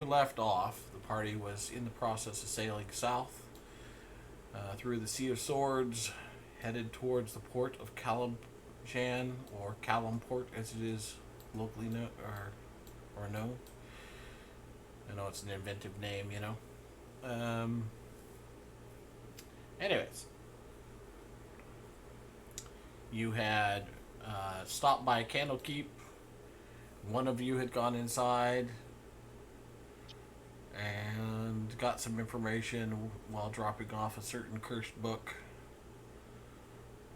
Left off, the party was in the process of sailing south through the Sea of Swords, headed towards the port of Calamjan, or Calamport as it is locally known, or known. I know it's an inventive name, you know. Um, anyways, you had stopped by Candlekeep. One of you had gone inside and got some information while dropping off a certain cursed book.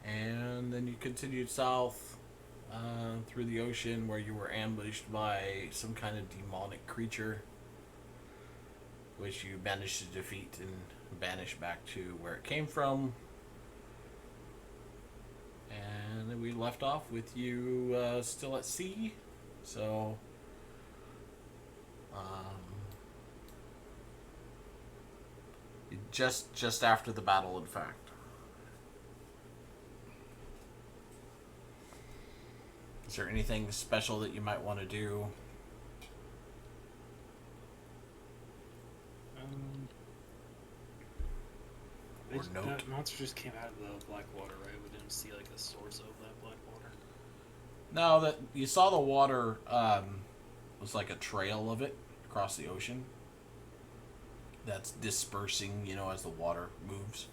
And then you continued south through the ocean where you were ambushed by some kind of demonic creature, which you managed to defeat and banish back to where it came from. And then we left off with you still at sea. So, just after the battle, in fact. Is there anything special that you might want to do? Um, Or note? that monster just came out of the black water, right? We didn't see like a source of that black water. No, that you saw the water was like a trail of it across the ocean. That's dispersing, as the water moves.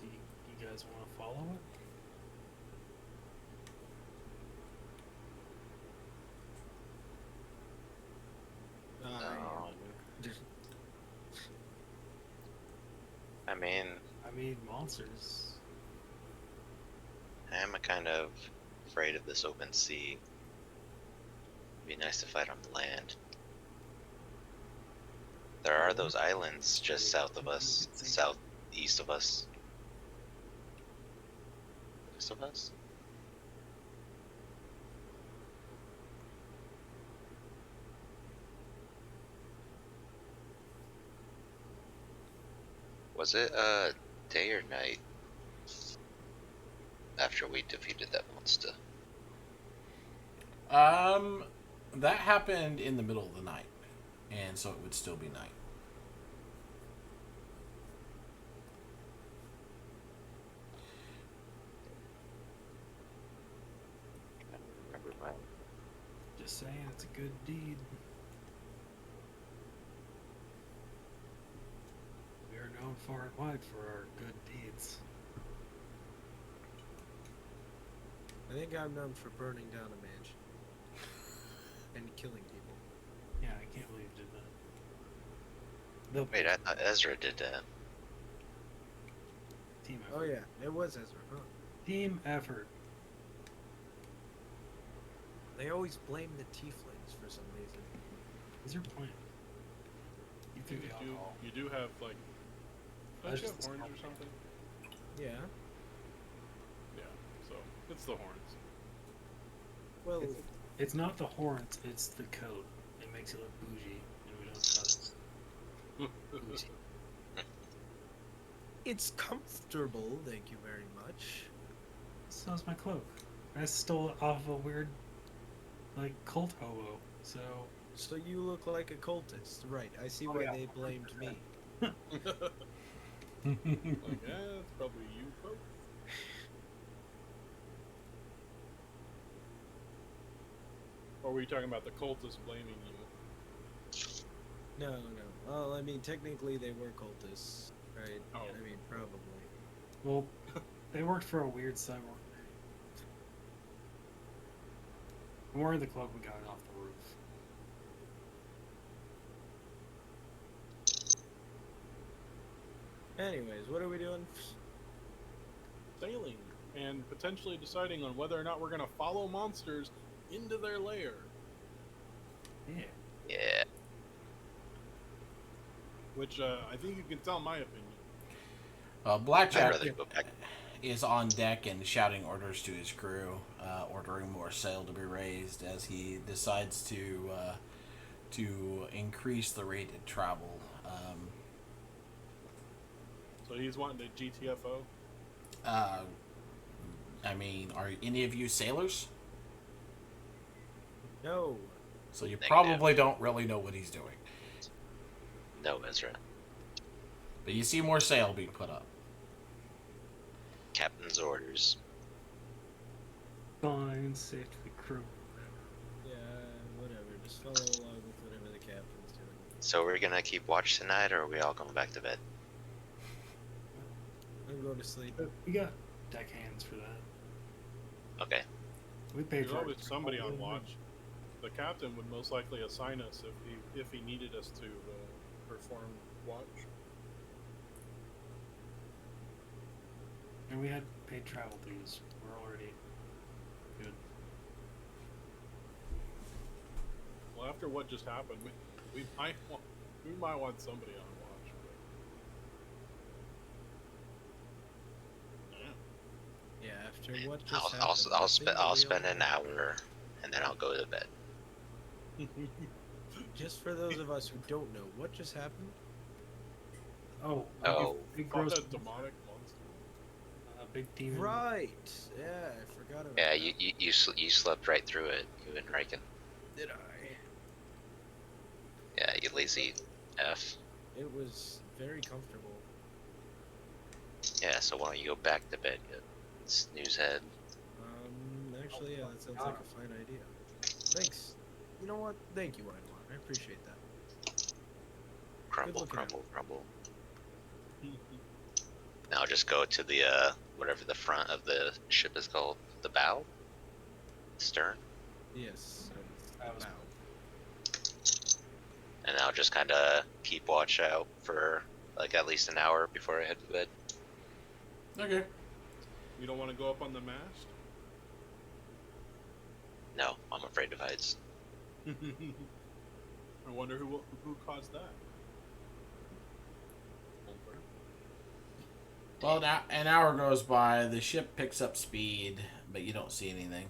Do you guys want to follow it? No. Just, I mean, I mean, monsters. I am kind of afraid of this open sea. It'd be nice to fight on the land. There are those islands just south of us, southeast of us. East of us? Was it day or night after we defeated that monster? Um, that happened in the middle of the night, and so it would still be night. I don't remember my. Just saying, it's a good deed. We are known far and wide for our good deeds. I think I'm known for burning down a mansion and killing people. Yeah, I can't believe you did that. Wait, I thought Ezra did that. Team Oh effort. yeah, it was Ezra. Huh? Team effort. They always blame the tieflings for some reason. What's your plan? You You threw the do, alcohol. you do have like, don't That's you have just horns small. or something? Yeah. Yeah, so it's the horns. Well, It's not the horns, it's the coat. It makes you look bougie, and we don't trust bougie. it's comfortable, thank you very much. So is my cloak. I stole it off a weird, like, cult hobo. So, So you look like a cultist, right? I see Oh, why yeah. they blamed me. Like, yeah, it's probably you folks. Or were you talking about the cultists blaming you? No. Well, I mean, technically they were cultists, right? Oh. I mean, probably. well, they worked for a weird cyborg. I'm wearing the cloak we got it off the roof. Anyways, what are we doing? Sailing and potentially deciding on whether or not we're gonna follow monsters into their lair. Yeah. Yeah. Which I think you can tell my opinion. I'd Blackjack rather go back. is on deck and shouting orders to his crew, ordering more sail to be raised as he decides to increase the rate of travel. So he's wanting to GTFO. I mean, are any of you sailors? No. So you Negative. probably don't really know what he's doing. No, Ezra. But you see more sail being put up. Captain's orders. Fine, safe to the crew. Yeah, whatever. Just follow along with whatever the captain's doing. So we're gonna keep watch tonight, or are we all going back to bed? I'm going to sleep. We got deckhands for that. Okay. We paid There's for always it. somebody on watch. The captain would most likely assign us if he needed us to perform watch. And we had paid travel fees. We're already good. Well, after what just happened, we might want somebody on watch. But... Yeah, after what just happened, I'll spend an hour, and then I'll go to bed. Yeah. Just for those of us who don't know, what just happened? Oh, Oh. big Fought gross, a demonic monster. big demon. Right. Yeah, I forgot about Yeah, that. you slept right through it, you and Riken. Did I? Yeah, you lazy F. It was very comfortable. Yeah, so why don't you go back to bed, you snooze head. Actually, yeah, that sounds like a fine idea. Thanks. You know what? Thank you, Einwar. I appreciate that. Crumble, looking crumble, crumble. Now just go to the whatever the front of the ship is called, the bow, stern, Yes. That was- and I'll just kind of keep watch out for like at least an hour before I head to bed. Okay. You don't want to go up on the mast? No, I'm afraid of heights. I wonder who caused that. Well, now an hour goes by. The ship picks up speed, but you don't see anything.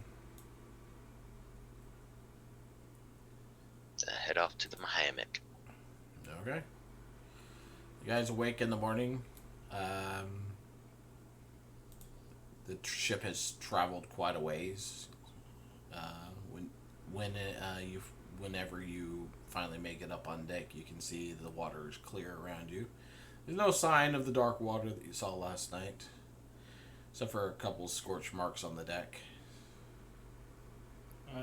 Head off to the hammock. Okay. You guys awake in the morning. The ship has traveled quite a ways. Whenever you finally make it up on deck, you can see the water is clear around you. There's no sign of the dark water that you saw last night, except for a couple scorch marks on the deck.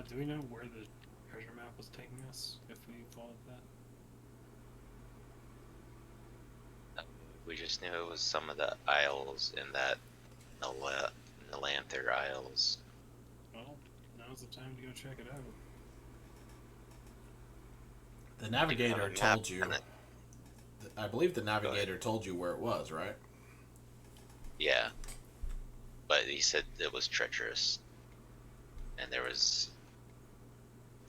Do we know where the treasure map was taking us if we followed that? We just knew it was some of the isles in that the Lanther Isles. Well, now's the time to go check it out. The navigator have a told map you. on it? I believe the navigator told you where it was, right? Yeah, but he said it was treacherous, and there was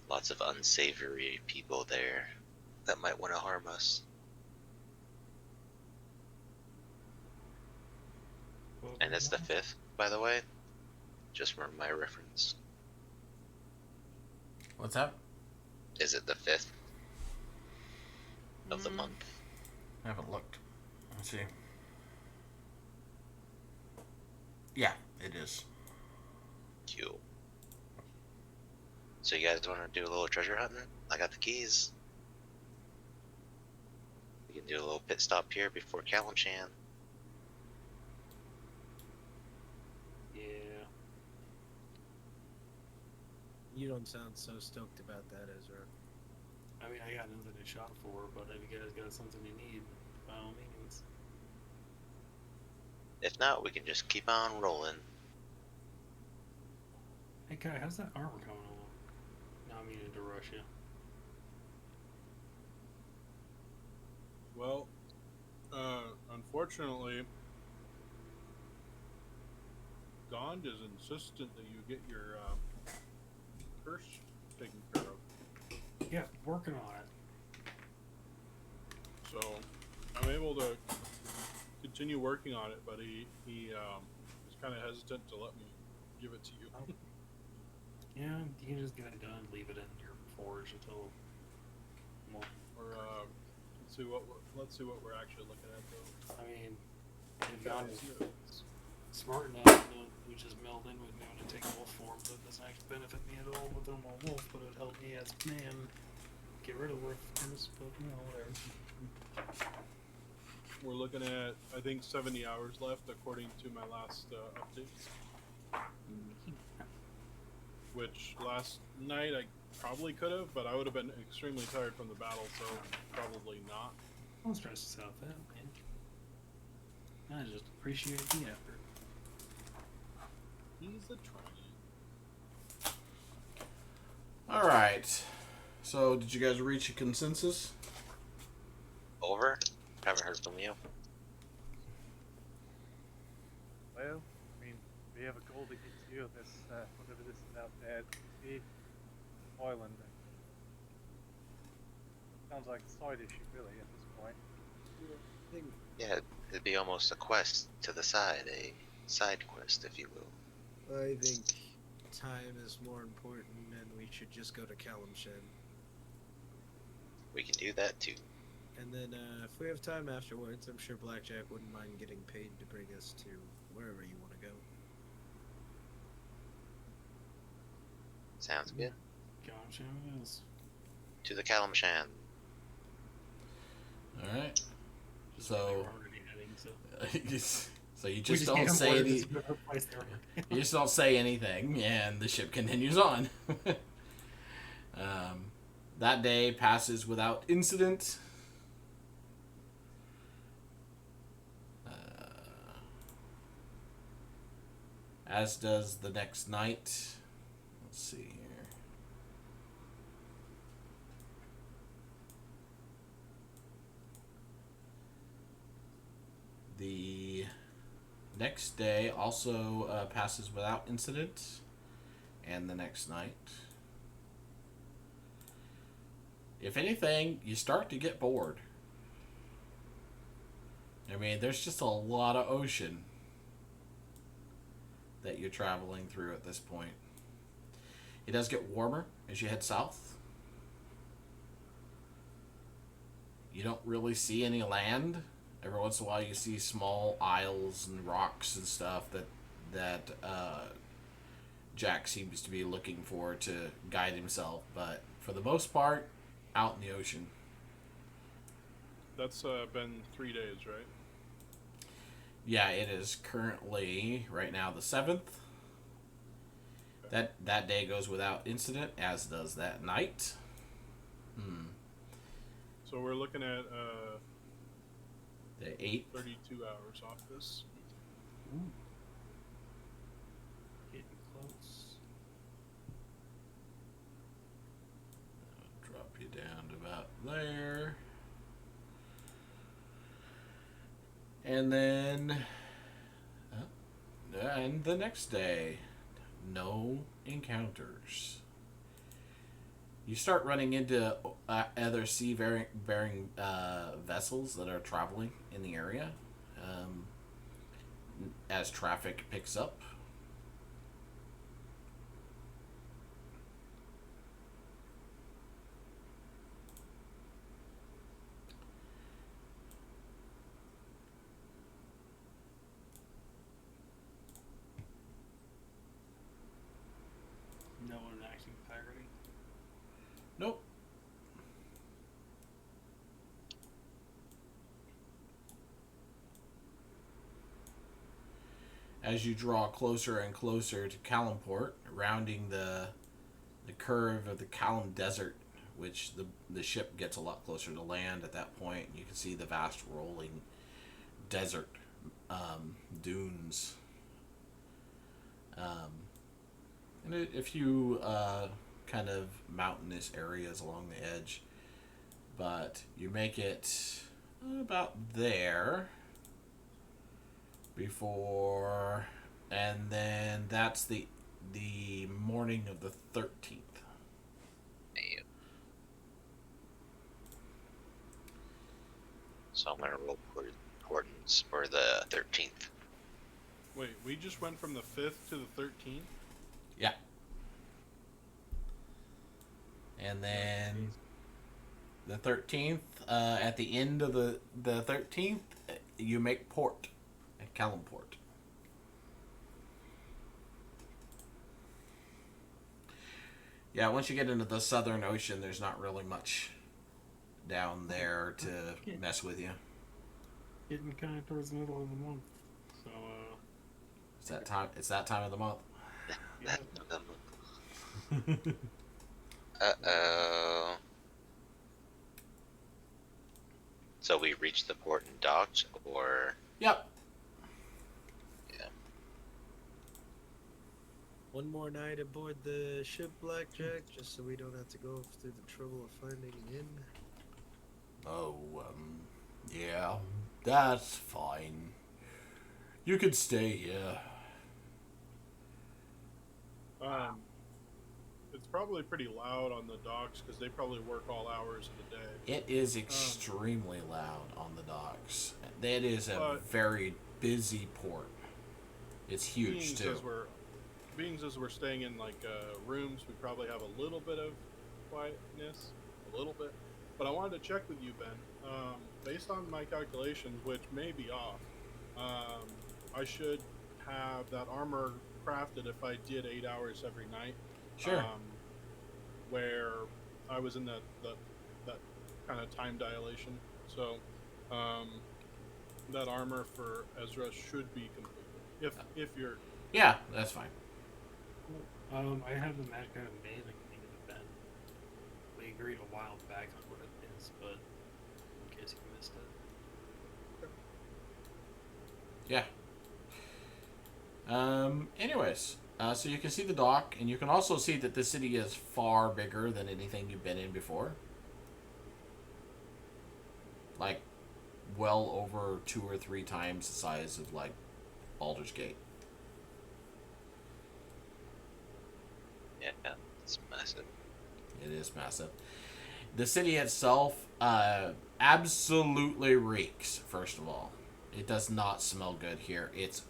lots of unsavory people there that might want to harm us. Well, And it's the 5th, by the way, just for my reference. What's that? Is it the 5th of the month? I haven't looked. Let's see. Yeah, it is. Cool. So you guys want to do a little treasure hunting? I got the keys. We can do a little pit stop here before Kalimshan. Yeah. You don't sound so stoked about that, Ezra. I mean, I got nothing to shop for, but if you guys got something you need, by all means. If not, we can just keep on rolling. Hey, Kai, how's that armor coming along? Not meaning to rush you. Well, unfortunately, Gond is insistent that you get your curse taken care of. Yeah, working on it. So I'm able to continue working on it, but he is kind of hesitant to let me give it to you. Yeah, you can just get it done, leave it in your forge until more. Or let's see what we're actually looking at though. I mean, if Gond is smart enough to know we just meld in with me when I take wolf form, but it doesn't actually benefit me at all with them on wolf, but it helped me as man get rid of worthlessness, but whatever. We're looking at, I think, 70 hours left according to my last updates. Which last night I probably could have, but I would have been extremely tired from the battle, so probably not. Don't stress yourself out, man. I just appreciate the effort. He's a trying. All right. So, did you guys reach a consensus? Over? Haven't heard from you. Well, I mean, we have a goal to get you this, whatever this is out there. The island. Sounds like a side issue, really, at this point. I think Yeah, it'd be almost a quest to the side, a side quest, if you will. I think time is more important, and we should just go to Kalimshan. We can do that too. And then, if we have time afterwards, I'm sure Blackjack wouldn't mind getting paid to bring us to wherever you want to go. Sounds good. Gosh, it is. To the Kalimshan. All right. They So, were already heading, so. so you We just gave don't them say word any. this is the place they were. You just don't say anything, and the ship continues on. That day passes without incident. As does the next night. Let's see here. The next day also passes without incident, and the next night. If anything, you start to get bored. I mean, there's just a lot of ocean that you're traveling through at this point. It does get warmer as you head south. You don't really see any land. Every once in a while you see small isles and rocks and stuff that Jack seems to be looking for to guide himself, but for the most part, out in the ocean. That's been 3 days, right? Yeah, it is currently right now the 7th. That day goes without incident, as does that night. So we're looking at The 8th. 32 hours off this. Ooh. Getting close. Drop you down to about there. And then, and the next day, no encounters. You start running into other sea-bearing vessels that are traveling in the area as traffic picks up. No one acting pirating. Nope. As you draw closer and closer to Calimport, rounding the curve of the Calim Desert, which the ship gets a lot closer to land at that point. You can see the vast rolling desert dunes. And a few kind of mountainous areas along the edge. But you make it about there before, and then that's the morning of the 13th. Damn. So I'm gonna roll coordinates for the 13th. Wait, we just went from the 5th to the 13th? Yeah. And then the 13th, at the end of the 13th, you make port at Calimport. Yeah, once you get into the Southern Ocean, there's not really much down there to mess with you. Getting kind of towards the middle of the month, so It's that time. It's that time of the month. yeah. Uh-oh. So we reached the port and docked, or... Yep. Yeah. One more night aboard the ship, Blackjack, just so we don't have to go through the trouble of finding an inn. Oh, yeah, that's fine. You could stay here. It's probably pretty loud on the docks because they probably work all hours of the day. It is extremely loud on the docks. It is a But- very busy port. It's huge too. Being as we're staying in like rooms, we probably have a little bit of quietness, a little bit. But I wanted to check with you, Ben. Based on my calculations, which may be off, I should have that armor crafted if I did 8 hours every night. Sure. Where I was in that kind of time dilation. So that armor for Ezra should be completed. If you're Yeah, that's fine. I have the magic item made. I can give it to Ben. We agreed a while back on what it is, but in case you missed it. Yeah. Anyways, so you can see the dock, and you can also see that the city is far bigger than anything you've been in before. Like, well over 2 or 3 times the size of, like, Baldur's Gate. Yeah, it's massive. It is massive. The city itself absolutely reeks, first of all. It does not smell good here. It's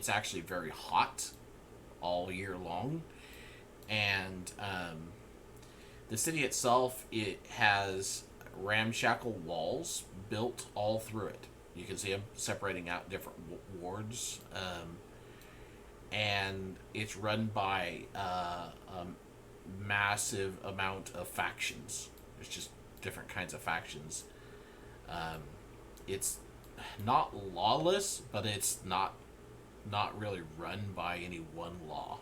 actually very hot all year long. And the city itself, it has ramshackle walls built all through it. You can see them separating out different wards. And it's run by a massive amount of factions. There's just different kinds of factions. It's not lawless, but it's not really run by any one law.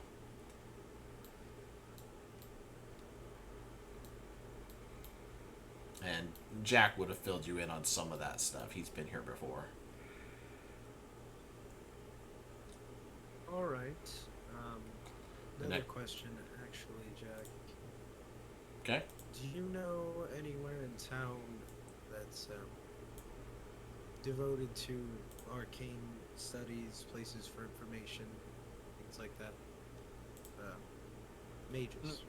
And Jack would have filled you in on some of that stuff. He's been here before. All right. Another next- question, actually, Jack. Okay? Do you know anywhere in town that's devoted to arcane studies, places for information, things like that? Mages.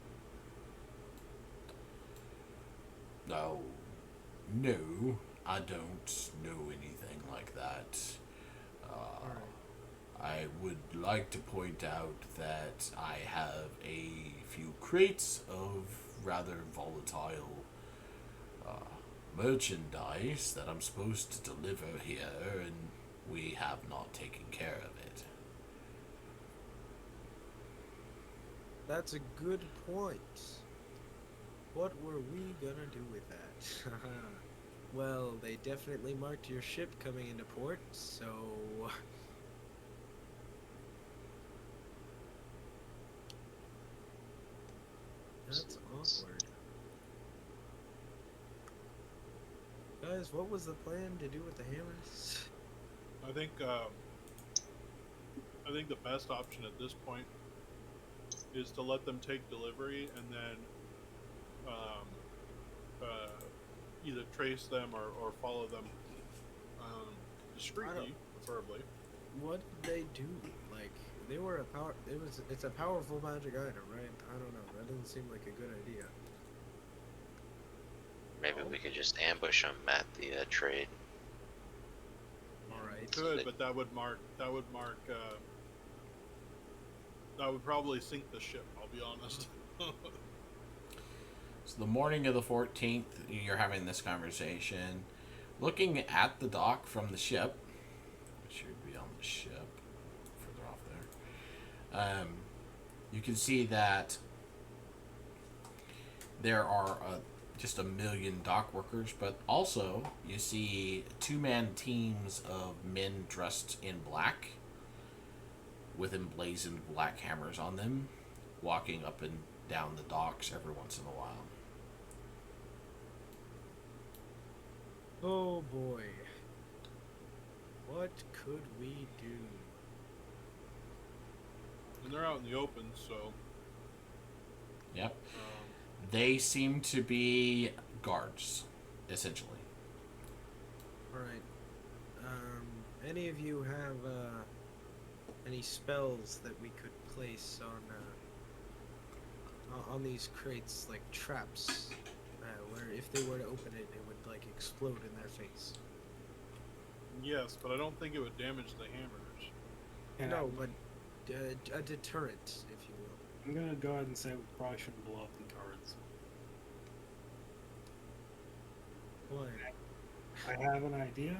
No, I don't know anything like that. Alright. I would like to point out that I have a few crates of rather volatile merchandise that I'm supposed to deliver here, and we have not taken care of it. That's a good point. What were we gonna do with that? Well, they definitely marked your ship coming into port, so... That's awkward. Guys, what was the plan to do with the hammers? I think the best option at this point is to let them take delivery and then either trace them or follow them discreetly, preferably. What did they do? Like, they were it's a powerful magic item, right? I don't know. That doesn't seem like a good idea. Maybe we could just ambush them at the trade. Alright. Could, but that would probably sink the ship, I'll be honest. So the morning of the 14th, you're having this conversation. Looking at the dock from the ship, which would be on the ship, further off there, you can see that there are just a million dock workers, but also you see two-man teams of men dressed in black with emblazoned black hammers on them, walking up and down the docks every once in a while. Oh boy. What could we do? And they're out in the open, so. Yep. They seem to be guards, essentially. Alright. Any of you have any spells that we could place on these crates, like traps, where if they were to open it, it would like explode in their face? Yes, but I don't think it would damage the hammers. And No, but a deterrent, if you will. I'm gonna go ahead and say we probably shouldn't blow up the cards. Why? I have an idea.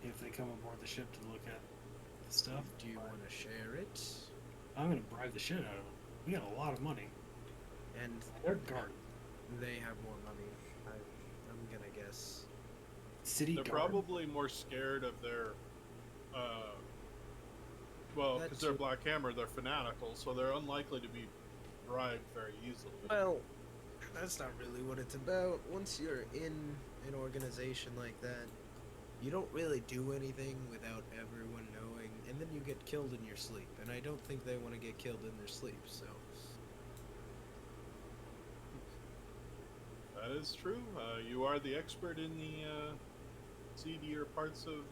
If they come aboard the ship to look at the stuff, Do you want to share it? I'm gonna bribe the shit out of them. We got a lot of money. And They're guard. they have more money. I'm gonna guess. City They're guard. probably more scared of their, well, That because they're too. Black Hammer, they're fanatical, so they're unlikely to be bribed very easily. Well, that's not really what it's about. Once you're in an organization like that, you don't really do anything without everyone knowing, and then you get killed in your sleep. And I don't think they want to get killed in their sleep, so. That is true. You are the expert in the seedier parts of.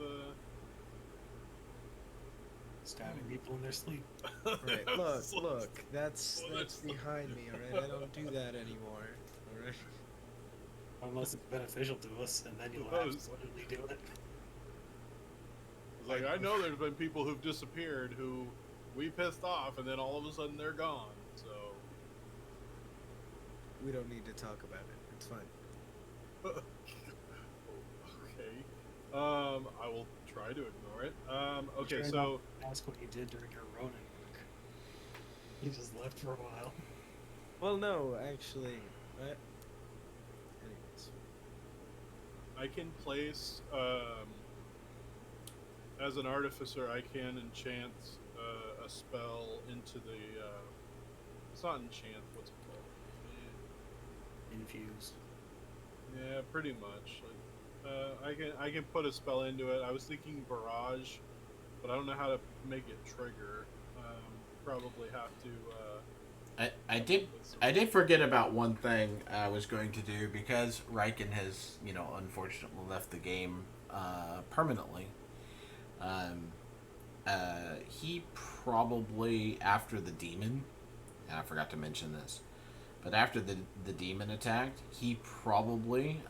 Stabbing people in their sleep. Right, look, that's behind me, alright? I don't do that anymore, alright? Unless it's beneficial to us, and then you'll Suppose. absolutely do it. It's like, I know there's been people who've disappeared who we pissed off, and then all of a sudden they're gone. So. We don't need to talk about it. It's fine. Okay. I will try to ignore it. Okay, Try so. not to ask what he did during your Ronin work. He just left for a while. Well, no, actually, anyways. I can place, as an artificer, I can enchant a spell into the. It's not enchant. What's it called? Infused. Yeah, pretty much. Like, I can put a spell into it. I was thinking barrage, but I don't know how to make it trigger. Probably have to. I did forget about one thing I was going to do because Riken has, unfortunately left the game permanently. He probably, after the demon, and I forgot to mention this, but after the demon attacked, he probably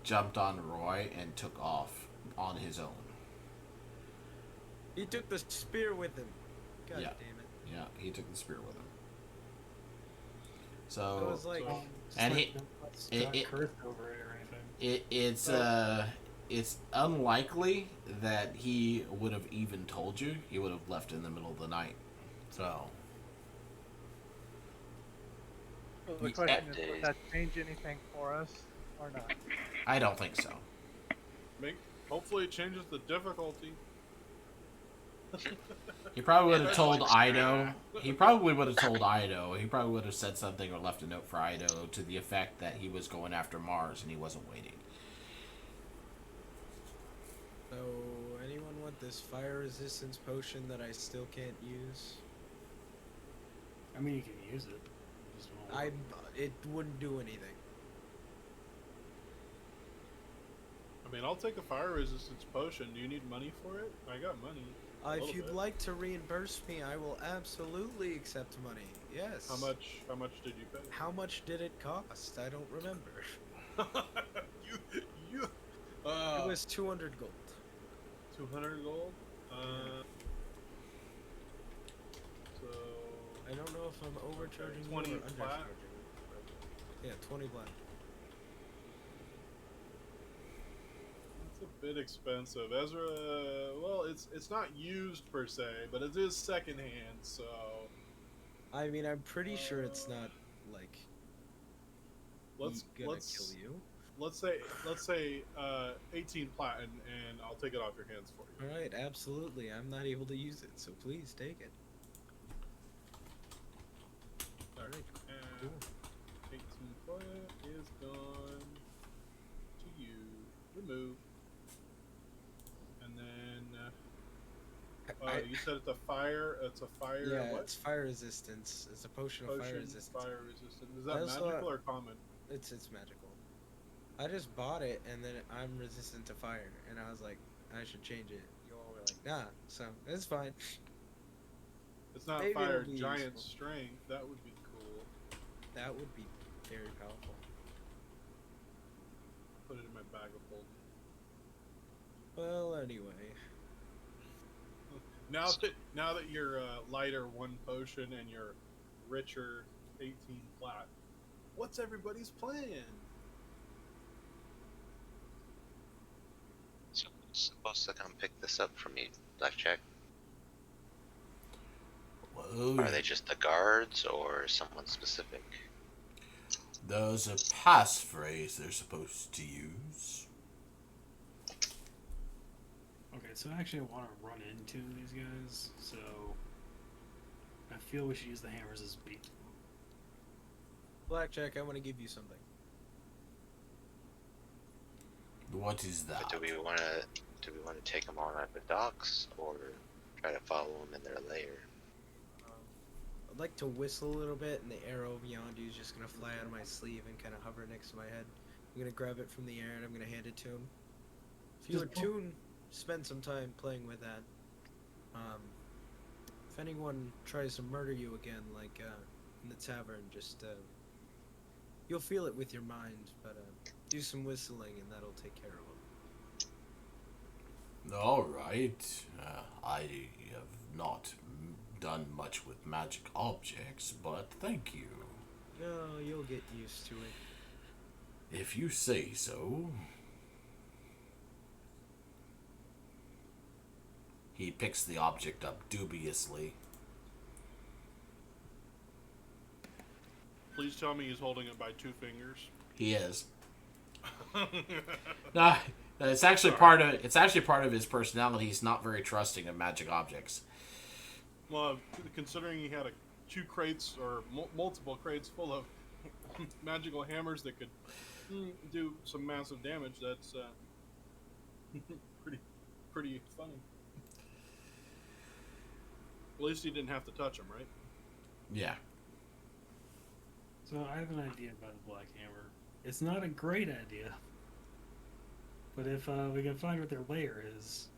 jumped on Roy and took off on his own. He took the spear with him. God Yeah. damn it. Yeah, he took the spear with him. I So was like, And he- it- cursed over it or anything. it's unlikely that he would have even told you. He would have left in the middle of the night. So So the Yeah. question is, would that change anything for us or not? I don't think so. Hopefully, it changes the difficulty. He probably would have Yeah, told that's Ido. He probably would have told Ido. He probably would have said something or left a note for Ido to the effect that he was going after Mars and he wasn't waiting. so anyone want this fire resistance potion that I still can't use? I mean, you can use it. Just won't. It wouldn't do anything. I mean, I'll take a fire resistance potion. Do you need money for it? I got money. If little you'd bit. like to reimburse me, I will absolutely accept money. Yes. How much? How much did you pay? How much did it cost? I don't remember. you. It was 200 gold. 200 gold. So I don't know if I'm overcharging you 20 or plat? undercharging you. Yeah, 20 plat. it's a bit expensive. Ezra, well, it's not used per se, but it is secondhand. So I mean, I'm pretty sure it's not let's gonna let's kill you. let's say 18 platinum, and I'll take it off your hands for you. All right, absolutely. I'm not able to use it, so please take it. All right, And cool. 18 foot is gone to you. Remove. And then you said it's a fire. It's a fire. Yeah, What? it's fire resistance. It's a potion of fire Potion, resistance. fire resistant. Is I that also, magical or common? It's magical. I just bought it, and then I'm resistant to fire, and I was like, I should change it. You all were like, nah, so it's fine. It's not Maybe fire it'll be giant useful. strength. That would be cool. That would be very powerful. Put it in my bag of holding. Well, anyway. Now that you're lighter 1 potion and you're richer 18 flat, what's everybody's plan? So who's supposed to come pick this up from me, Blackjack? Well, Are they just the guards or someone specific? there's a passphrase they're supposed to use. Okay, so actually I want to run into these guys, so I feel we should use the hammers as bait. Blackjack, I want to give you something. What is that? But do we want to take them on at the docks or try to follow them in their lair? I'd like to whistle a little bit, and the arrow beyond you is just gonna fly out of my sleeve and kind of hover next to my head. I'm gonna grab it from the air and I'm gonna hand it to him. If you Just would tune, spend some time playing with that. If anyone tries to murder you again, like in the tavern, just you'll feel it with your mind, but do some whistling and that'll take care of them. All right. I have not done much with magic objects, but thank you. No, you'll get used to it. If you say so. He picks the object up dubiously. Please tell me he's holding it by 2 fingers. He is. Nah, it's actually part of his personality. He's not very trusting of magic objects. Well, considering he had 2 crates or multiple crates full of magical hammers that could do some massive damage, that's pretty funny. At least he didn't have to touch them, right? Yeah. So I have an idea about the Black Hammer. It's not a great idea, but if we can find what their lair is,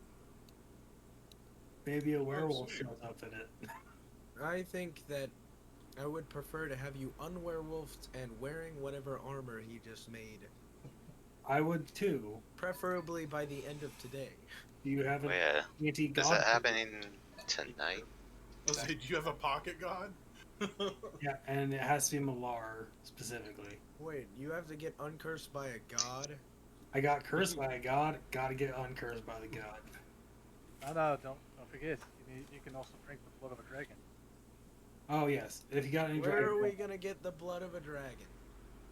maybe a werewolf shows up in it. I think that I would prefer to have you unwerewolfed and wearing whatever armor he just made. I would too. Preferably by the end of today. Do you have an Yeah. anti-god? Is that happening tonight? I was like, do you have a pocket god? Yeah, and it has to be Malar specifically. Wait, you have to get uncursed by a god? I got cursed by a god. Gotta get uncursed by the god. No, don't forget. You can also drink the blood of a dragon. Oh yes, if you got any Where dragon are we blood- gonna get the blood of a dragon?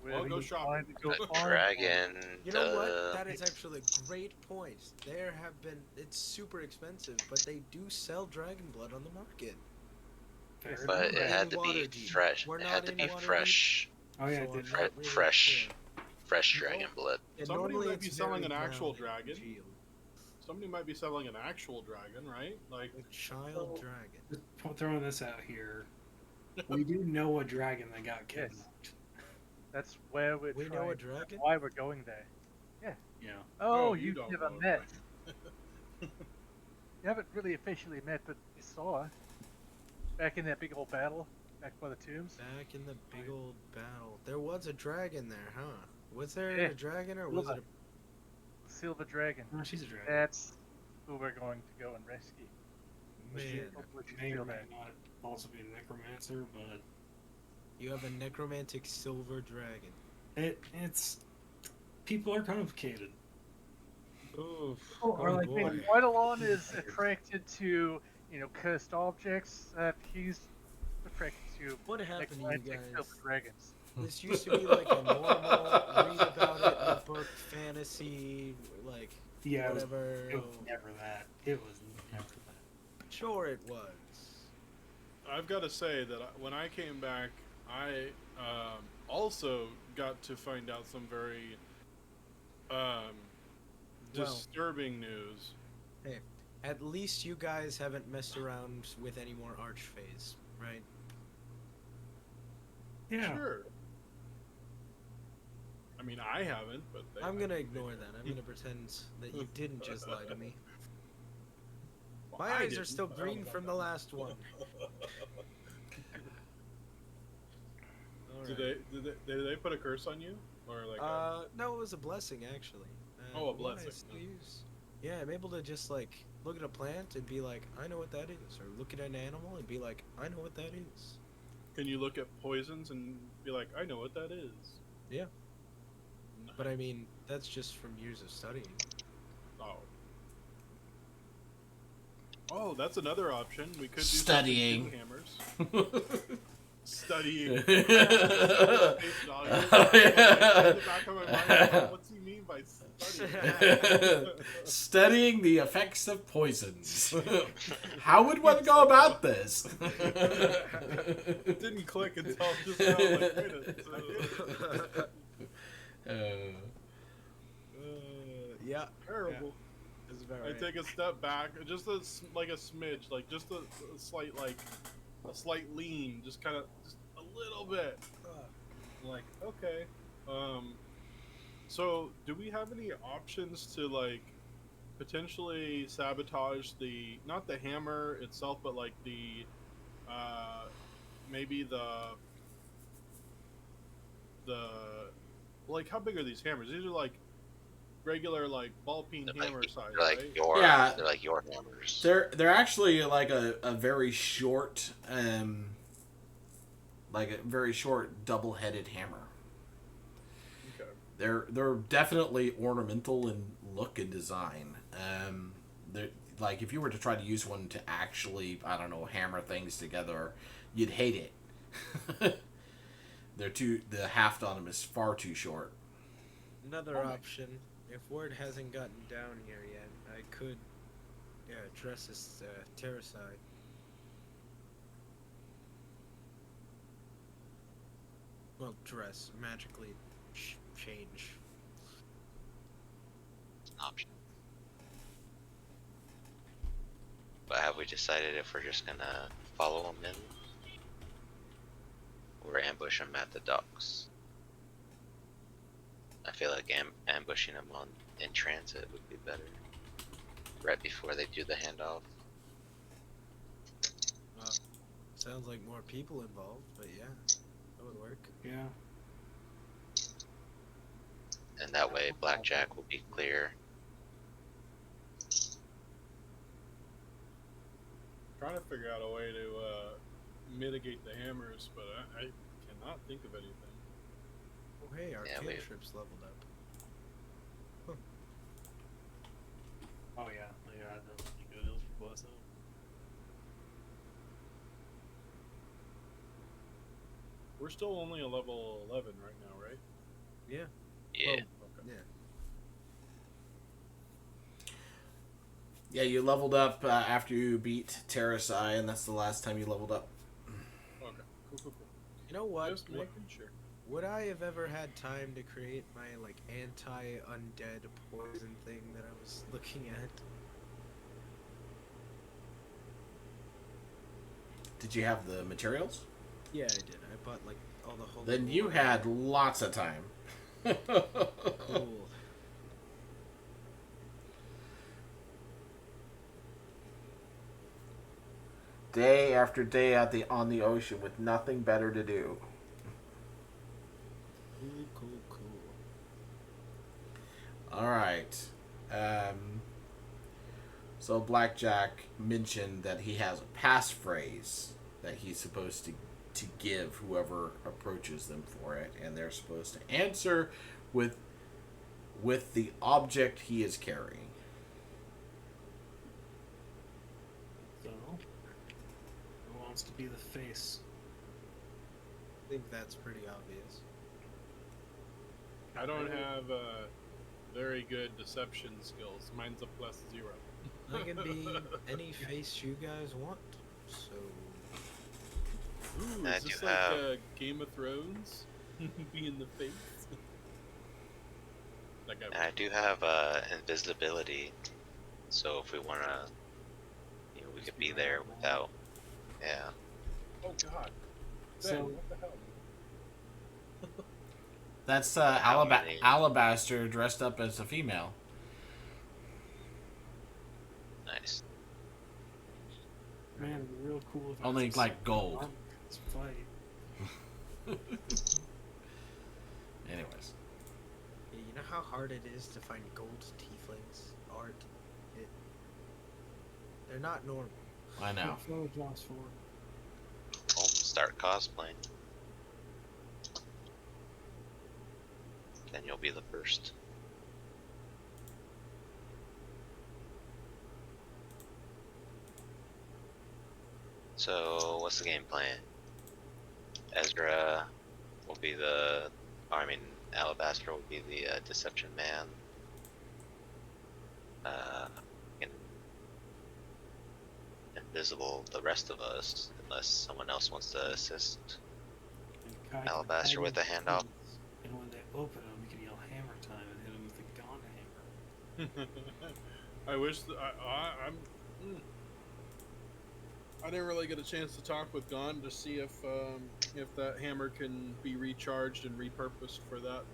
Well, go shopping. A dragon. You know what? duh. That is actually a great point. There have been... It's super expensive, but they do sell dragon blood on the market. Fair But enough. it had to be Waterdeep. fresh. We're It not had to in be Waterdeep. fresh. Oh yeah, So it did. I'm not really fresh. sure. Fresh dragon blood. And Somebody normally might be it's selling very an actual brown and dragon. congealed. Somebody might be selling an actual dragon, right? Like, A child dragon. Just throwing this out here. We do know a dragon that got Yes. kidnapped. That's where we're We know trying. a dragon? Why we're going there? Yeah. Oh, Oh, you you don't never know. met. You haven't really officially met, but you saw her. Back in that big old battle, back by the tombs. Back in the big old battle. There was a dragon there, huh? Was there Yeah. a dragon or was it Silver. The Silver Dragon. Oh, she's a dragon. That's who we're going to go and rescue. a... Man, Hopefully you May or feel may that. not also be a necromancer, but you have a necromantic silver dragon. it's people are complicated. Oof. Or like boy. When Eidolon is attracted to, cursed objects, he's attracted to What happened to you necromantic guys? silver dragons. This used to be like a normal fantasy, like Yeah, whatever. it was never that. It was never that. Sure, it was. I've got to say that when I came back, I also got to find out some very Well- disturbing news. Hey, at least you guys haven't messed around with any more archfays, right? Yeah. Sure. I mean, I haven't, but I'm gonna ignore that. I'm gonna pretend that you didn't just lie to me. Well, My I eyes are didn't. still I don't green know from the about last one. Did they put a curse on you, or like? No, it was a blessing actually. Oh, a one I blessing. still use. Yeah, I'm able to just like look at a plant and be like, I know what that is, or look at an animal and be like, I know what that is. Can you look at poisons and be like, I know what that is? Yeah. But I mean, that's just from years of studying. Oh. Oh, that's another option. We could do Studying. something to hammers. Studying. Yeah. What's he mean by studying? Studying the effects of poisons. How would one go about this? It didn't click until just now. Like, wait a second. Yeah. Terrible. It's very. I take a step back, just like a smidge, like just a slight lean, just kind of, just a little bit. I'm like, okay. So do we have any options to like potentially sabotage not the hammer itself, but like the, maybe the like how big are these hammers? These are like regular like ball peen hammer size, They're like right? Yeah. they're like your hammers. They're actually like a very short double-headed hammer. Okay. They're definitely ornamental in look and design. They're like if you were to try to use one to actually, I don't know, hammer things together, you'd hate it. The haft on them is far too short. Another option, if word hasn't gotten down here yet, I could, dress this terracide. Well, dress magically change. It's an option. But have we decided if we're just gonna follow them in? Or ambush them at the docks? I feel like ambushing them in transit would be better. Right before they do the handoff. Sounds like more people involved, but yeah, that would work. Yeah. And that way Blackjack will be clear. Trying to figure out a way to mitigate the hammers, but I cannot think of anything. Oh hey, our Yeah, cantrips leveled up. Oh yeah, they are the really good heals for boss. We're still only a level 11 right now, right? Yeah. Yeah. Okay. Yeah. Yeah, you leveled up after you beat Terrasai, and that's the last time you leveled up. Okay. Cool. You know what? Just making sure. Would I have ever had time to create my like anti-undead poison thing that I was looking at? Did you have the materials? Yeah, I did. I bought like all the whole. Then you had lots of time. Cool. Day after day on the ocean with nothing better to do. Cool. All right. So Blackjack mentioned that he has a passphrase that he's supposed to give whoever approaches them for it, and they're supposed to answer with the object he is carrying. So, who wants to be the face? I think that's pretty obvious. I don't have very good deception skills. Mine's a +0. I can be any face you guys want. So Ooh, I is do this like have- Game of Thrones? Be in the face. That guy. And I do have invisibility, so if we wanna, we could be there without. Yeah. Oh God. So- Ben, what the hell? That's How many- Alabaster dressed up as a female. Nice. Man, it'd be real cool if I Only had some like sort of gold. armor in this fight. Anyways, yeah, you know how hard it is to find gold tieflings art. They're not normal. I know. Throw jobs for. Well, start cosplaying. Then you'll be the first. So, what's the game plan? Ezra will be Alabaster will be the Deception Man. And invisible the rest of us, unless someone else wants to assist And Kai can Alabaster hide with the in handout. trees, and when they open them, you can yell hammer time and hit them with the gun hammer. I wish I'm. I didn't really get a chance to talk with Gon to see if that hammer can be recharged and repurposed for that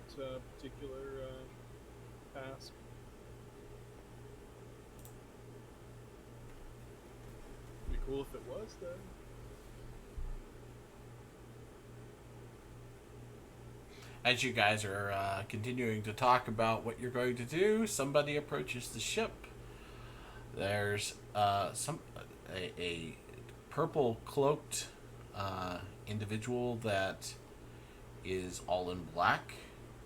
particular task. Be cool if it was then. As you guys are continuing to talk about what you're going to do, somebody approaches the ship. There's a purple cloaked individual that is all in black.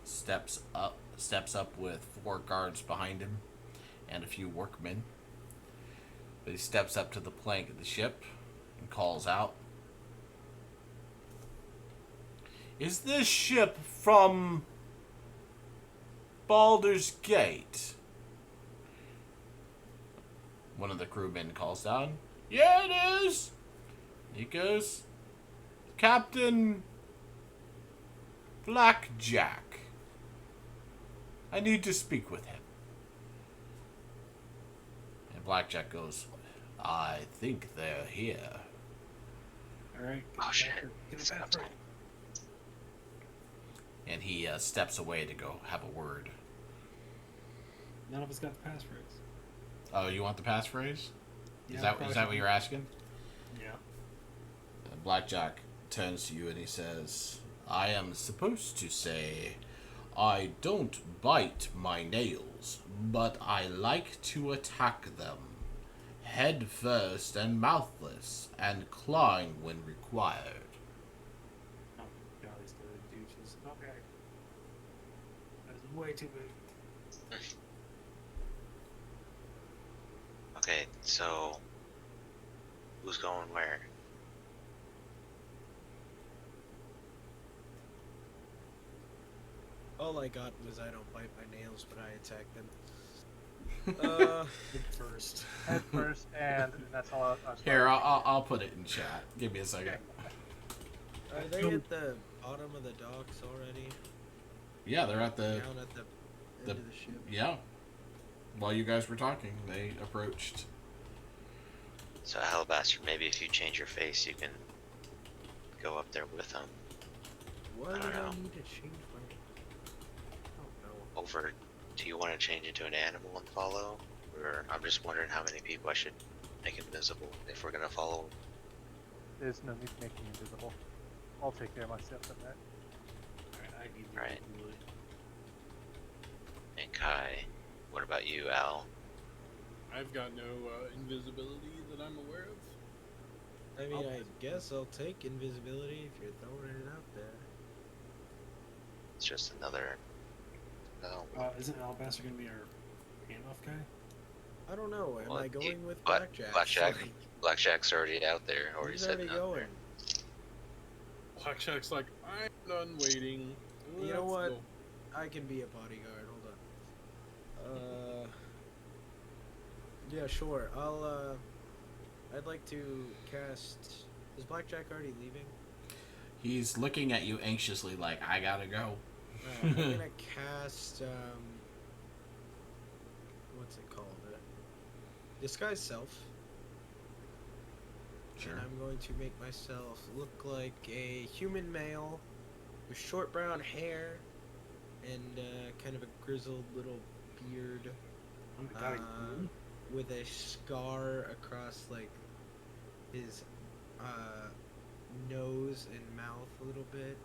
Steps up with 4 guards behind him and a few workmen. But he steps up to the plank of the ship and calls out, "Is this ship from Baldur's Gate?" One of the crewmen calls down, "Yeah, it is." He goes, "Captain Blackjack. I need to speak with him." And Blackjack goes, "I think they're here." Alright, Oh, shit. Get It's it back got right. time. And he steps away to go have a word. None of us got the passphrase. Oh, you want the passphrase? Is Yeah, that probably what you're asking? Yeah. Blackjack turns to you and he says, "I am supposed to say, I don't bite my nails, but I like to attack them, head first and mouthless, and clawing when required." Oh, God, these good douches. Okay. That is way too big. Okay, so who's going where? All I got was I don't bite my nails, but I attack them. Big first. Head first, and that's all I was Here, I'll put it in chat. Give me a second. Are they at the bottom of the docks already? Yeah, they're at the... Down at the the- end of the ship? Yeah. While you guys were talking, they approached. So Alabaster, maybe if you change your face, you can go up there with them. Why I would don't know. I need to change my... I don't know. Over, do you want to change into an animal and follow? Or I'm just wondering how many people I should make invisible if we're gonna follow. There's no need to make me invisible. I'll take care of myself in that. Alright, I need the Right. wood. And Kai, what about you, Al? I've got no invisibility that I'm aware of. I mean, I'll- I guess I'll take invisibility if you're throwing it out there. It's just another. No. Isn't Alabaster gonna be our handoff guy? I don't know. Am Well, I going with Black- Blackjack? Blackjack. Blackjack's already out there, or He's he's already heading out going. there. Blackjack's like, I'm done waiting. You know Let's what? go." I can be a bodyguard. Hold on. Yeah, sure. I'd like to cast. Is Blackjack already leaving? He's looking at you anxiously, like, I gotta go. Alright, I'm gonna cast, what's it called? Disguise Self. Sure. And I'm going to make myself look like a human male with short brown hair and kind of a grizzled little beard. Oh my god, With a scar across like his nose and mouth a little bit,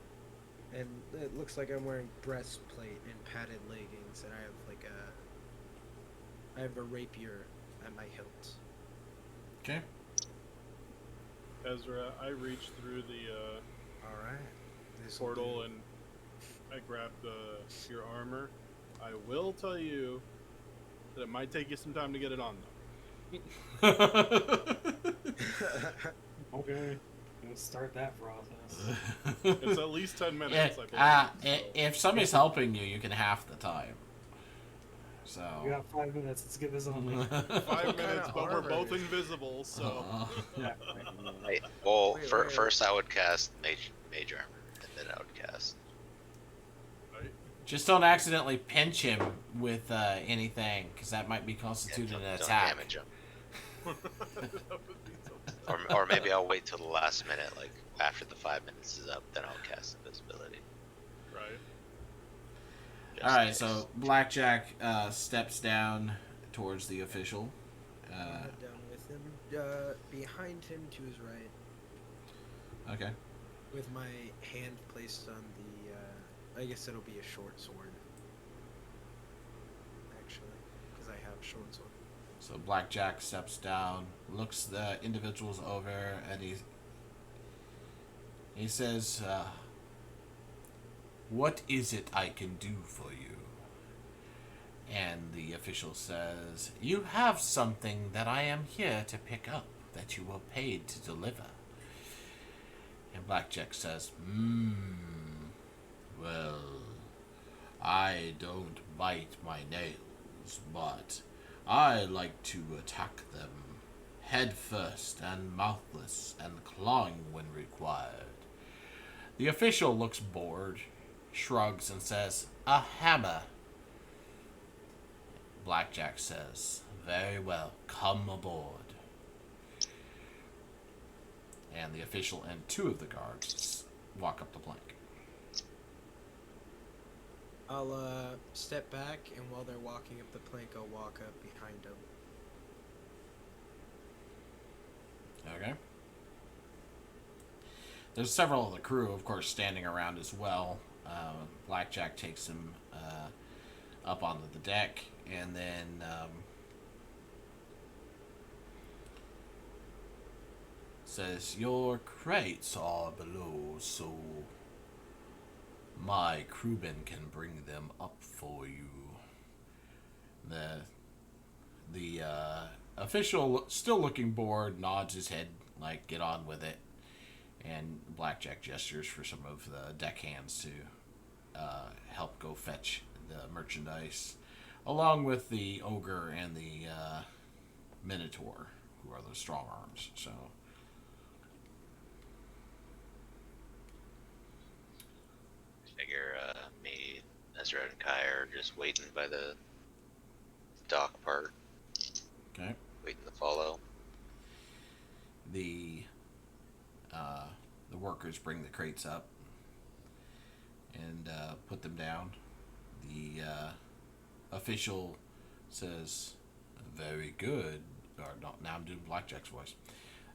and it looks like I'm wearing breastplate and padded leggings, and I have a rapier at my hilt. Okay. Ezra, I reach through the All right. portal and I grab your armor. I will tell you that it might take you some time to get it on, though. okay. Let's start that process. It's at least 10 minutes, I believe. If somebody's helping you, you can half the time. So. We got 5 minutes. Let's get this on. 5 minutes, but we're armor? both invisible, so. Right. Well, Wait, first I would cast mage armor, and then I would cast. Right? Just don't accidentally pinch him with anything, because that might be constituted an Don't attack. damage him. That would be so Or maybe I'll wait till the last minute, like after the 5 minutes is up, then I'll cast invisibility. Right. Just All in right, case. so Blackjack steps down towards the official. Head down with him. Behind him to his right, Okay. with my hand placed on the. I guess it'll be a short sword. Actually, because I have a short sword. So Blackjack steps down, looks the individuals over, and he says, "What is it I can do for you?" And the official says, "You have something that I am here to pick up, that you were paid to deliver." And Blackjack says, well, I don't bite my nails, but I like to attack them head first and mouthless and clawing when required. The official looks bored, shrugs, and says, "A hammer." Blackjack says, "Very well, come aboard." And the official and 2 of the guards walk up the plank. I'll step back, and while they're walking up the plank, I'll walk up behind them. Okay. There's several of the crew, of course, standing around as well. Blackjack takes him up onto the deck, and then says, "Your crates are below, so my crewmen can bring them up for you." The official, still looking bored, nods his head like, "Get on with it." And Blackjack gestures for some of the deckhands to help go fetch the merchandise, along with the ogre and the minotaur, who are the strong arms. So Figure me, Ezra, and Kai are just waiting by the dock part, okay. waiting to follow. The workers bring the crates up and put them down. The official says, "Very good." Or no, now I'm doing Blackjack's voice.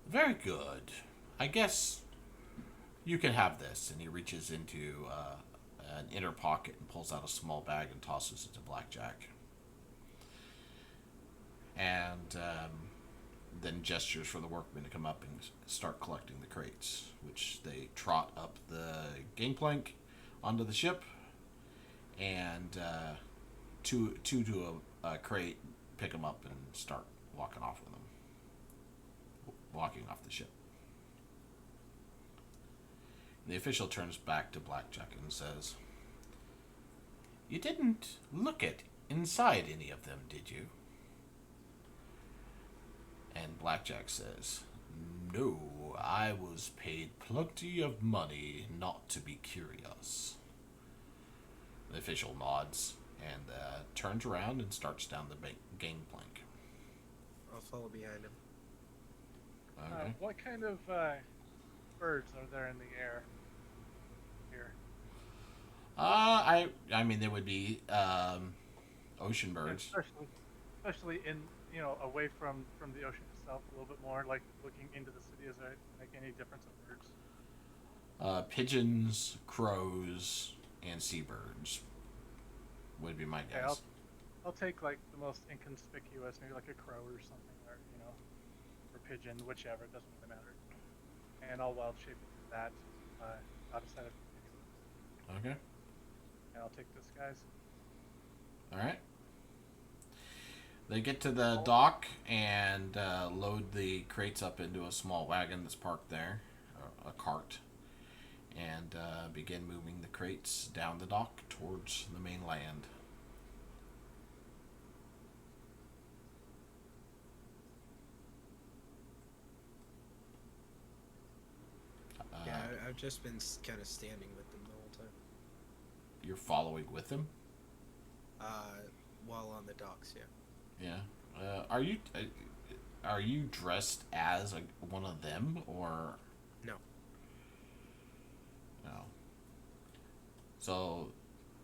"Very good. I guess you can have this." And he reaches into an inner pocket and pulls out a small bag and tosses it to Blackjack. And then gestures for the workmen to come up and start collecting the crates, which they trot up the gangplank onto the ship, and two to a crate pick them up and start walking off with them, walking off the ship. The official turns back to Blackjack and says, "You didn't look at inside any of them, did you? And Blackjack says, no, I was paid plenty of money not to be curious. The official nods and turns around and starts down the gangplank. I'll follow behind him. Okay. What kind of birds are there in the air here? I mean, there would be ocean birds. Especially in, you know, away from the ocean itself a little bit more, like looking into the city. Is there like any difference of birds? Pigeons, crows, and seabirds would be my Okay, guess. I'll take like the most inconspicuous, maybe like a crow or something, or you know, or pigeon, whichever. It doesn't really matter. And I'll wild shape that outside of, Okay. and I'll take this guy's. All right. They get to the dock and load the crates up into a small wagon that's parked there, a cart, and begin moving the crates down the dock towards the mainland. Yeah, I've just been kind of standing with them the whole time. You're following with them? While on the docks, yeah. Yeah. Are you dressed as one of them or No. no? So,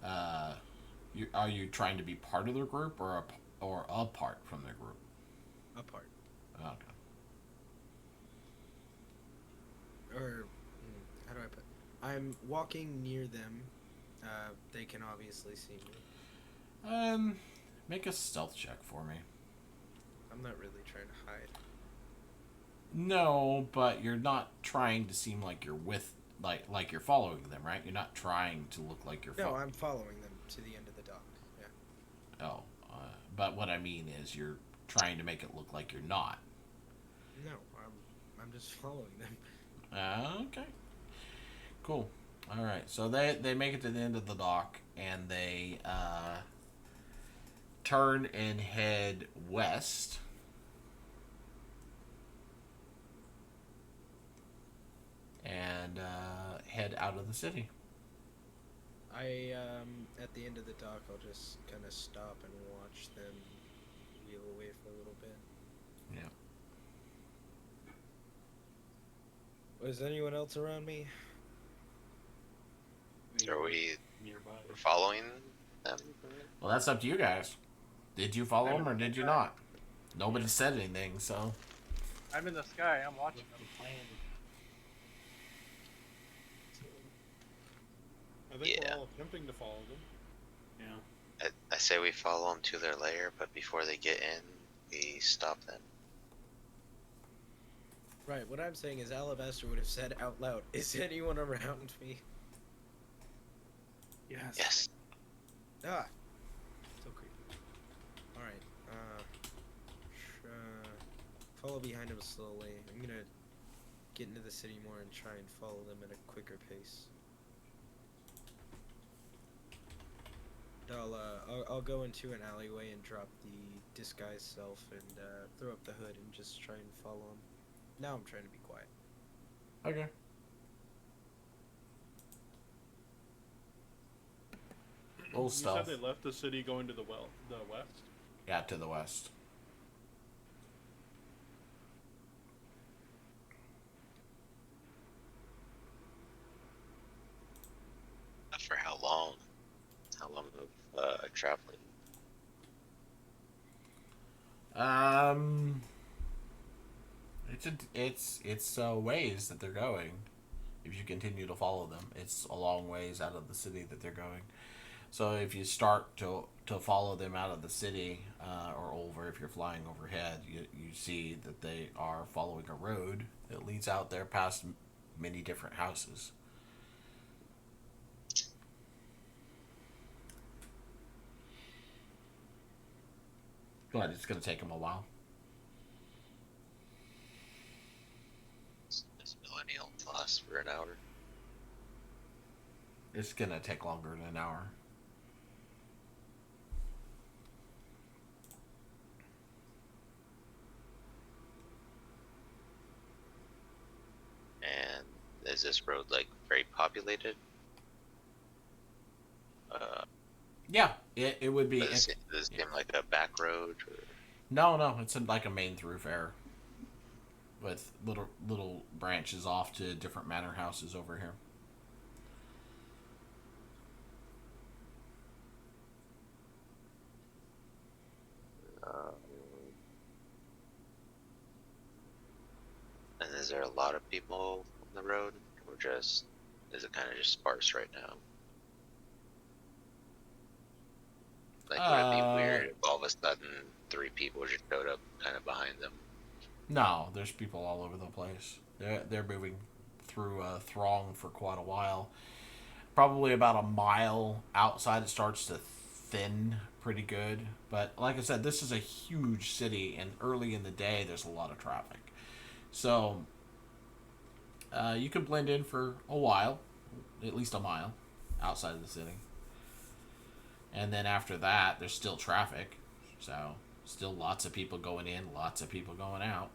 are you trying to be part of their group or apart from their group? Apart. Okay. Or, how do I put? I'm walking near them. They can obviously see me. Make a stealth check for me. I'm not really trying to hide. No, but you're not trying to seem like you're like you're following them, right? You're not trying to look like you're. No, I'm following them to the end of the dock. Yeah. Oh, but what I mean is you're trying to make it look like you're not. No, I'm just following them. Okay. Cool. All right. So they make it to the end of the dock and they turn and head west. And head out of the city. At the end of the dock, I'll just kind of stop and watch them wheel away for a little bit. Yeah. Was anyone else around me? Are we nearby? following them? Well, that's up to you guys. Did you follow them or did you not? Nobody said anything, so. I'm in the sky. I'm watching them. I think Yeah. we're all attempting to follow them. Yeah. I say we follow them to their lair, but before they get in, we stop them. Right, what I'm saying is Alabaster would have said out loud, is anyone around me? Yes. Yes. Ah! So creepy. Alright, follow behind him slowly. I'm gonna get into the city more and try and follow them at a quicker pace. I'll go into an alleyway and drop the disguise self and throw up the hood and just try and follow him. Now I'm trying to be quiet. Okay. Roll You stealth. said they left the city going to the west? Yeah, to the west. For how long? How long of traveling? It's a ways that they're going. If you continue to follow them, it's a long ways out of the city that they're going. So if you start to follow them out of the city, or over, if you're flying overhead, you see that they are following a road that leads out there past many different houses. But it's going to take them a while. This millennial lasts for an hour. It's going to take longer than an hour. this road like very populated? Yeah, it would be. Does it seem like a back road? Or... No, it's like a main thoroughfare with little branches off to different manor houses over here. And is there a lot of people on the road, or just is it kind of just sparse right now? Like, would it be weird if all of a sudden 3 people just showed up kind of behind them? No, there's people all over the place. They're moving through a throng for quite a while. Probably about a mile outside, it starts to thin pretty good. But like I said, this is a huge city, and early in the day, there's a lot of traffic. So you can blend in for a while, at least a mile outside of the city. And then after that, there's still traffic. So still lots of people going in, lots of people going out.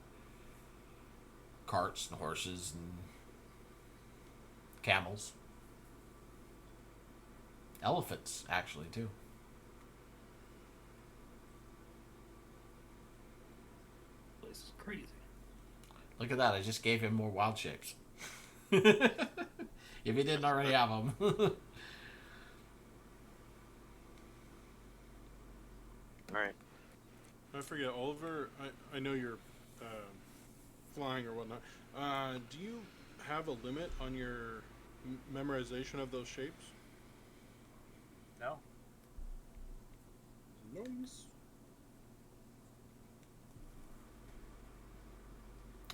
Carts and horses and camels. Elephants, actually, too. This is crazy. Look at that. I just gave him more wild shapes. If he didn't already have them. Alright. I forget, Oliver, I know you're flying or whatnot. Do you have a limit on your memorization of those shapes? No. Nice.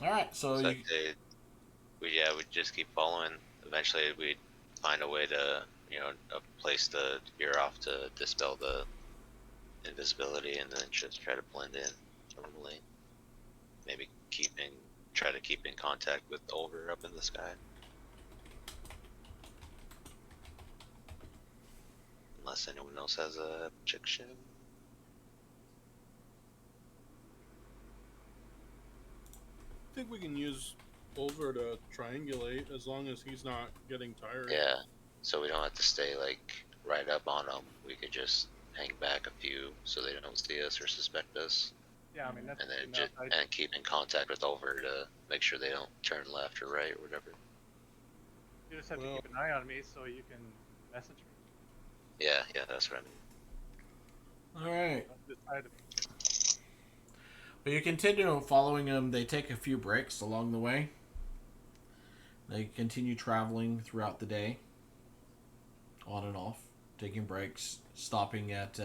Alright, so So you, we just keep following. Eventually, we'd find a way to, a place to veer off to dispel the invisibility, and then just try to blend in normally. Maybe try to keep in contact with Olver up in the sky. Unless anyone else has a objection. I think we can use Olver to triangulate as long as he's not getting tired. Yeah, so we don't have to stay like right up on them. We could just hang back a few so they don't see us or suspect us, Yeah, I mean that's and then enough. and keep in contact with Olver to make sure they don't turn left or right or whatever. You just have to Well- keep an eye on me so you can message me. Yeah, that's what I mean. alright. Don't decide to me. But you continue following them. They take a few breaks along the way. They continue traveling throughout the day. On and off. Taking breaks. Stopping at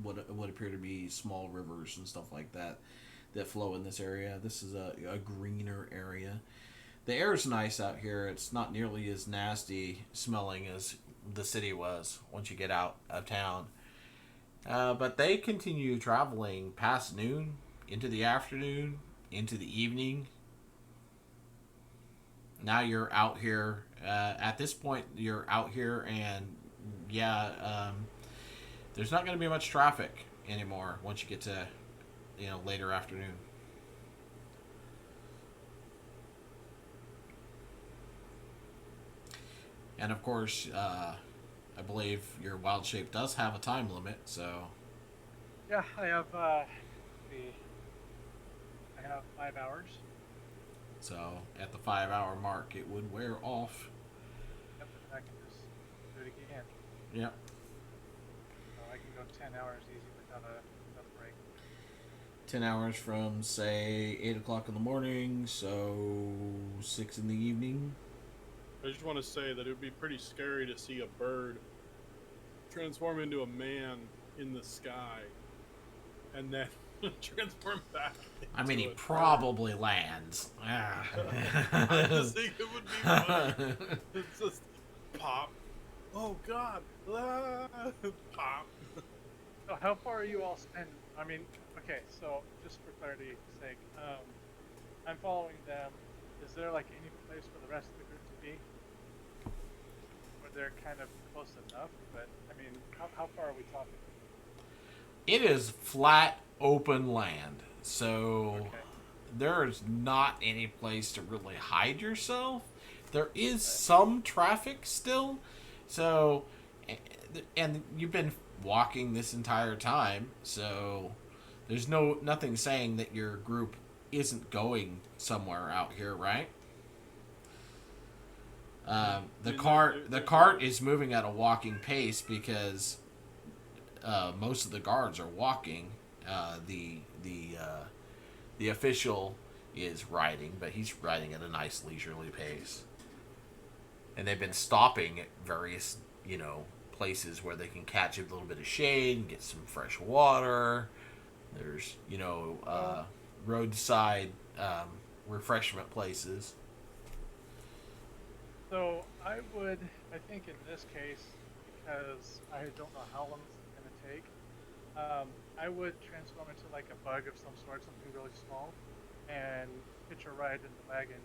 what appear to be small rivers and stuff like that flow in this area. This is a greener area. The air is nice out here. It's not nearly as nasty smelling as the city was once you get out of town. But they continue traveling past noon, into the afternoon, into the evening. Now you're out here. At this point, you're out here, and there's not going to be much traffic anymore once you get to, later afternoon. And of course, I believe your wild shape does have a time limit, so Yeah, I have 5 hours. at the 5 hour mark, it would wear off. Yep, and I can just do it again. Yep. So I can go 10 hours easy without a break. 10 hours from, say, 8 o'clock in the morning, so 6 in the evening. I just want to say that it would be pretty scary to see a bird transform into a man in the sky and then transform back. I mean, he into a probably lands. Ah. I just think it would be funny. It's just pop. Oh God! Ah, pop. So how far are you all spend? I mean, okay, so just for clarity's sake, I'm following them. Is there like any place for the rest of the group to be? Where they're kind of close enough, but I mean, how far are we talking? It is flat, open land, so Okay. there's not any place to really hide yourself. There is some traffic still, so, and you've been walking this entire time, so there's nothing saying that your group isn't going somewhere out here, right? The cart is moving at a walking pace because most of the guards are walking. The official is riding, but he's riding at a nice leisurely pace. And they've been stopping at various, places where they can catch a little bit of shade and get some fresh water. There's, roadside refreshment places. So I think in this case, because I don't know how long this is going to take, I would transform into like a bug of some sort, something really small, and hitch a ride in the wagon,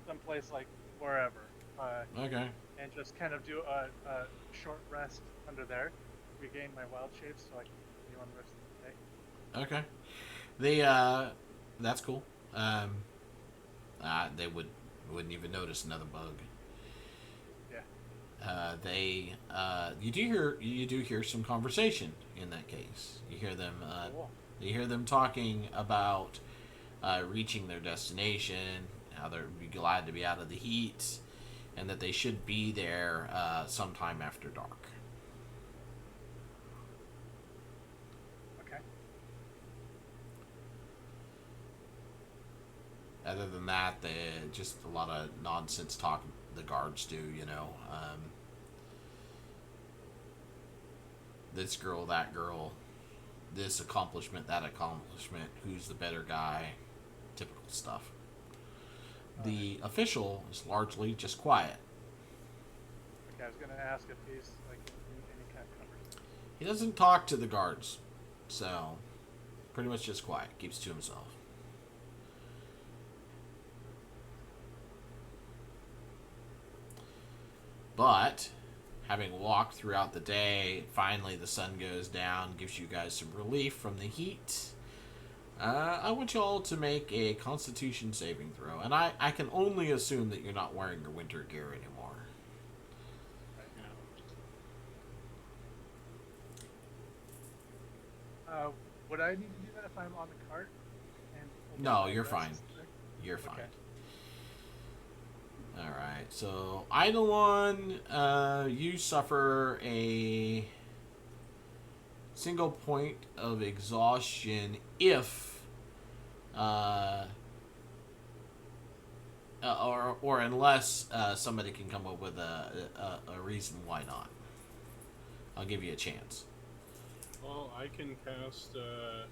someplace like wherever. Okay. And just kind of do a short rest under there, regain my wild shapes, so I can continue on the rest of the day. Okay. That's cool. They wouldn't even notice another bug. Yeah. You do hear some conversation in that case. You hear them. Cool. You hear them talking about reaching their destination, how they'd be glad to be out of the heat, and that they should be there sometime after dark. Okay. Other than that, just a lot of nonsense talk the guards do, this girl, that girl, this accomplishment, that accomplishment, who's the better guy, typical stuff. The official is largely just quiet. Okay, I was gonna ask if he's like in any kind of conversation. He doesn't talk to the guards, so pretty much just quiet, keeps to himself. But having walked throughout the day, finally the sun goes down, gives you guys some relief from the heat. I want you all to make a Constitution saving throw, and I can only assume that you're not wearing your winter gear anymore. Would I need to do that if I'm on the cart? And No, you're fine. You're fine. Okay. Alright, so Eidolon, you suffer a single point of exhaustion if, or unless somebody can come up with a reason why not. I'll give you a chance. Well, I can cast the.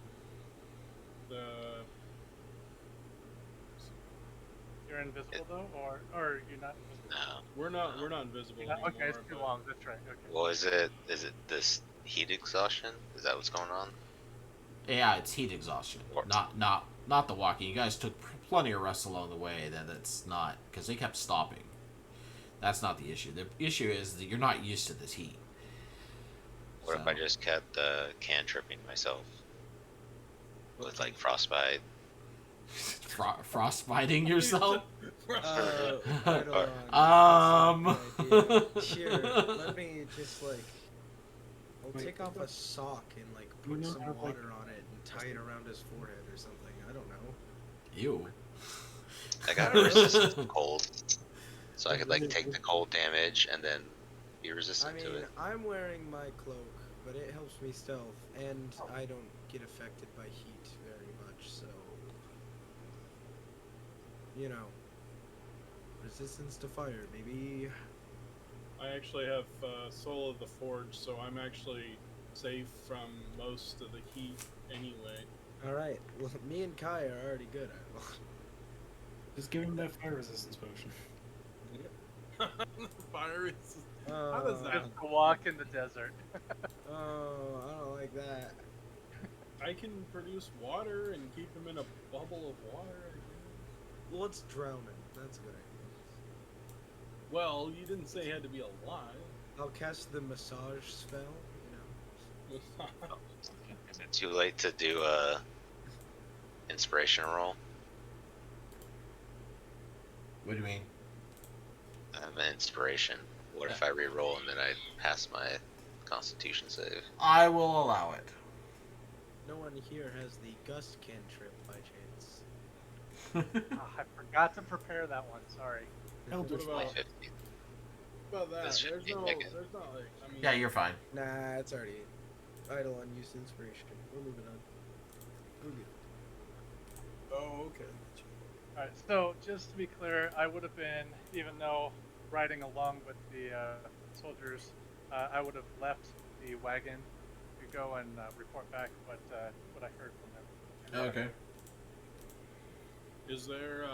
You're invisible though, or you're not invisible? No. We're not invisible You're not- anymore. okay, it's too but- long. That's right. Okay. Well, is it this heat exhaustion? Is that what's going on? Yeah, it's heat exhaustion, not the walking. You guys took plenty of rest along the way. That's not because they kept stopping. That's not the issue. The issue is that you're not used to this heat. What if I just kept cantripping myself with like frostbite? Frostbiting yourself? Right Um. Sure, let me just like. I'll Wait, take off a sock and like You put know some how, like- water on it and tie it around his forehead or something. I don't know. Ew. I got a resistance to cold, so I could like take the cold damage and then be I resistant mean, to it. I'm wearing my cloak, but it helps me stealth, and I don't get affected by heat very much, so. You know. Resistance to fire, maybe. I actually have Soul of the Forge, so I'm actually safe from most of the heat anyway. Alright, well, me and Kai are already good at it. Just give him that fire resistance potion. Fire is. Oh, How does that- Just to walk in the desert. Oh, I don't like that. I can produce water and keep him in a bubble of water. I guess. Well, let's drown him. That's a good idea. Well, you didn't say he had to be alive. I'll cast the massage spell, you know. Is it too late to do a inspiration roll? What do you mean? I have an inspiration. What if I re-roll and then I pass my Constitution save? I will allow it. No one here has the gust cantrip by chance. I forgot to prepare that one. Sorry. What about, 50. about that? That's There's 50 no, mega. there's not like, I mean, Yeah, you're fine. Nah, it's already idle unused inspiration. We're moving on. We're good. Oh, okay. Alright, so just to be clear, I would have been, even though riding along with the soldiers, I would have left the wagon to go and report back what I heard from them. Okay. Is there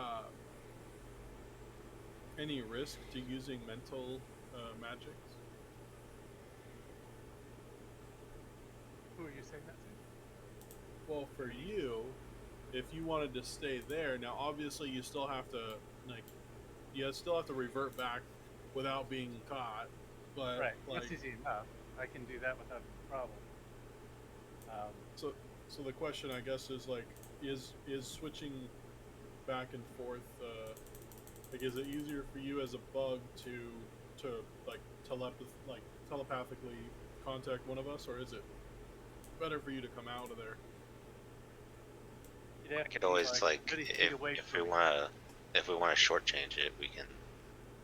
any risk to using mental magics? Who are you saying that to? Well, for you, if you wanted to stay there, now obviously you still have to still have to revert back without being caught. But Right, like, that's easy enough. I can do that without a problem. so the question I guess is like, is switching back and forth like, is it easier for you as a bug to like telepathically contact one of us, or is it better for you to come out of there? You'd have I to could be, always like, 30 feet if away we from me. wanna shortchange it, we can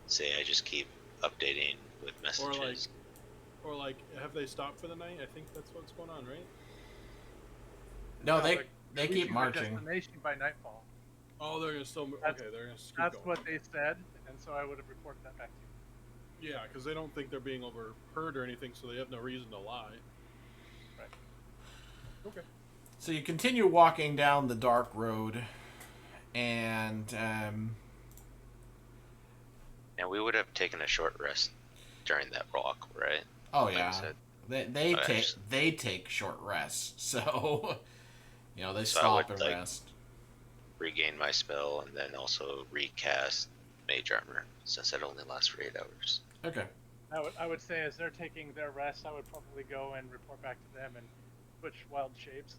say I just keep updating with messages. Or like, have they stopped for the night? I think that's what's going on, right? No, No, they like, they reaching keep the marching. destination by nightfall. Oh, they're gonna still. That's- Okay, they're gonna keep That's going. what they said, and so I would have reported that back to you. Yeah, because they don't think they're being overheard or anything, so they have no reason to lie. Right. Okay. So you continue walking down the dark road, and And we would have taken a short rest during that walk, right? oh Like you yeah, said. they Okay. take short rests. So they So I stop would, and like, rest. Regain my spell and then also recast Mage Armor since it only lasts for 8 hours. Okay. I would say as they're taking their rest, I would probably go and report back to them and switch wild shapes,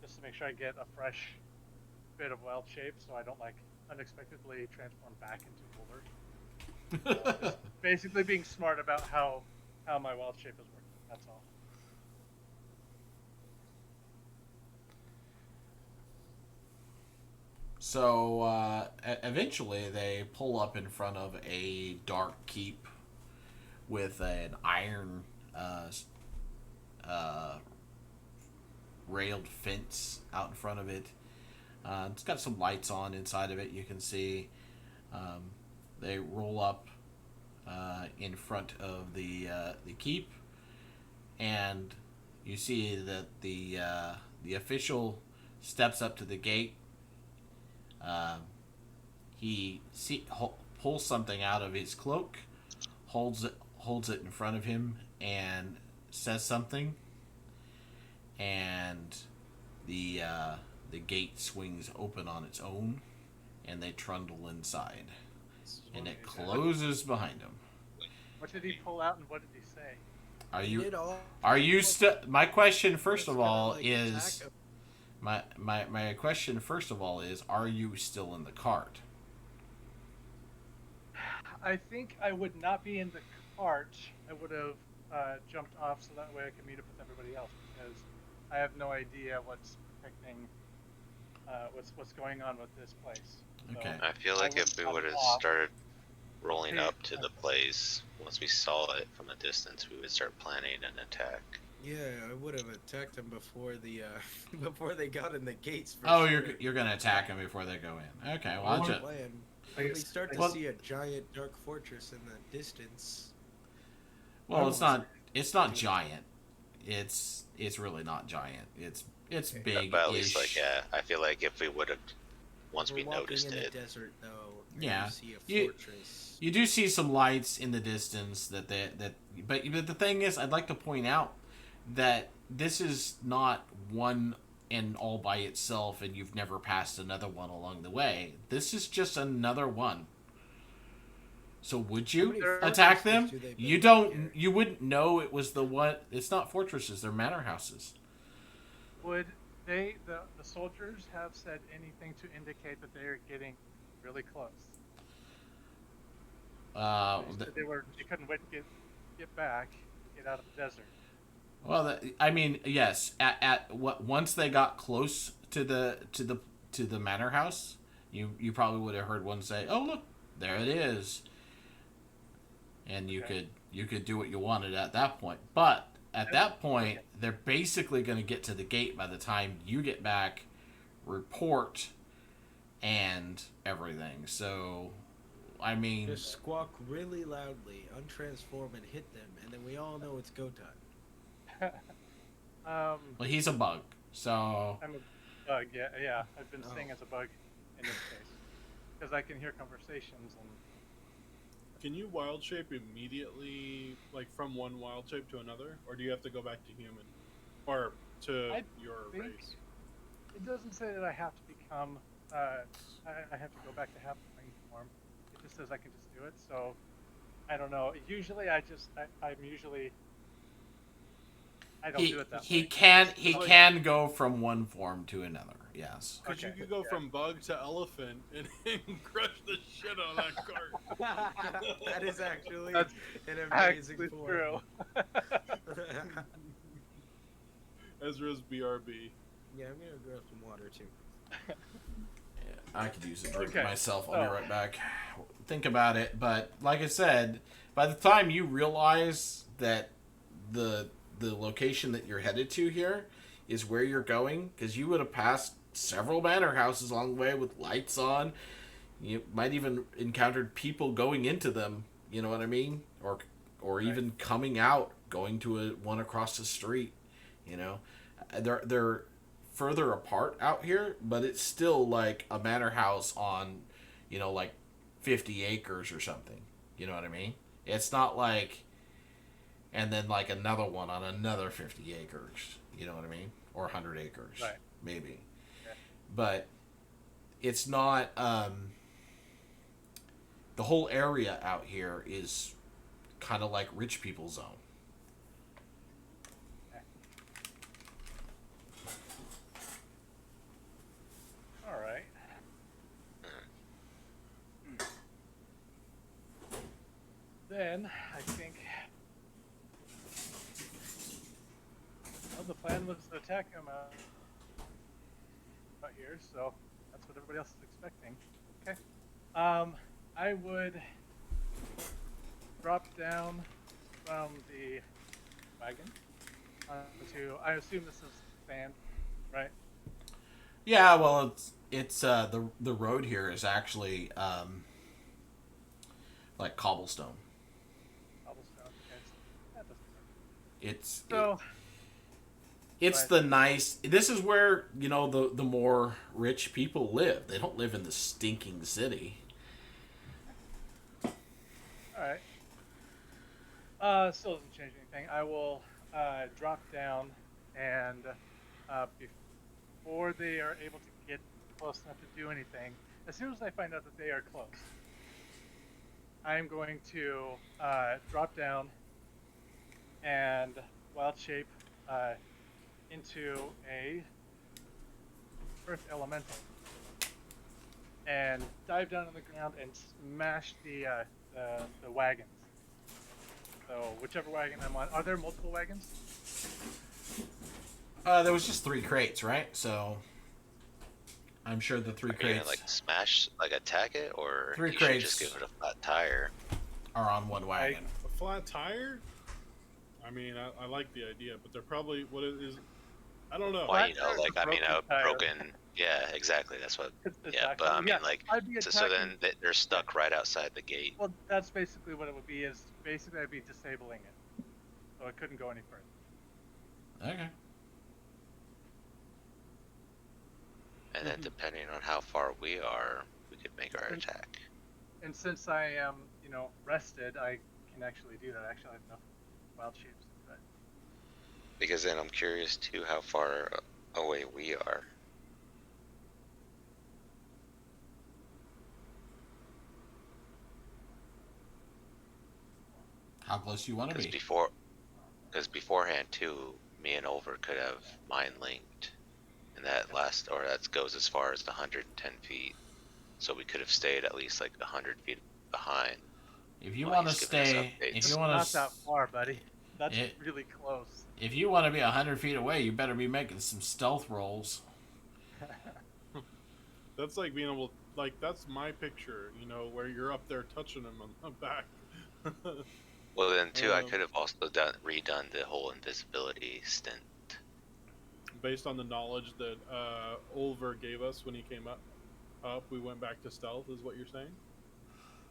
just to make sure I get a fresh bit of wild shape, so I don't like unexpectedly transform back into Wooler. Just basically being smart about how my wild shape is working. That's all. So eventually they pull up in front of a dark keep with an iron railed fence out in front of it. It's got some lights on inside of it. You can see. They roll up in front of the keep, and you see that the official steps up to the gate. He pulls something out of his cloak, holds it in front of him, and says something. And the gate swings open on its own, and they trundle inside, and it closes behind them. What did he pull out and what did he say? Are He you did all- are you still? My question first of It's gonna, all like, is attack my question first of all is, are you still in the cart? I think I would not be in the cart. I would have jumped off so that way I could meet up with everybody else, because I have no idea what's protecting what's going on with this place. So Okay. I feel like if we wouldn't would have jump off. started rolling Okay. up to the place, once we saw it from a distance, we would start planning an attack. Yeah, I would have attacked them before the before they got in the gates. For Oh, sure. you're gonna attack them before they go in. Okay, well, That's I'll the just, plan. I When we guess- start to Well- see a giant dark fortress in the distance. well, it's not giant. It's really not giant. It's Okay. big. But at least, like, yeah, I feel like if we would have, once We're we walking noticed in it, the desert, though. And Yeah. You see a You- fortress. You do see some lights in the distance but the thing is, I'd like to point out that this is not one and all by itself, and you've never passed another one along the way. This is just another one. So would How you many attack fortresses them? do they You build don't. here? You wouldn't know it was the one. It's not fortresses. They're manor houses. Would the soldiers have said anything to indicate that they are getting really close? They couldn't wait to get back, get out of the desert. Well, I mean, yes. Once they got close to the manor house, you probably would have heard one say, "Oh, look, there it is," and you could do what you wanted at that point. But at that point, they're basically going to get to the gate by the time you get back, report, and everything. So, I mean, Just squawk really loudly, untransform, and hit them, and then we all know it's go time. Um, well, he's a bug, so I'm a bug. Yeah. I've been staying as a bug in this case because I can hear conversations and. Can you wild shape immediately, like from one wild shape to another, or do you have to go back to human, or to your think race? It doesn't say that I have to become. I have to go back to halfling form. It just says I can just do it. So I don't know. Usually, I'm usually. I don't do it that he way. can go from one form to another. Yes. Because Okay. you could go from bug to elephant and crush the shit out of that cart. That is actually That's an amazing Actually form. true. Ezra's BRB. Yeah, I'm gonna grab some water too. I could use a drink Okay. myself. I'll be right back. Think about it, but like I said, by the time you realize that the location that you're headed to here is where you're going, because you would have passed several manor houses along the way with lights on. You might even encountered people going into them. You know what I mean? Or even coming out, going to one across the street. You know, they're further apart out here, but it's still like a manor house on, like 50 acres or something. You know what I mean? It's not like, and then like another one on another 50 acres. You know what I mean? Or 100 acres, Right. maybe. Yeah. But it's not. The whole area out here is kind of like rich people's zone. All right. Then I think. Well, the plan was to attack him out here, so that's what everybody else is expecting. Okay. I would drop down from the wagon onto. I assume this is sand, right? Yeah, well, it's the road here is actually like cobblestone. Cobblestone. Okay. That doesn't work. It's So. it's Right. the nice. This is where the more rich people live. They don't live in the stinking city. Alright. Still doesn't change anything. I will drop down and before they are able to get close enough to do anything, as soon as I find out that they are close, I'm going to drop down and wild shape into a earth elemental and dive down on the ground and smash the wagons. So whichever wagon I'm on, are there multiple wagons? There was just 3 crates, right? So I'm sure the 3 Are you gonna crates like smash, like attack it, or 3 you should crates. just give it a flat tire? are on one wagon. A flat tire? I mean, I like the idea, but they're probably I don't know. Why, Flat tire's a I mean, a broken tire. broken. Yeah, exactly. That's what. Exactly. Yeah, but I mean, Yeah, like, I'd be so then attacking- they're stuck right outside the gate. Well, that's basically what it would be. Is basically I'd be disabling it, so it couldn't go any further. Okay. And then depending on how far we are, we could make our attack. And since I am, rested, I can actually do that. Actually, I have enough wild shapes. But Because then I'm curious too how far away we are. How close do you want to be? Because beforehand too, me and Over could have mind linked, and that goes as far as 110 feet. So we could have stayed at least like 100 feet behind If you Well, want to he's giving us stay, if updates. you want Not to, that far, buddy. That's It- really close. if you want to be 100 feet away, you better be making some stealth rolls. That's like being able, like that's my picture, you know, where you're up there touching him on the back. Well, then too, I Um, could have also redone the whole invisibility stint. Based on the knowledge that Ulver gave us when he came up, we went back to stealth. Is what you're saying?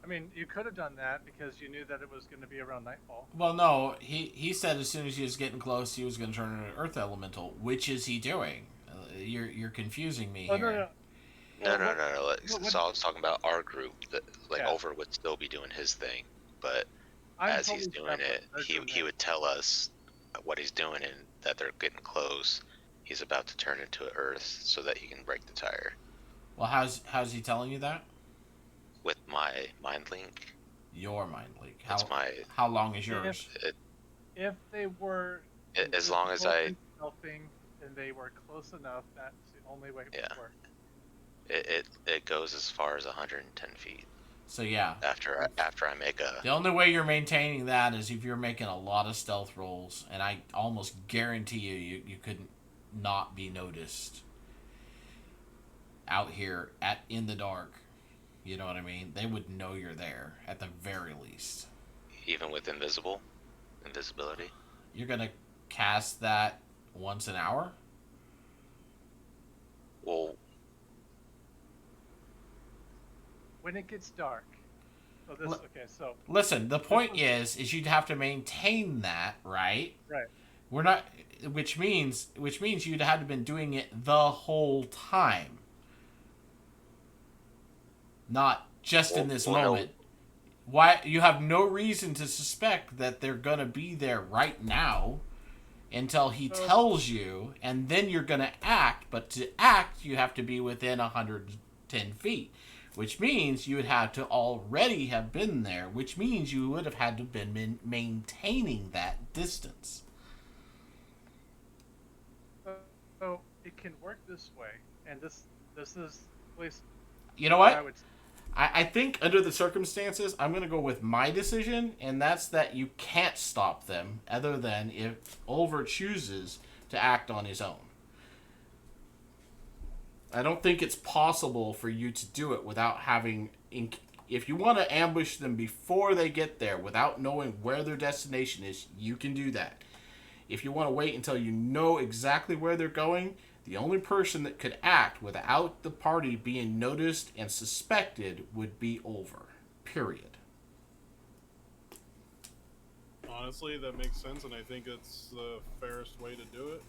I mean, you could have done that because you knew that it was going to be around nightfall. Well, no, he said as soon as he was getting close, he was going to turn into an earth elemental. Which is he doing? You're confusing me Oh, here. No, Well, no, what- no, no. So I was talking about our group. That like Yeah. Over would still be doing his thing, but I'm as he's totally doing separate. it, They're he doing he that. would tell us what he's doing and that they're getting close. He's about to turn into an Earth so that he can break the tire Well, how's he telling you that? with my mind link. Your mind leak. It's my How long is yours? If they were as long as I helping and they were close enough, that's the only way it Yeah. would work. it goes as far as 110 feet So yeah, after I make a the only way you're maintaining that is if you're making a lot of stealth rolls, and I almost guarantee you couldn't not be noticed out here in the dark. You know what I mean? They would know you're there at the very least. even with invisibility. You're gonna cast that once an hour? Well, When it gets dark. So this Look- okay, so Listen, the point is you'd have to maintain that, right? right. We're not, which means you'd have to been doing it the whole time, not just in this Well, no. moment. Why you have no reason to suspect that they're gonna be there right now until he tells you, and then you're gonna act. But to act, you have to be within 110 feet, which means you would have to already have been there, which means you would have had to have been maintaining that distance. So it can work this way, and this is at least You know what I what? would. I think under the circumstances, I'm going to go with my decision, and that's that you can't stop them other than if Ulver chooses to act on his own. I don't think it's possible for you to do it without having... If you want to ambush them before they get there without knowing where their destination is, you can do that. If you want to wait until you know exactly where they're going, the only person that could act without the party being noticed and suspected would be Ulver. Period. Honestly, that makes sense, and I think it's the fairest way to do it.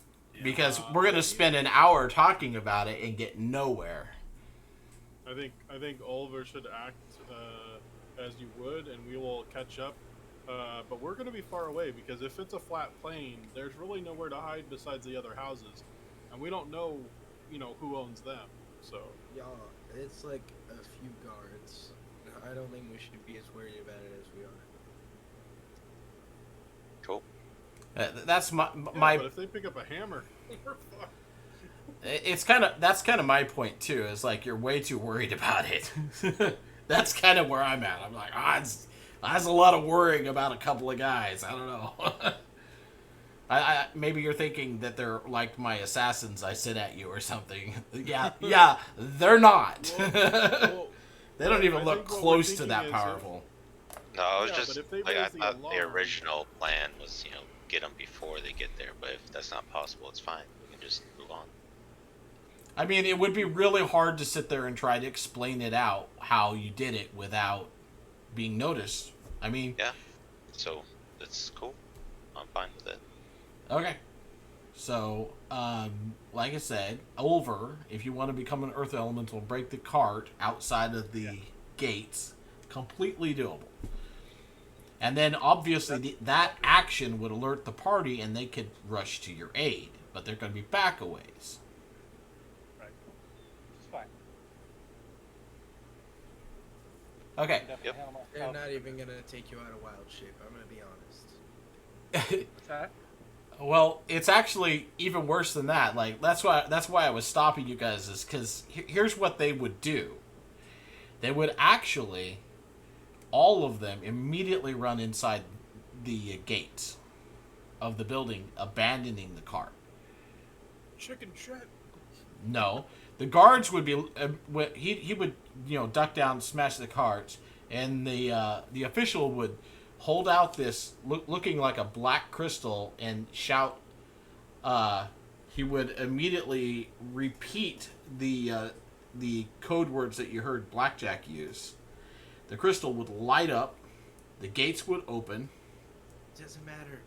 Because we're going to spend an hour talking about it and get nowhere. I think Oliver should act as you would, and we will catch up. But we're going to be far away because if it's a flat plain, there's really nowhere to hide besides the other houses, and we don't know, who owns them. So Yeah, it's like a few guards. I don't think we should be as worried about it as we are. cool. That's yeah, my but if they pick up a hammer, we're fucked. that's kind of my point too. Is like you're way too worried about it. That's kind of where I'm at. I'm like, that's a lot of worrying about a couple of guys. I don't know. I maybe you're thinking that they're like my assassins I sit at you or something. Yeah, they're not. Well, They don't even I look think what we're close to thinking that is powerful. No, I was Yeah, just but if they like I raise the thought the alarm- original plan was get them before they get there. But if that's not possible, it's fine. We can just move on. I mean, it would be really hard to sit there and try to explain it out how you did it without being noticed. I mean, Yeah. So that's cool. I'm fine with it. okay. So, like I said, Ulver, if you want to become an Earth Elemental, break the cart outside of the gates, completely doable. And then, obviously, that action would alert the party and they could rush to your aid. But they're going to be back a ways. Right. It's fine. Okay. Definitely Yep. handle They're myself. not even gonna take you out of wild shape. I'm gonna be honest. What's that? Well, it's actually even worse than that. Like that's why I was stopping you guys is because here's what they would do. They would actually all of them immediately run inside the gates of the building, abandoning the cart. Chicken shit. No, the guards would be. He would duck down, smash the carts, and the official would hold out this looking like a black crystal and shout. He would immediately repeat the code words that you heard Blackjack use. The crystal would light up, the gates would open, Doesn't matter.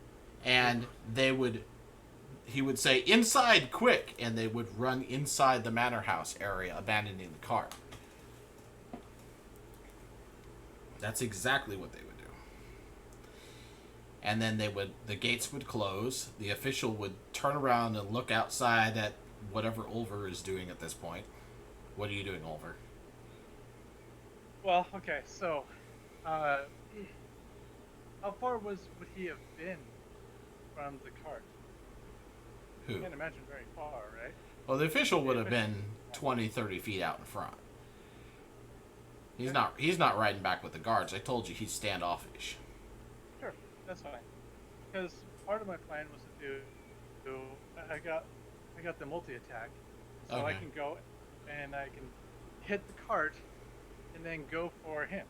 and he would say, "Inside, quick!" and they would run inside the manor house area, abandoning the cart. That's exactly what they would do. And then the gates would close, the official would turn around and look outside at whatever Ulver is doing at this point. What are you doing, Ulver? Well, okay, so, how far would he have been from the cart? Who? I can't imagine very far, right? Well, the official would have been 20, 30 feet out in front. He's not riding back with the guards. I told you he's standoffish. Sure, that's fine. Because part of my plan was to do I got the multi-attack, so I Okay. can go and I can hit the cart and then go for him.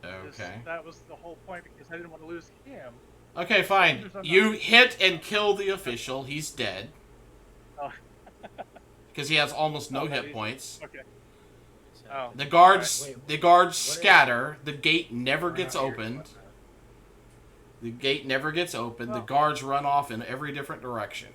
'Cause Okay. that was the whole point, because I didn't want to lose him. Okay, fine. You hit and kill the official. He's dead. Oh. Because he has almost no Oh, hit he's- points. Okay. Oh. The guards Alright, wait, the guards what is- scatter. The gate never We're gets not hearing opened. about that. The gate never gets opened. The Well- guards run off in every different direction.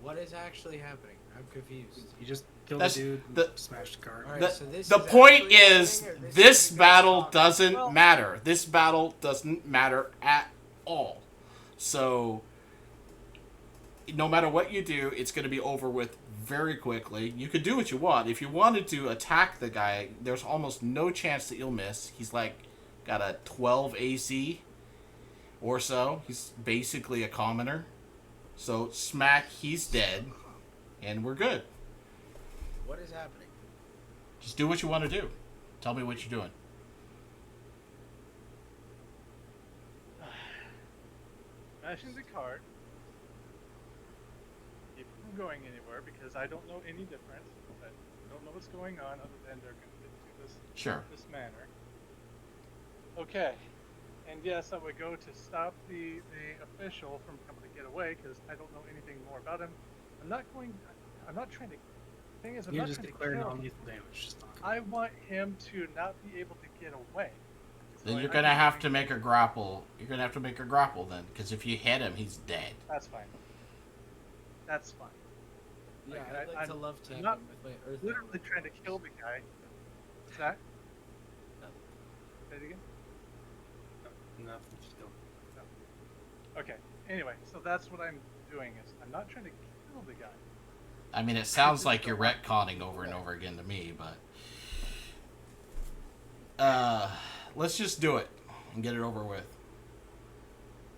What is actually happening? I'm confused. You just killed That's- the dude, the- smashed the car. Alright, The, so this the is point actually is, happening, or this is you guys battle talking? doesn't Well- matter. This battle doesn't matter at all. So, no matter what you do, it's going to be over with very quickly. You could do what you want. If you wanted to attack the guy, there's almost no chance that you'll miss. He's got a 12 AC or so. He's basically a commoner. So, smack, he's dead, and we're good. What is happening? Just do what you want to do. Tell me what you're doing. Smashing the cart. Keep from going anywhere, because I don't know any difference. I don't know what's going on other than they're going to do Sure. this manner. Okay. And yes, I would go to stop the official from coming to get away, because I don't know anything more about him. I'm not trying to. Thing is, I'm You not just trying to declare kill him. non-lethal damage. Just not. I want him to not be able to get away. Then So you're I gonna can have bring- to make a grapple. You're gonna have to make a grapple then, because if you hit him, he's dead. That's fine. That's fine. Yeah, Like, I'd like I'm to love tap not him with my earth. Literally element. trying to kill the guy. What's that? Nothing. Say it again? Nothing. Still. Okay. Anyway, so that's what I'm doing, is I'm not trying to kill the guy. I mean, it sounds like you're retconning over and over again to me, but let's just do it and get it over with.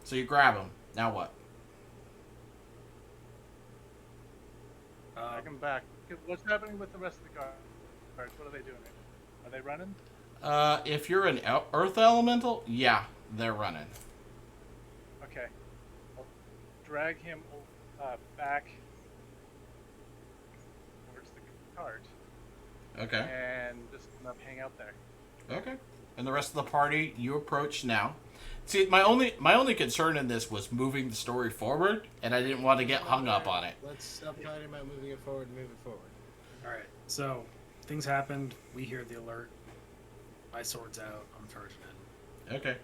So you grab him. Now what? Drag him back. What's happening with the rest of the guards? What are they doing? Are they running? If you're an earth elemental, yeah, they're running. Okay. I'll drag him back towards the cart Okay. and just hang out there. Okay. And the rest of the party, you approach now. See, my only concern in this was moving the story forward, and I didn't want to get hung up on it. Let's stop talking about moving it forward and move it forward. All right. So things happened. We hear the alert. My sword's out. I'm charging in. Okay.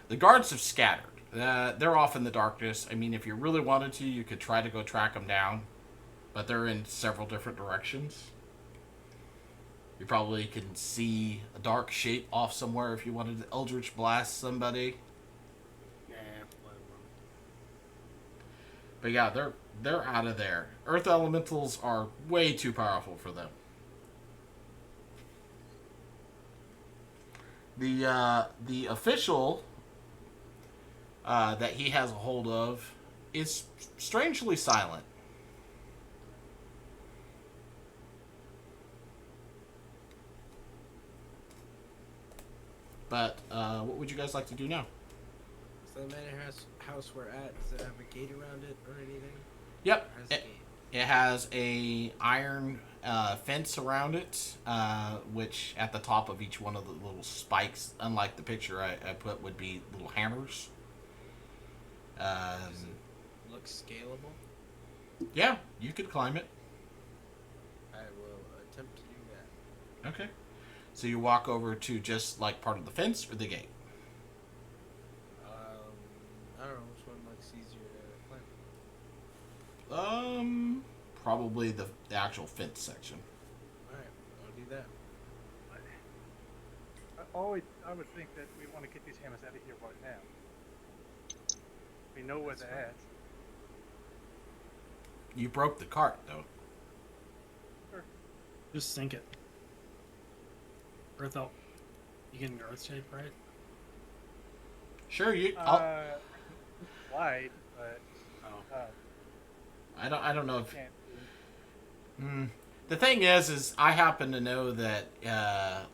The guards have scattered. They're off in the darkness. I mean, if you really wanted to, you could try to go track them down, but they're in several different directions. You probably can see a dark shape off somewhere if you wanted to Eldritch Blast somebody. Nah, let it run. But yeah, they're out of there. Earth elementals are way too powerful for them. The official that he has a hold of is strangely silent. But what would you guys like to do now? So the manor house we're at, does it have a gate around it or anything? Yep. Or has a gate? It has a iron fence around it, which at the top of each one of the little spikes, unlike the picture I put, would be little hammers. Looks scalable. Yeah, you could climb it. I will attempt to do that. Okay. So you walk over to just like part of the fence or the gate. I don't know which one looks easier to climb. Probably the actual fence section. Alright, I'll do that. I would think that we want to get these hammers out of here right now. We know where they're at. You broke the cart though. Just sink it. Earth out. You get an earth shape, right? Sure, you. Wide, but Oh. I don't know if. can't do. The thing is I happen to know that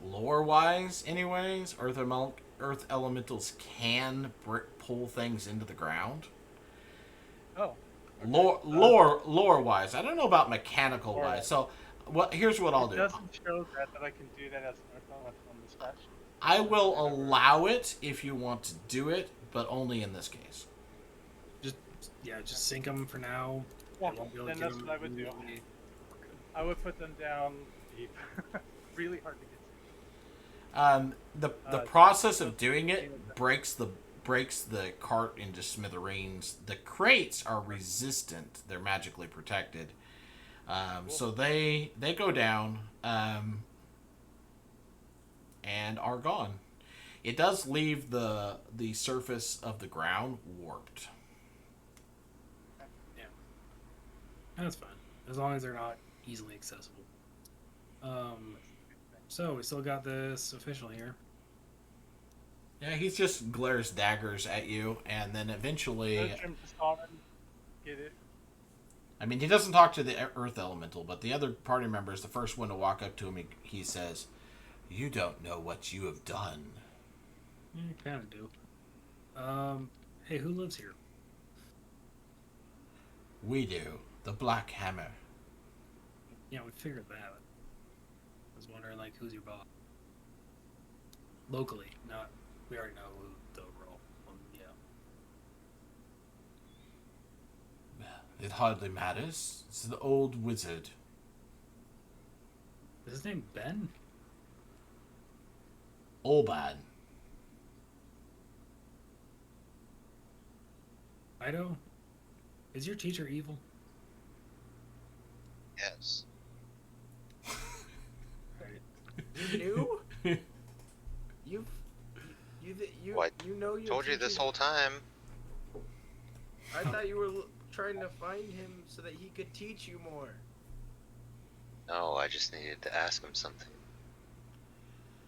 lore-wise, anyways, Earth elementals can pull things into the ground. Oh. Okay. Lore-wise, I don't know about mechanical-wise. So, here's what I'll do. It doesn't show that I can do that as an earth element on the stat sheet. I will allow it if you want to do it, but only in this case. Just sink them for now. Yeah, I won't be able to then get that's them what I would do. immediately. I would put them down deep. Really hard to get to. The process of doing it breaks the cart into smithereens. The crates are resistant; they're magically protected, so they go down and are gone. It does leave the surface of the ground warped. Yeah. That's fine. As long as they're not easily accessible. So we still got this official here. Yeah, he just glares daggers at you, and then eventually. Get it. I mean, he doesn't talk to the Earth Elemental, but the other party member is the first one to walk up to him. He says, "You don't know what you have done." You kind of do. Hey, who lives here? We do. The Black Hammer. Yeah, we figured that. I was wondering, like, who's your boss? Locally, not. We already know who the overall one. Yeah. It hardly matters. It's the old wizard. Is his name Ben? Olban. Ido? Is your teacher evil? Yes. You knew? What? You know your Told you this teacher- whole time. I thought you were trying to find him so that he could teach you more. No, I just needed to ask him something.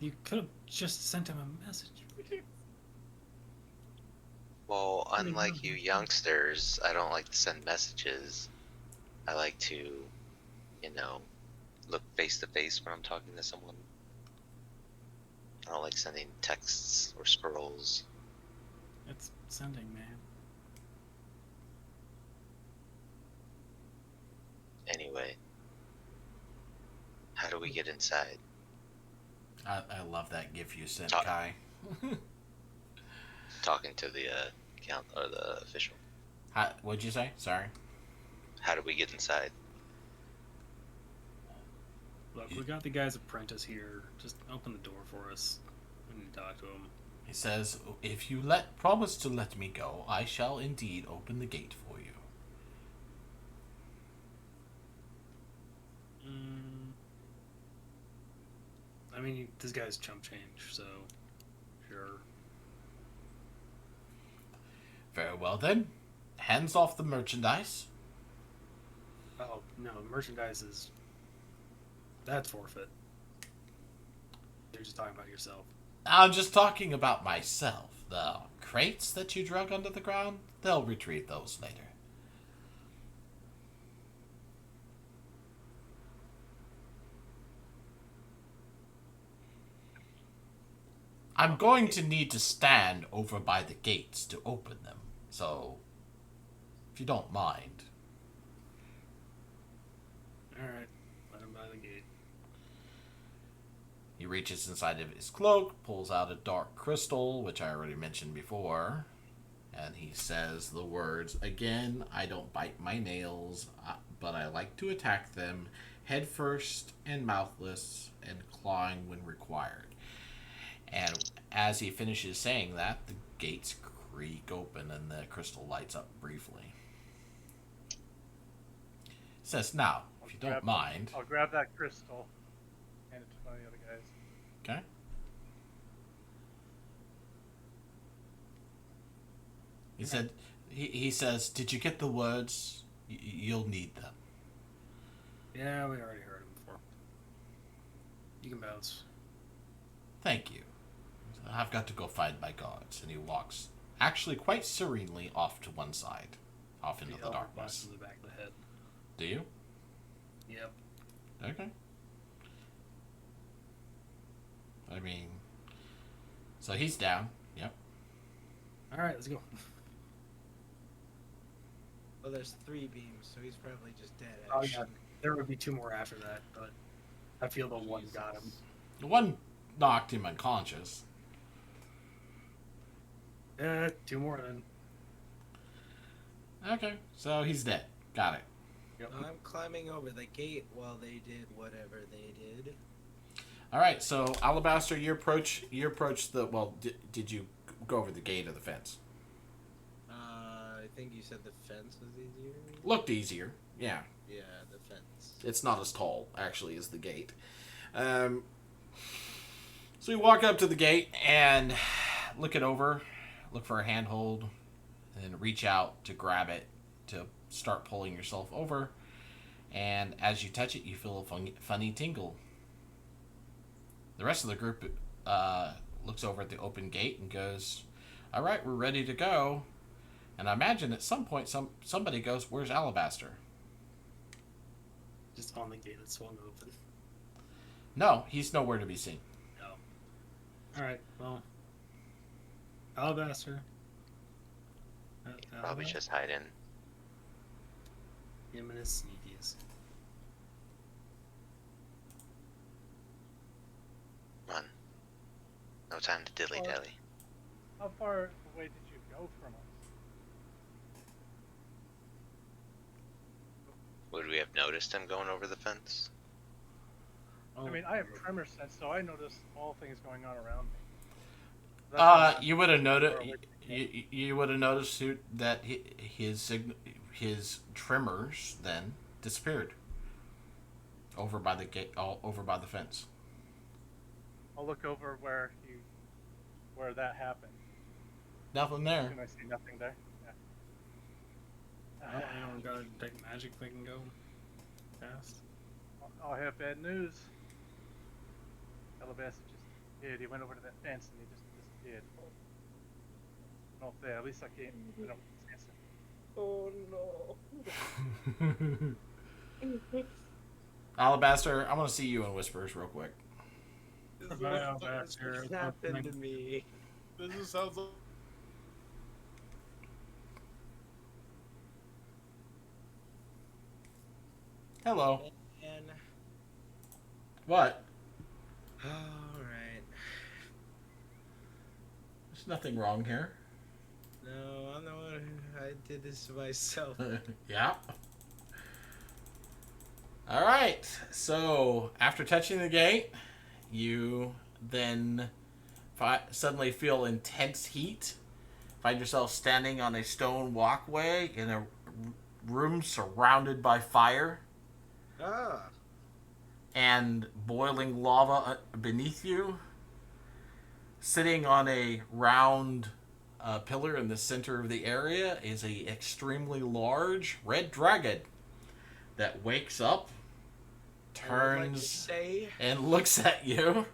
You could have just sent him a message. Well, unlike you youngsters, I don't like to send messages. I like to, look face to face when I'm talking to someone. I don't like sending texts or scrolls. It's sending, man. Anyway, how do we get inside? I love that gif you sent, Talk- Kai. Talking to the count or the official. What'd you say? Sorry. How do we get inside? Look, we got the guy's apprentice here. Just open the door for us. We need to talk to him. He says, "If you promise to let me go, I shall indeed open the gate for you." I mean, this guy's chump change, so sure. Very well then. Hands off the merchandise. Oh no, merchandise is that's forfeit. You're just talking about yourself. I'm just talking about myself. The crates that you drug under the ground, they'll retrieve those later. I'm going to need to stand over by the gates to open them. So, if you don't mind. Alright, let him by the gate. He reaches inside of his cloak, pulls out a dark crystal, which I already mentioned before, and he says the words, again, I don't bite my nails, but I like to attack them head first and mouthless and clawing when required. And as he finishes saying that, the gates creak open and the crystal lights up briefly. He says, now, if you don't mind. I'll grab that crystal. Hand it to one of the other guys. Okay. He said, he says, did you get the words? You'll need them. Yeah, we already heard him before. You can bounce. Thank you. I've got to go find my guards. And he walks, actually quite serenely, off to one side. Off into the darkness. To the back of the head. Do you? Yep. Okay. I mean, so he's down. Yep. Alright, let's go. Well, there's 3 beams, so he's probably just dead. Oh, yeah. There would be 2 more after that, but I feel the one got him. The one knocked him unconscious. 2 more then. Okay, so he's dead. Got it. Yep. I'm climbing over the gate while they did whatever they did. All right, so Alabaster, you approach the. Well, did you go over the gate or the fence? I think you said the fence was easier. Looked easier. Yeah, Yeah, the fence. it's not as tall actually as the gate. So you walk up to the gate and look it over, look for a handhold, and then reach out to grab it to start pulling yourself over. And as you touch it, you feel a funny tingle. The rest of the group looks over at the open gate and goes, all right, we're ready to go. And I imagine at some point somebody goes, where's Alabaster? Just on the gate that swung open. No, he's nowhere to be seen. No. Alright, well. Alabaster. Probably just hide in. Him and his sneakies. Come on. No time to dilly-dally. How far away did you go from us? Would we have noticed him going over the fence? I mean, I have tremor sense, so I notice all things going on around me. That's why I'm You would have noticed. far away from you. You would have noticed that his tremors then disappeared over by the gate, all over by the fence. I'll look over where that happened. Nothing there. Can I see nothing there? Yeah. Oh, you know, got a detect magic thing can go fast. I have bad news. Alabaster just disappeared. He went over to that fence and he just disappeared. Not there. At least I can't. I don't sense it. Oh no. Alabaster, I want to see you in whispers real quick. Alabaster. What happened to me? This is, sounds like Hello. And What? all right. There's nothing wrong here. No, I'm the one who I did this to myself. Yeah. All right. So after touching the gate, you then suddenly feel intense heat. Find yourself standing on a stone walkway in a room surrounded by fire Ah. and boiling lava beneath you. Sitting on a round pillar in the center of the area is a extremely large red dragon that wakes up, I would like to turns, say, and looks at you.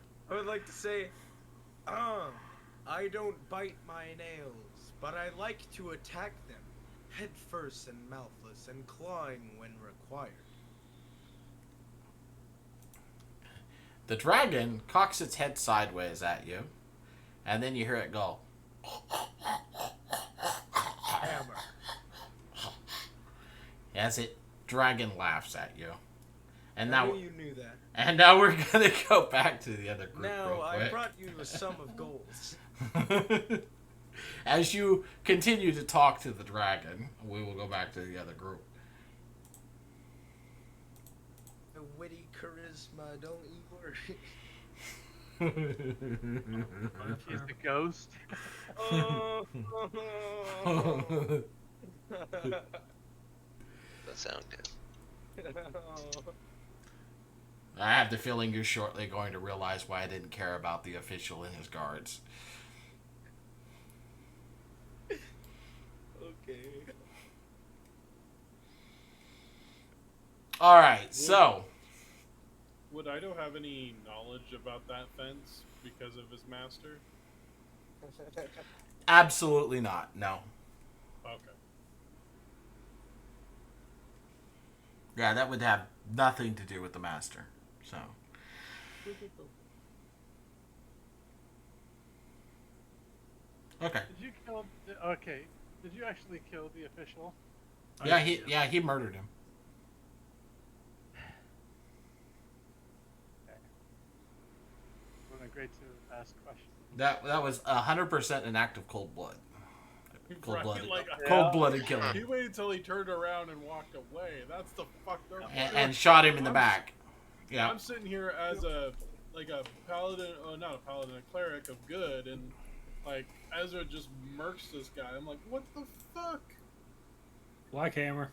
I don't bite my nails, but I like to attack them, head first and mouthless, and clawing when required. The dragon cocks its head sideways at you And then you hear it go. Hammer. As it dragon laughs at you. And I now knew you knew that. and now we're gonna go back to the other group. Now real I quick. brought you a sum of golds. As you continue to talk to the dragon, we will go back to the other group. A witty charisma, don't you worry. What if he's the ghost? Oh. That sound good. I have the feeling you're shortly going to realize why I didn't care about the official and his guards. Okay. Alright, so. Would Ido have any knowledge about that fence because of his master? Absolutely not, no. Okay. Yeah, that would have nothing to do with the master. So. Okay. Did you kill? Okay. Did you actually kill the official? He murdered him. Okay. Wasn't great to ask questions. That was 100% an act of cold blood. Cold-blooded, Right, like, cold-blooded killing. he waited till he turned around and walked away. That's the fucked up part. And shot him in the back. Yeah. I'm sitting here as a paladin, not a paladin, a cleric of good, and like Ezra just murks this guy. I'm like, what the fuck? Black Hammer.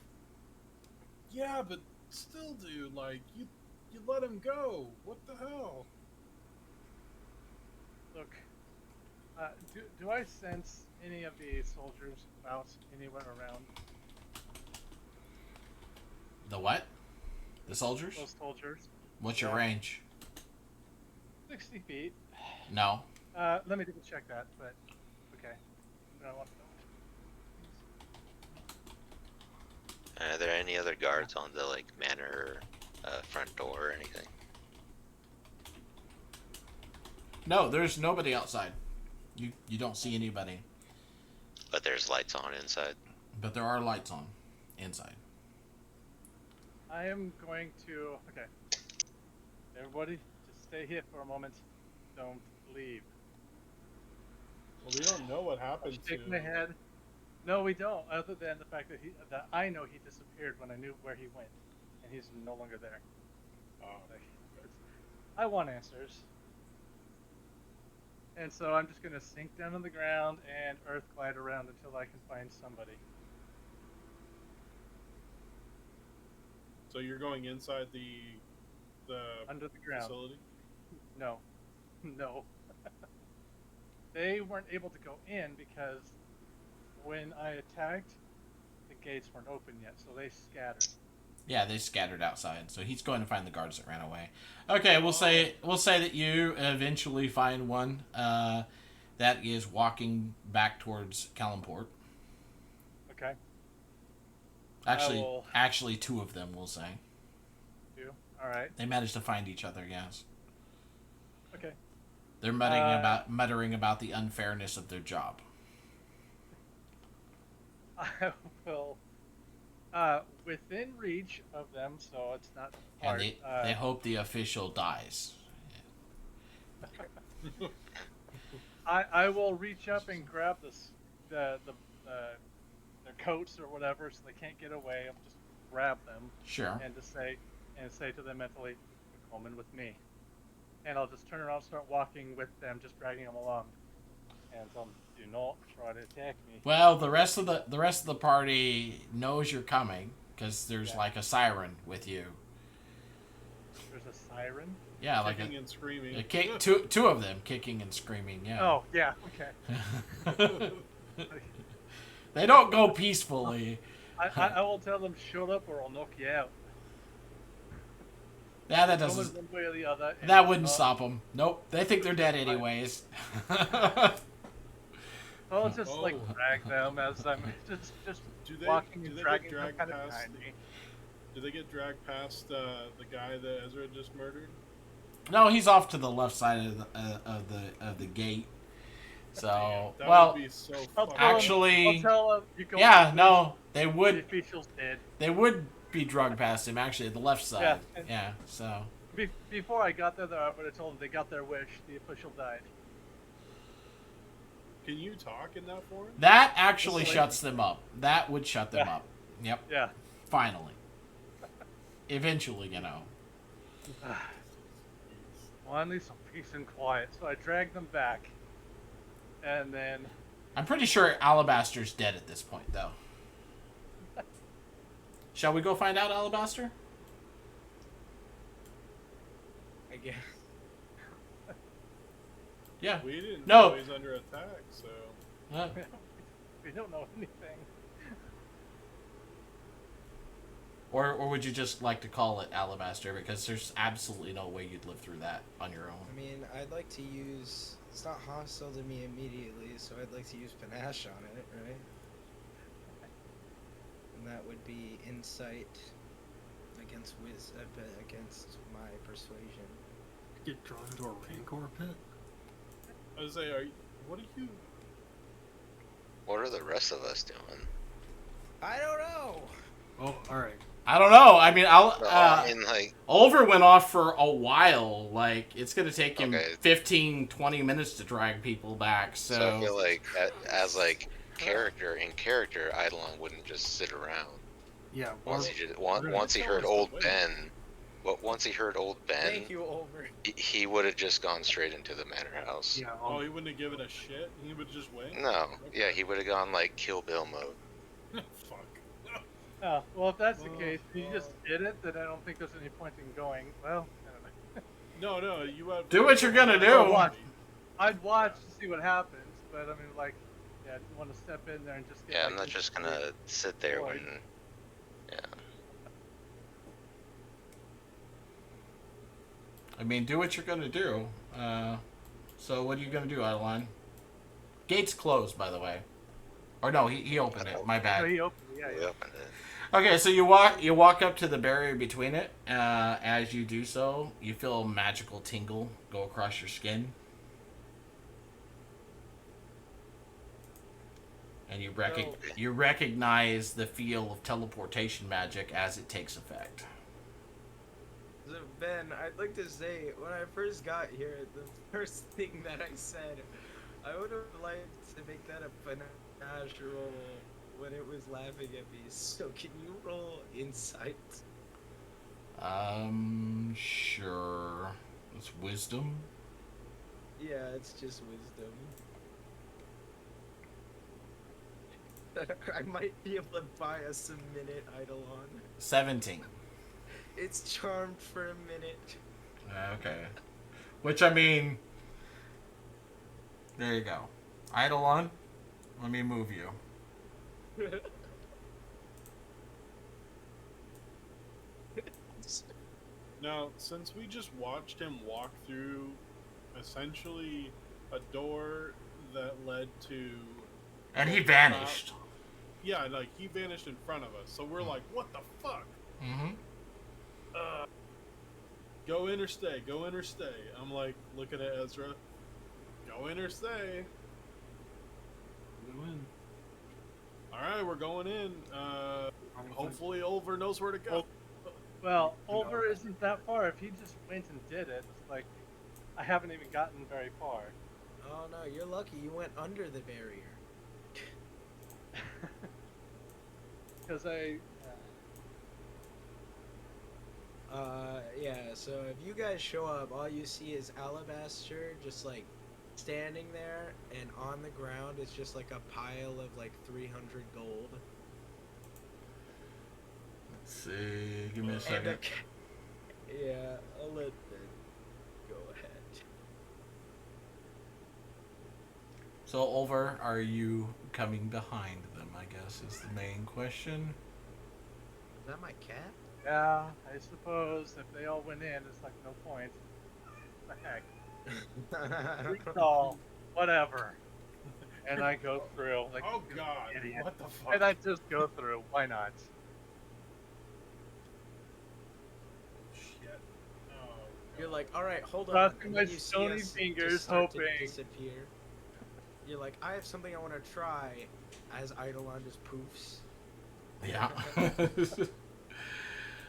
Yeah, but still, dude, like you let him go. What the hell? Look, do I sense any of the soldiers about anywhere around? The what? The soldiers? Those soldiers. What's your range? 60 feet. No. Let me double check that, but okay. I don't want to know. Are there any other guards on the like manor front door or anything? No, there's nobody outside. You don't see anybody. But there's lights on inside. But there are lights on inside. I am going to. Okay. Everybody, just stay here for a moment. Don't leave. Well, we don't know what happened to. Shake my head. No, we don't. Other than the fact that I know he disappeared when I knew where he went, and he's no longer there. Like, I want answers. And so I'm just gonna sink down on the ground and earth glide around until I can find somebody. So you're going inside the Under the ground. facility? No. No. They weren't able to go in because when I attacked, the gates weren't open yet, so they scattered. Yeah, they scattered outside. So he's going to find the guards that ran away. Okay, we'll say that you eventually find one that is walking back towards Calimport. Okay. Actually, two of them, we'll say. You? Alright. They managed to find each other. Yes. Okay. They're muttering about the unfairness of their job. I will within reach of them, so it's not hard. And they hope the official dies. I will reach up and grab their coats or whatever, so they can't get away. I'll just grab them Sure. and say to them mentally, "You're coming with me," and I'll just turn around and start walking with them, just dragging them along, and tell them, "Do not try to attack me." Well, the rest of the party knows you're coming because there's like a siren with you. There's a siren. Yeah, like Kicking and screaming. two of them kicking and screaming. Yeah. Oh yeah, okay. They don't go peacefully. I will tell them, "Shut up, or I'll knock you out." Yeah, that One doesn't. way or the other. and That wouldn't not- stop them. Nope. They think they're dead anyways. I'll just like Oh. drag them as I'm just Do they walking do and they dragging get them dragged kind of past? behind me. Do they get dragged past the guy that Ezra just murdered? No, he's off to the left side of the gate. So, That well, would be so I'll fucking. tell him. actually, I'll tell him. You go. yeah, no, The officials did. they would be drug past him. Actually, the left Yeah. side. And Yeah. So before I got there, though, I would have told them they got their wish. The official died. Can you talk in that form? that actually Just shuts them up. That would shut them Yeah. up. Yep. Yeah. Finally. Eventually, you know. Well, I need some peace and quiet, so I dragged them back. And then, I'm pretty sure Alabaster's dead at this point, though. Shall we go find out, Alabaster? I guess. Yeah. We didn't No. know he's under attack, so. we don't know anything. Or would you just like to call it Alabaster? Because there's absolutely no way you'd live through that on your own. I mean, I'd like to use. It's not hostile to me immediately, so I'd like to use panache on it, right? And that would be insight against against my persuasion. Get drawn into a rancor pit. I was say, what are you? What are the rest of us doing? I don't know. Oh, all right. I don't know. I mean, I mean, like, Ulver went off for a while. Like, it's going to take him Okay. 15, 20 minutes to drag people back. so I feel like as like character in character, Eidolon wouldn't just sit around. Yeah. Once Barb- he just, we're gonna once he tell heard us to old wait. Ben, but once he heard old Ben, Thank you, Over. he would have just gone straight into the manor house. Yeah. Oh, he wouldn't have given a shit. He would just wait. No, yeah, he would have gone like Kill Bill mode. Fuck. Oh, well, if that's the Oh, case, if you just God. did it, then I don't think there's any point in going. Well, I don't know. No, you have. Do what you're gonna do. I'll watch. I'd watch to see what happens, but I mean, like, yeah, I didn't want to step in there and just get. Yeah, like, I'm not just gonna sit there when. destroyed. Yeah. I mean, do what you're going to do. So what are you going to do, Adeline? Gate's closed, by the way. Or no, he opened it. My No, bad. he opened it. Yeah, We yeah. opened it. Okay, so you walk up to the barrier between it. As you do so, you feel a magical tingle go across your skin. And you recognize the feel of teleportation magic as it takes effect. So Ben, I'd like to say, when I first got here, the first thing that I said, I would have liked to make that a panache roll when it was laughing at me. So can you roll insight? Sure. It's wisdom. Yeah, it's just wisdom. I might be able to buy us a minute, Eidolon. 17. It's charmed for a minute. Okay. Which, I mean... There you go. Eidolon, let me move you. Now, since we just watched him walk through essentially a door that led to. And he vanished. Yeah, like he vanished in front of us. So we're like, what the fuck? Mm-hmm. Go in or stay, go in or stay. I'm like looking at Ezra. Go in or stay. Go in. Alright, we're going in. Hopefully Ulver knows where to go. Well, over isn't that far. If he just went and did it, it's like I haven't even gotten very far. Oh no, you're lucky you went under the barrier. Because I. Yeah, so if you guys show up, all you see is Alabaster just like standing there, and on the ground it's just like a pile of like 300 gold. Let's see. Give me a And second. yeah, I'll let Ben go ahead. So, Ulver, are you coming behind them, I guess, is the main question. Is that my cat? Yeah, I suppose if they all went in, it's like no point. What the heck? Recall, whatever. And I go through like Oh an god, idiot. what the fuck? And I just go through. Why not? Shit. Oh, You're like, all right, hold on. Crossing and my then you see stony us fingers, just start to hoping. disappear. you're like, I have something I want to try, as Eidolon just poofs. Yeah.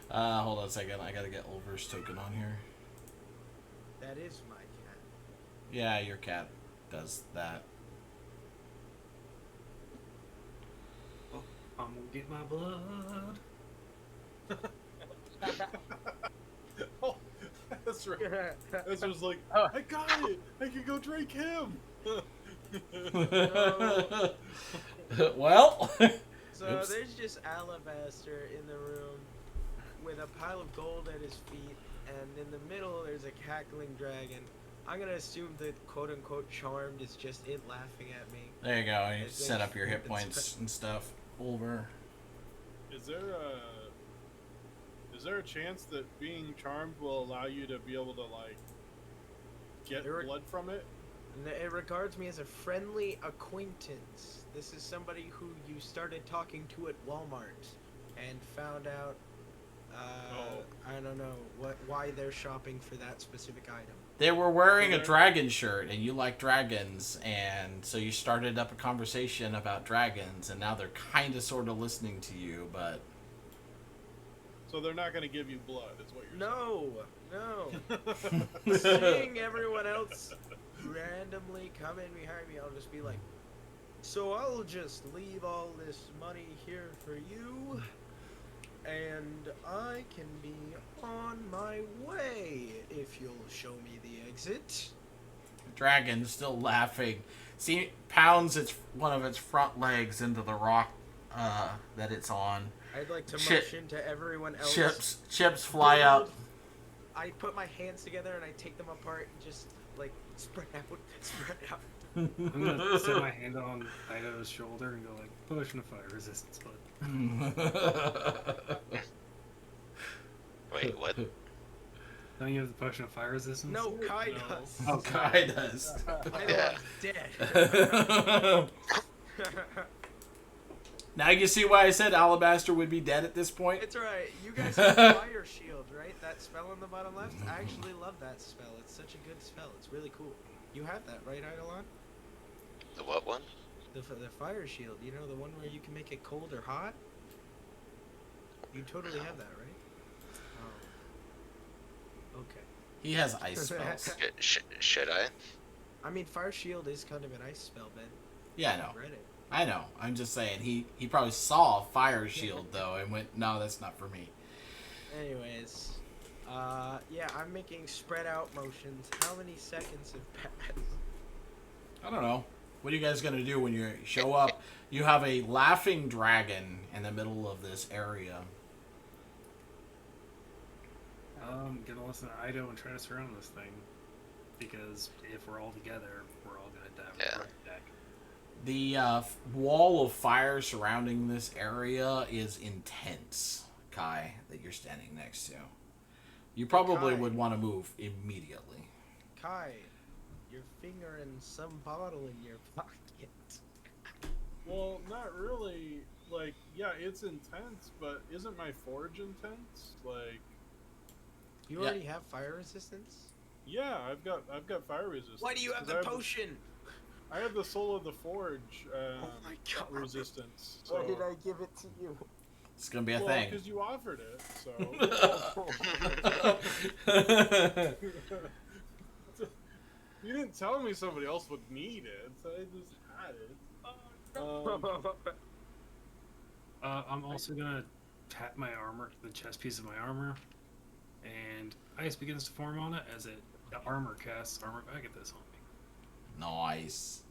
Hold on a second. I gotta get Ulver's token on here. That is my cat. Yeah, your cat does that. I'm gonna get my blood. Oh, that's right. This was like, Oh. I got it. I can go drink him. Well. So Oops. there's just Alabaster in the room with a pile of gold at his feet, and in the middle there's a cackling dragon. I'm gonna assume that quote unquote charmed is just it laughing at me. There you go. You I set think up your hit it's points and stuff. Ulver. Is there a chance that being charmed will allow you to be able to like get There- blood from it? And it regards me as a friendly acquaintance. This is somebody who you started talking to at Walmart and found out, I don't know why they're shopping for that specific item. They were wearing a Okay. dragon shirt, and you like dragons, and so you started up a conversation about dragons, and now they're kind of sort of listening to you, but So they're not going to give you blood, is what you're No. saying. Seeing everyone else randomly come in behind me, I'll just be like, so I'll just leave all this money here for you, and I can be on my way if you'll show me the exit. the dragon's still laughing. See, pounds one of its front legs into the rock that it's on. I'd like to Shit. motion to everyone else. Chips fly up. I put my hands together and I take them apart and just like spread out. I'm gonna set my hand on Ida's shoulder and go like, potion of fire resistance, bud. Wait, what? Don't you have the potion of fire resistance? No, Kai No. does. Oh, Kai does. Eidolon's dead. Now you see why I said Alabaster would be dead at this point? It's alright. You guys have Fire Shield, right? That spell on the bottom left? I actually love that spell. It's such a good spell. It's really cool. You have that, right, Eidolon? The what one? The Fire Shield. You know, the one where you can make it cold or hot? You totally have that, right? Oh. Okay. He has ice spells. Should I? I mean, Fire Shield is kind of an ice spell, Ben. Yeah, I know. I've read it. I know. I'm just saying he probably saw a fire shield though and went, no, that's not for me. Anyways, yeah, I'm making spread out motions. How many seconds have passed? I don't know. What are you guys gonna do when you show up? You have a laughing dragon in the middle of this area. I'm gonna listen to Ido and try to surround this thing. Because if we're all together, we're all gonna die with Yeah. a heart attack. The wall of fire surrounding this area is intense, Kai, that you're standing next to. You probably Kai. would want to move immediately. Kai, your finger in some bottle in your pocket. Well, not really. Like, yeah, it's intense, but isn't my forge intense? Like, You Yeah. already have fire resistance? yeah, I've got fire resistance. Why do you have 'cause the potion? I have the soul of the forge Oh my God. resistance. Why So. did I give it to you? It's gonna be a Well, thing. because you offered it, so. You didn't tell me somebody else would need it, so I just had it. I'm also gonna tap my armor, the chest piece of my armor, and ice begins to form on it as the armor casts armor back at this on me. Nice.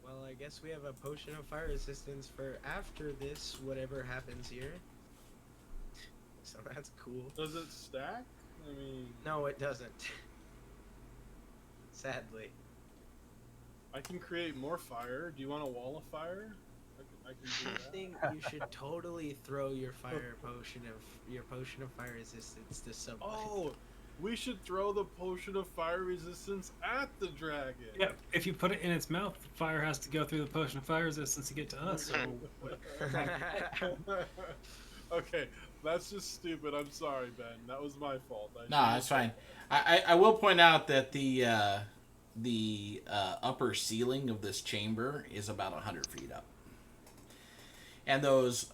Well, I guess we have a potion of fire resistance for after this, whatever happens here. So that's cool. Does it stack? I mean, No, it doesn't. Sadly. I can create more fire. Do you want a wall of fire? I can I do that. think you should totally throw your potion of fire resistance to someone. Oh, we should throw the potion of fire resistance at the dragon. Yeah, if you put it in its mouth, the fire has to go through the potion of fire resistance to get to us. So Okay, that's just stupid. I'm sorry, Ben. That was my fault. I No, shouldn't that's have fine. done that. I will point out that the upper ceiling of this chamber is about 100 feet up. And those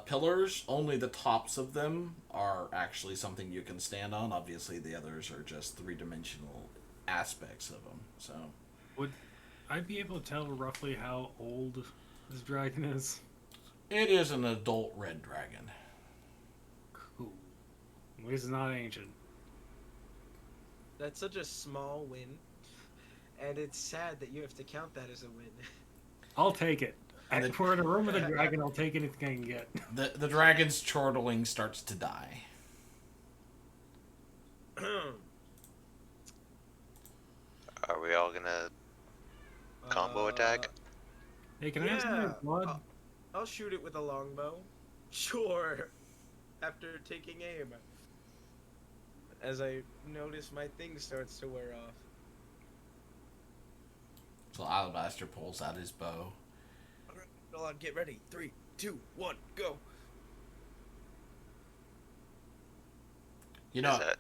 pillars, only the tops of them are actually something you can stand on. Obviously, the others are just three-dimensional aspects of them. So Would I be able to tell roughly how old this dragon is? it is an adult red dragon. Cool. At least it's not ancient. That's such a small win, and it's sad that you have to count that as a win. I'll take it. And If we're in a room with a dragon, I'll take anything I can get. The dragon's chortling starts to die. Are we all gonna combo attack? Hey, can I have some of your blood? I'll shoot it with a longbow. Sure. After taking aim. As I notice my thing starts to wear off. So Alabaster pulls out his bow. Alright, hold on, get ready. 3, 2, 1, go. You know, Is that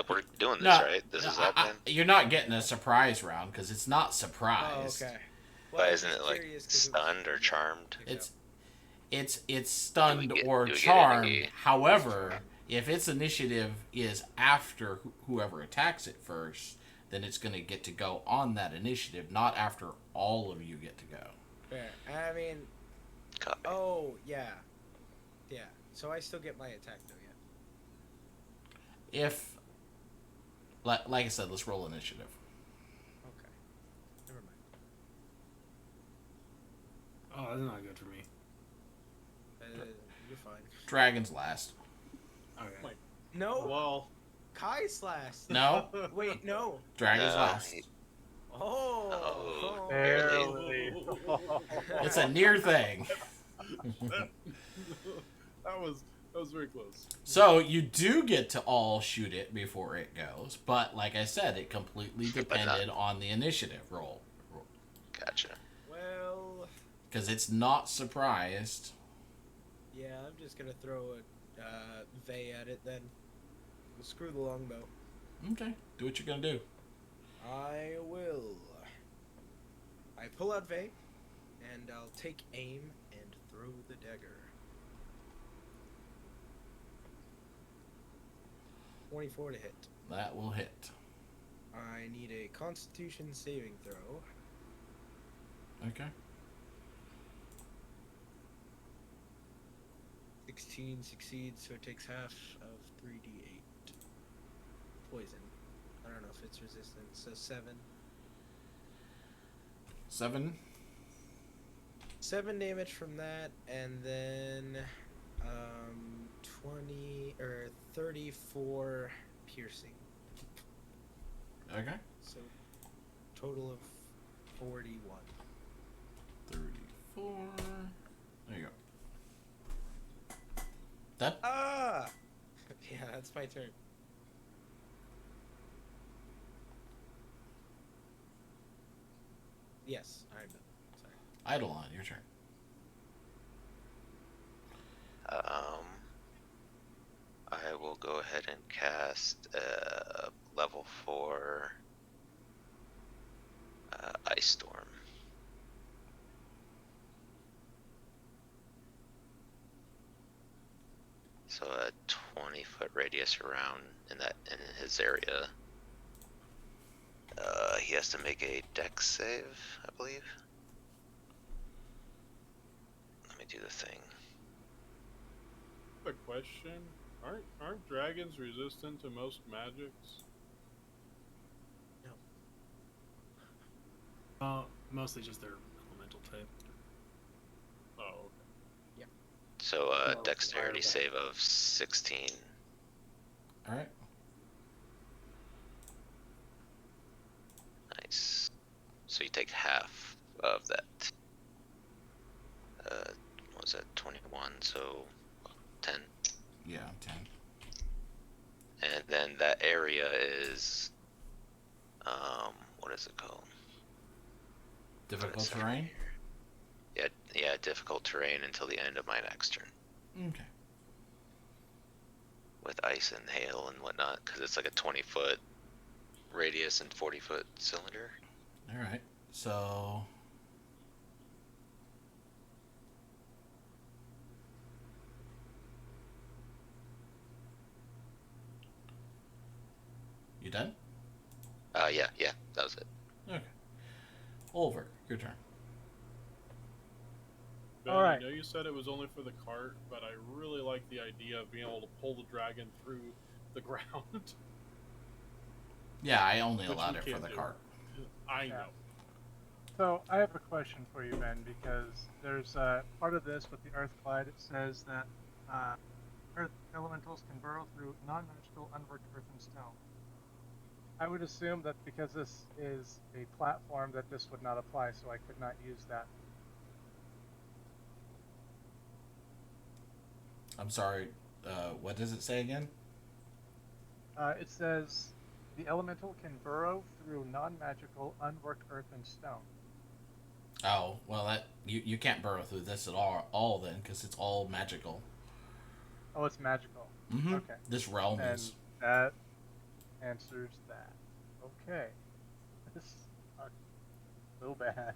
we're doing this, no, right? This is I- happening. you're not getting a surprise round because it's not surprised. Oh, okay. But I'm isn't just it like curious 'cause it was- stunned or charmed? It's stunned Do we or get charmed. any- However, if its initiative is after whoever attacks it first, then it's going to get to go on that initiative, not after all of you get to go. Fair. I mean, Copy. oh, yeah. Yeah. So I still get my attack, though, yeah. If, like I said, let's roll initiative. Okay. Never mind. Oh, that's not good for me. You're fine. Dragon's last. Okay. Like, No, well, Kai's last. No, Wait, no. Dragon's No, last. he- Oh. Oh, Barely. It's a near thing. that was very close. So you do get to all shoot it before it goes, but like I said, it completely depended on the initiative roll. Gotcha. Well, Because it's not surprised. yeah, I'm just gonna throw a Vey at it then. Screw the longbow. Okay, do what you're gonna do. I will. I pull out Vey, and I'll take aim and throw the dagger. 24 to hit. That will hit. I need a Constitution saving throw. Okay. 16 succeeds, so it takes half of 3d8 poison. I don't know if it's resistant, so 7. 7. 7 damage from that, and then 20 or 34 piercing. Okay. So total of 41. 34. There you go. That. Ah! Yeah, that's my turn. Yes, I'm done. Sorry. Eidolon, your turn. I will go ahead and cast level 4 Ice Storm. So a 20-foot radius around in his area. He has to make a dex save, I believe. Let me do the thing. A question: aren't dragons resistant to most magics? Mostly just their elemental type. Oh, okay. So No, dexterity fire save of 16. All right. Nice. So you take half of that. What was that? 21. So 10. Yeah, 10. And then that area is, what is it called? Difficult Second terrain. here. Yeah, difficult terrain until the end of my next turn. Okay. with ice and hail and whatnot, because it's like a 20-foot radius and 40-foot cylinder. All right. So you done? Yeah, that was it. Okay. Oliver, your turn. Ben, All right. I know you said it was only for the cart, but I really like the idea of being able to pull the dragon through the ground. Yeah, I only Which allowed we it for can't the do. cart. I Yeah. know. So I have a question for you, Ben, because there's part of this with the Earth Glide. It says that Earth elementals can burrow through non-magical unworked earth and stone. I would assume that because this is a platform, that this would not apply, so I could not use that. I'm sorry. What does it say again? It says the elemental can burrow through non-magical unworked earth and stone. Oh, well, that you can't burrow through this at all then, because it's all magical. Oh, it's magical. Mm-hmm. Okay. This realm And is. that answers that. Okay. This sucks so bad.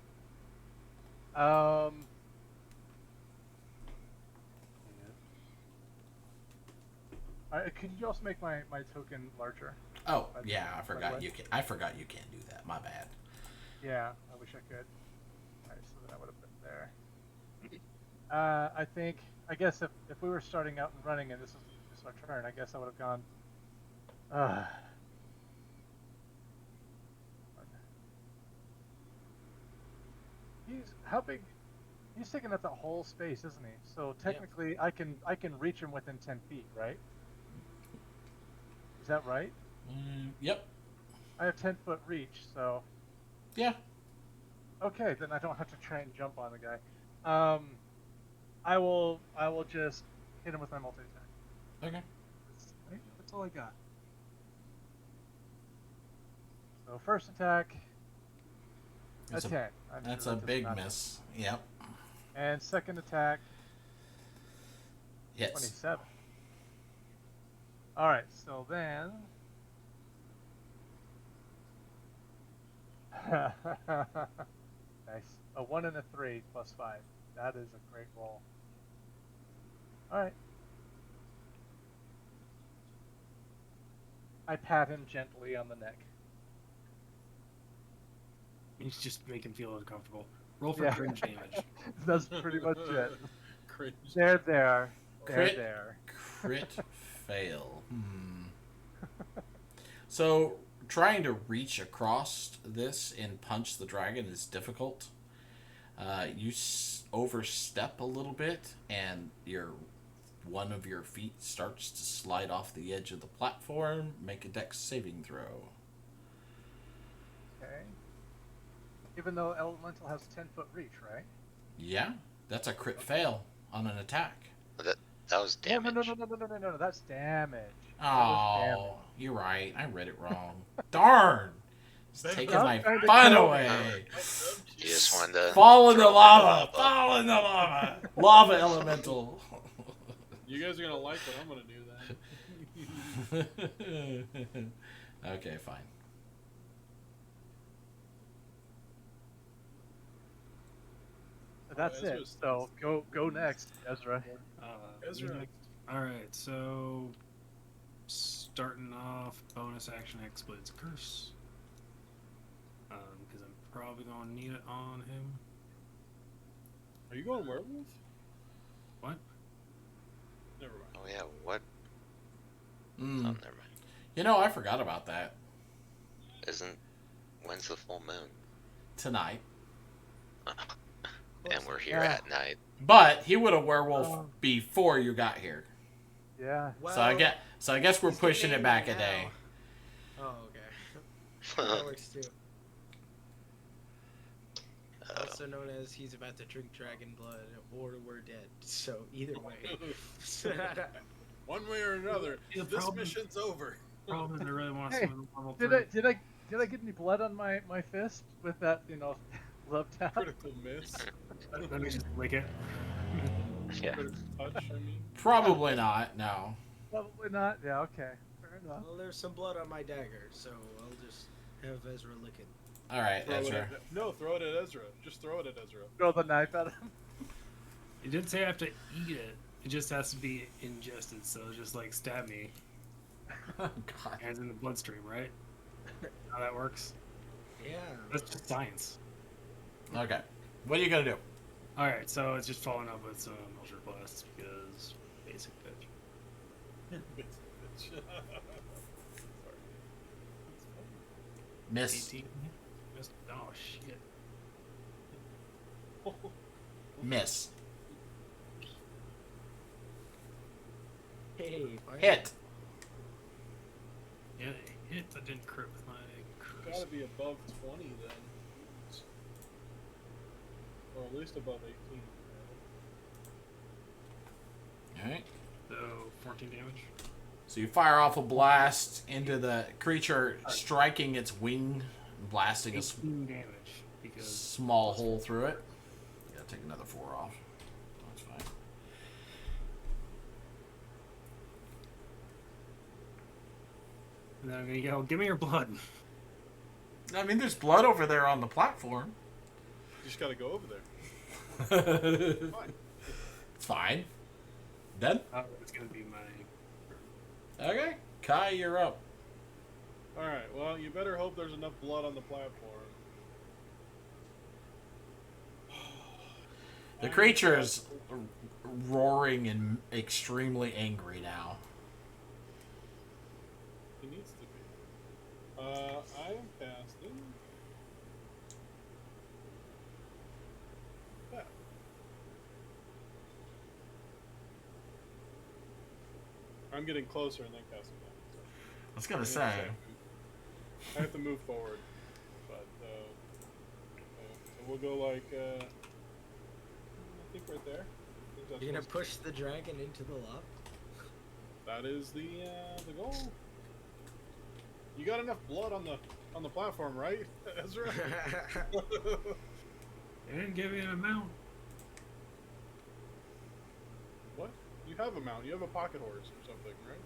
Could you also make my token larger? Oh, By the- yeah, I by the forgot way? you can. I forgot you can't do that. My bad. Yeah, I wish I could. Alright, so then I would have been there. I guess if we were starting out and running and this is our turn, I guess I would have gone. How big? He's taking up that whole space, isn't he? So technically, I can reach him within 10 feet, right? Is that right? Yep. I have 10-foot reach, so Yeah. okay, then I don't have to try and jump on the guy. I will just hit him with my multi attack. Okay. That's all I got. So first attack, That's a a 10. I'm That's sure a that does big not- miss. Yep. And second attack, Hits. 27. All right, so then. Nice. A 1 and a 3 plus 5. That is a great roll. All right. I pat him gently on the neck. You just make him feel uncomfortable. Roll for Yeah. cringe damage. That's pretty much it. Cringe. There. Crit. There. Crit fail. So, trying to reach across this and punch the dragon is difficult. You overstep a little bit, and one of your feet starts to slide off the edge of the platform. Make a dex saving throw. Okay. Even though Elemental has 10-foot reach, right? Yeah, that's a crit fail on an attack. That was damage. No, that's damage. Oh, you're right. I read it wrong. Darn! It's Ben, taking I'm my trying to fun kill away. You just wanted to Fall in the throw lava! up. Fall in the lava! Lava elemental. You guys are gonna like it. I'm gonna do that. Okay, fine. That's it. Ezra's So go next, Ezra. Ezra. All right, so starting off, bonus action explodes curse. Because I'm probably gonna need it on him. Are you going werewolf? What? Never mind. Oh yeah, what? Mm. Oh, never mind. You know, I forgot about that. When's the full moon? Tonight. And we're here Yeah. at night. But he would have werewolf Oh. before you got here. Yeah. So I guess we're he's pushing getting it back angry a day. now. Oh, okay. That works too. Also known as he's about to drink dragon blood or we're dead. So either way. One way or another, The this problem- mission's over. Problem is I really want Hey, some of the level Did 3. I get any blood on my fist with that love tap? Critical miss. Let me just lick it. Yeah. Critical touch, I mean. Probably not, no. Probably not. Yeah, okay. Fair enough. Well, there's some blood on my dagger, so I'll just have Ezra lick it. All right, Throw it Ezra. at, no, throw it at Ezra. Just throw it at Ezra. Throw the knife at him. It didn't say I have to eat it. It just has to be ingested. So just like stab me, Oh God. hands in the bloodstream, right? How that works? Yeah. That's just science. Okay. What are you gonna do? All right, so it's just following up with some Ultra Blasts because basic bitch. Sorry. Miss. 18. Oh shit. Miss. Hey, fire. Hit. Yeah, it hit. I didn't crit with my curse. Gotta be above 20 then. Or at least above 18. All right. So 14 damage. So you fire off a blast into the creature, striking its wing, blasting a 18 damage because small hole through it. Yeah, take another 4 off. That's fine. and then I'm gonna yell, "Give me your blood!" I mean, there's blood over there on the platform. You just gotta go over there. It's Fine. fine. Dead? Oh, it's gonna be my. Okay. Kai, you're up. Alright, well, you better hope there's enough blood on the platform. The creature's roaring and extremely angry now. He needs to be. I am casting. Yeah. I'm getting closer and then casting that. So. I was gonna say. I have to move forward, but so we'll go like I think right there. I think that's You're gonna supposed push the dragon into the lava? That is the goal. You got enough blood on the platform, right, Ezra? They didn't give me an amount. What? You have a mount. You have a pocket horse or something, right?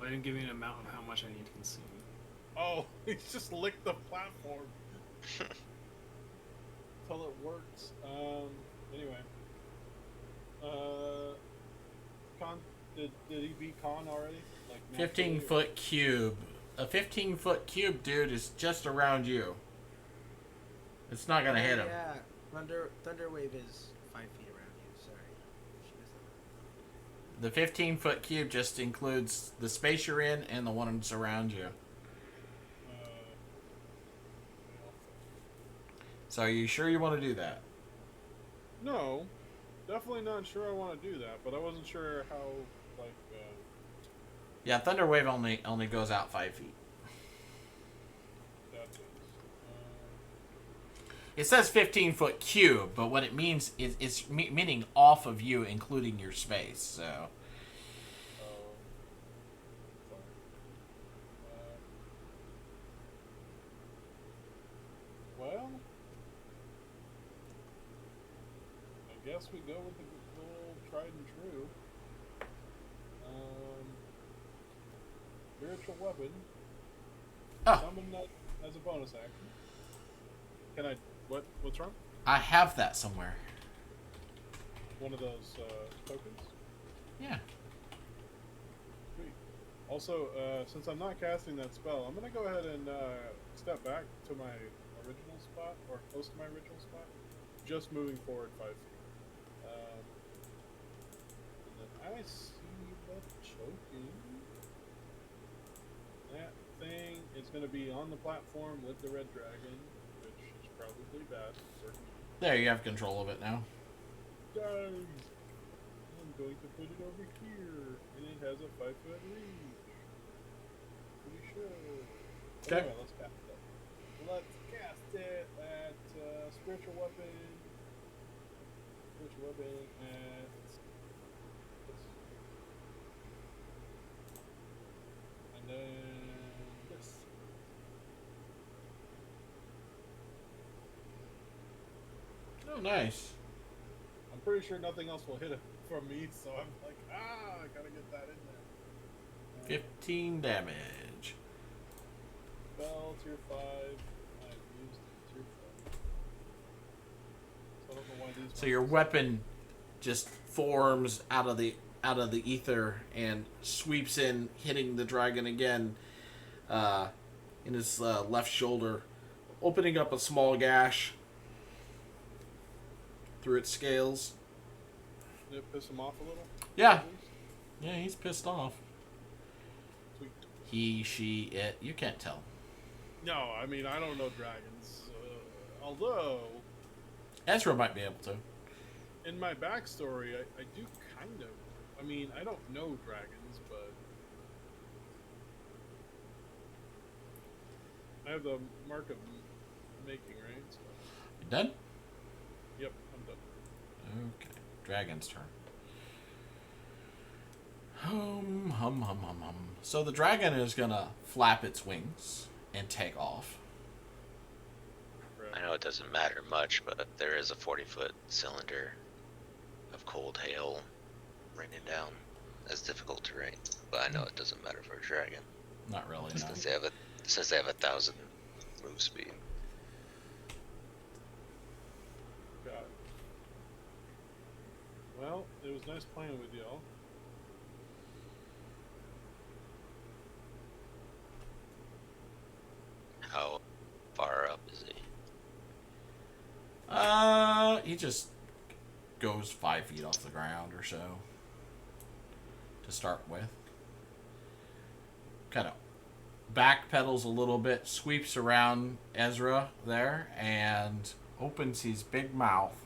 They didn't give me an amount of how much I need to consume. Oh, he just licked the platform. Until it works. Anyway. Con, did he beat Con already? Like 15-foot cube. A 15-foot cube, dude, is just around you. It's not gonna hit him. Yeah, Thunderwave is 5 feet around you. Sorry. She doesn't. The 15-foot cube just includes the space you're in and the one that's around you. So are you sure you want to do that? No, definitely not sure I want to do that, but I wasn't sure how, like, Yeah, Thunderwave only goes out 5 feet. that is. It says 15-foot cube, but what it means is it's meaning off of you, including your space. So. Fine. Well, I guess we go with the old tried and true. Spiritual weapon. Oh, Summon that as a bonus action. Can I? What's wrong? I have that somewhere. One of those tokens. Yeah. Sweet. Also, since I'm not casting that spell, I'm gonna go ahead and step back to my original spot, or close to my original spot, just moving forward 5 feet. And then I see the choking. That thing is gonna be on the platform with the red dragon, which is probably bad for me. There, you have control of it now. Guys, I'm going to put it over here, and it has a 5-foot reach. Pretty sure. Okay. Anyway, let's cast it. Let's cast it at spiritual weapon. Spiritual weapon at this. And then this. Oh, nice. I'm pretty sure nothing else will hit it from me, so I'm like, I gotta get that in there. 15 damage. Spell, tier 5. I've used tier 5. So I don't know why these. So your weapon just forms out of the ether and sweeps in, hitting the dragon again in his left shoulder, opening up a small gash through its scales. Did it piss him off a little? Yeah. Yeah, he's pissed off. Sweet. He, she, it. You can't tell. No, I mean, I don't know dragons. Although, Ezra might be able to. in my backstory, I do kind of. I mean, I don't know dragons, but I have the mark of making, right? So, You done? yep, I'm done. Okay. Dragon's turn. Hum, hum, hum, hum, hum. So the dragon is gonna flap its wings and take off. I know it doesn't matter much, but there is a 40-foot cylinder of cold hail raining down. That's difficult terrain, but I know it doesn't matter for a dragon Not really, no. since they have 1,000 move speed. Got it. Well, it was nice playing with y'all. How far up is he? He just goes 5 feet off the ground or so to start with. Kind of backpedals a little bit, sweeps around Ezra there, and opens his big mouth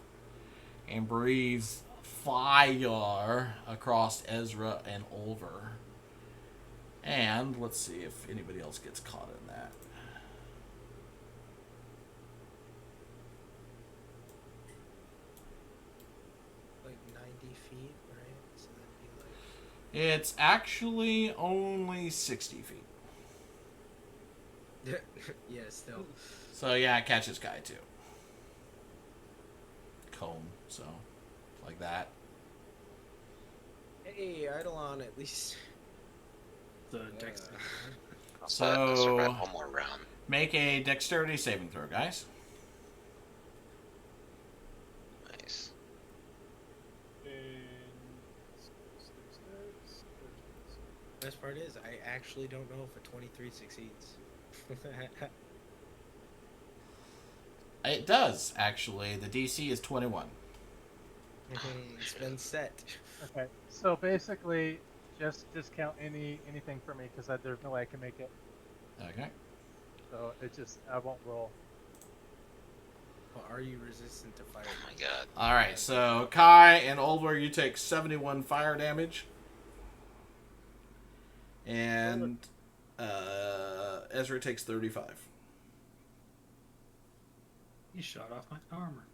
and breathes fire across Ezra and Ulver. And let's see if anybody else gets caught in that. Like 90 feet, right? So that'd be like. It's actually only 60 feet. Yeah, still. So yeah, it catches Guy too. Comb, so like that. Hey, Eidolon, at least. The dex. I'll survive So one more round. make a dexterity saving throw, guys. Nice. And Best part is, I actually don't know if a 23 succeeds. It does actually. The DC is 21. It's been set. Okay, so basically, just discount anything for me because there's no way I can make it. Okay. So I won't roll. Well, are you resistant to fire? Oh my god. All right. So Kai and Ulver, you take 71 fire damage, and Ezra takes 35. He shot off my armor.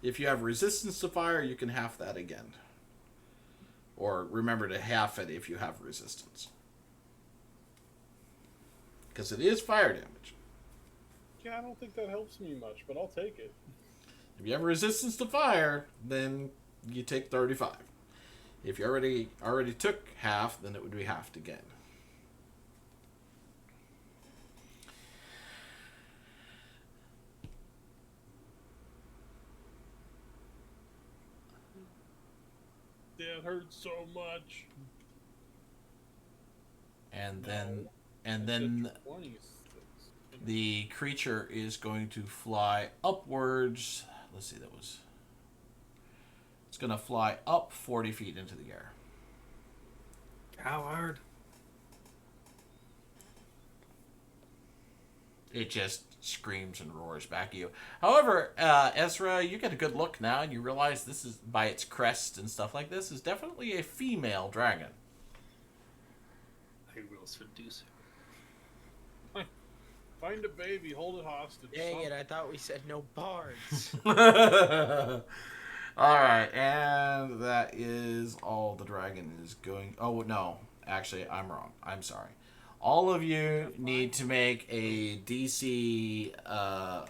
If you have resistance to fire, you can half that again. Or remember to half it if you have resistance. Because it is fire damage. yeah, I don't think that helps me much, but I'll take it. If you have resistance to fire, then you take 35. If you already took half, then it would be halved again. That hurts so much. And No. then I said 26. the creature is going to fly upwards. Let's see, it's going to fly up 40 feet into the air. Coward. It just screams and roars back at you. However, Ezra, you get a good look now, and you realize this is, by its crest and stuff like this, is definitely a female dragon. I will seduce her. Find a baby, hold it hostage. Dang it, I thought we said no bards. All right, and that is all the dragon is going. Oh no, actually, I'm wrong. I'm sorry. All of you need to make a DC.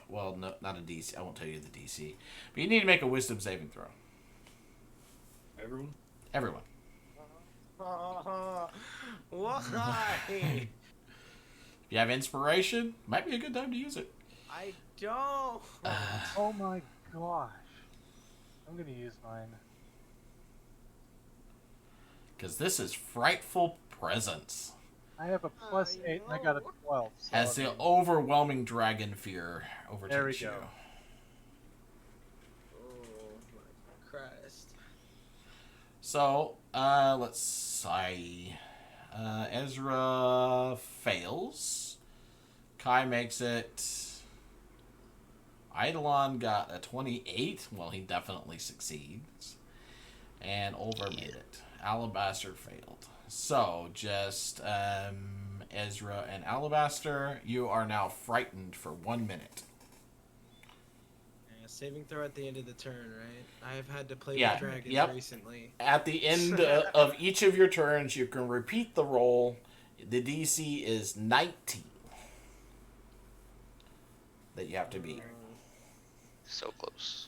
Well, no, not a DC. I won't tell you the DC, but you need to make a Wisdom saving throw. Everyone? Everyone. Why? If you have inspiration, might be a good time to use it. I don't. Oh my gosh. I'm gonna use mine. Because this is Frightful Presence. I have a +8 and I got a 12. So As I the mean, overwhelming dragon fear overtakes There we you. go. Oh my Christ. So, let's see. Ezra fails. Kai makes it. Eidolon got a 28. Well, he definitely succeeds. And Ulver made it. Alabaster failed. So, just Ezra and Alabaster, you are now frightened for 1 minute. Yeah, saving throw at the end of the turn, right? I've had to play Yeah, with dragons yep. recently. At the end of each of your turns, you can repeat the roll. The DC is 19 that you have to beat. So close.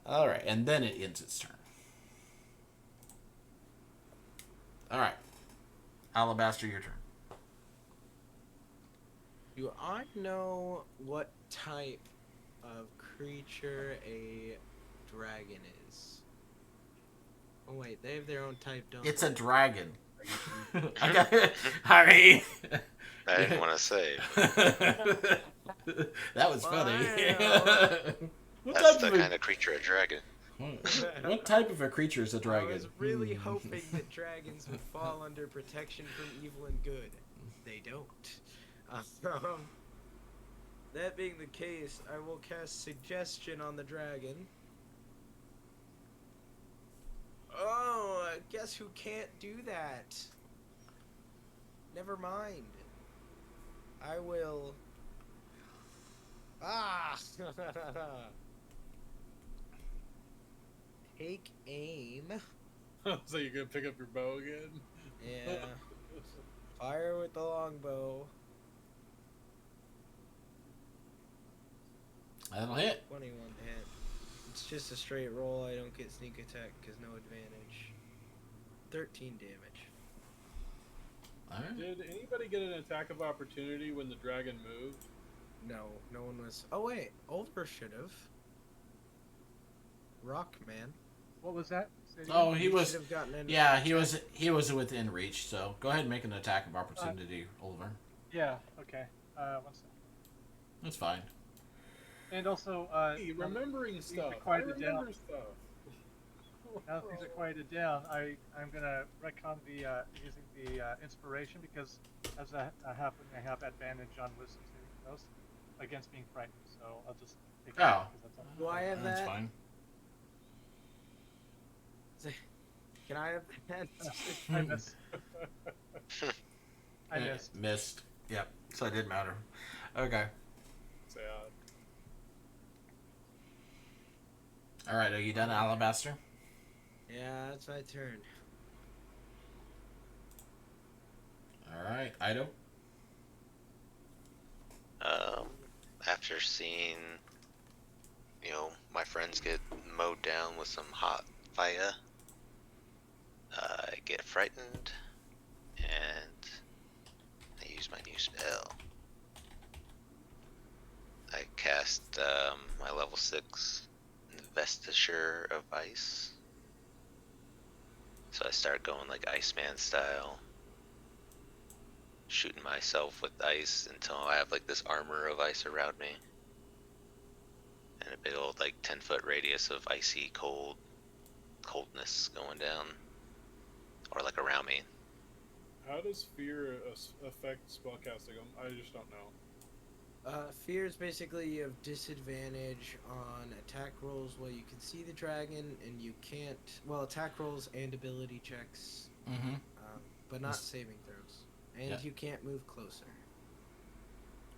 All right, and then it ends its turn. All right, Alabaster, your turn. Do I know what type of creature a dragon is? Oh wait, they have their own type, don't It's they? a dragon. I mean, I didn't want to say. that was funny. Wow. What That's type the of a- kind of creature a dragon. What type of a creature is a dragon? I was really hoping that dragons would fall under protection from evil and good. They don't. That being the case, I will cast Suggestion on the dragon. Oh, guess who can't do that? Never mind. I will... Ah! Take aim. So you're gonna pick up your bow again? Yeah. Fire with the longbow. That'll hit. 21 to hit. It's just a straight roll. I don't get sneak attack because no advantage. 13 damage. All right. Did anybody get an attack of opportunity when the dragon moved? No, no one was. Oh wait, Ulver should have. Rockman. What was that? Say it again? Oh, he You was. should have gotten an Yeah, attack. he was within reach. So go ahead and make an attack of opportunity, Oliver. Yeah, okay. 1 second. That's fine. And also, Hey, remembering things stuff. are I quieted remember down. stuff. Now that things are quieted down, I'm gonna retcon the using the inspiration because as that happened, I have advantage on wisdom saving throws against being frightened. So I'll just take it Oh. because that's all. Do I have That's that? fine. Can I have that? I missed. I Eh, missed. Missed. Yep. So it didn't matter. Okay. Sad. All right. Are you done, Alabaster? Yeah, that's my turn. All right, Ido. After seeing, my friends get mowed down with some hot fire, I get frightened, and I use my new spell. I cast my level 6 Investiture of Ice. So I start going like Iceman style, shooting myself with ice until I have like this armor of ice around me. And a big old like 10-foot radius of icy coldness going down. Or like around me. How does fear affect spellcasting? I just don't know. Fear is basically you have disadvantage on attack rolls while you can see the dragon, and you can't. Well, attack rolls and ability checks, Mm-hmm. but not saving throws. And Yeah. you can't move closer.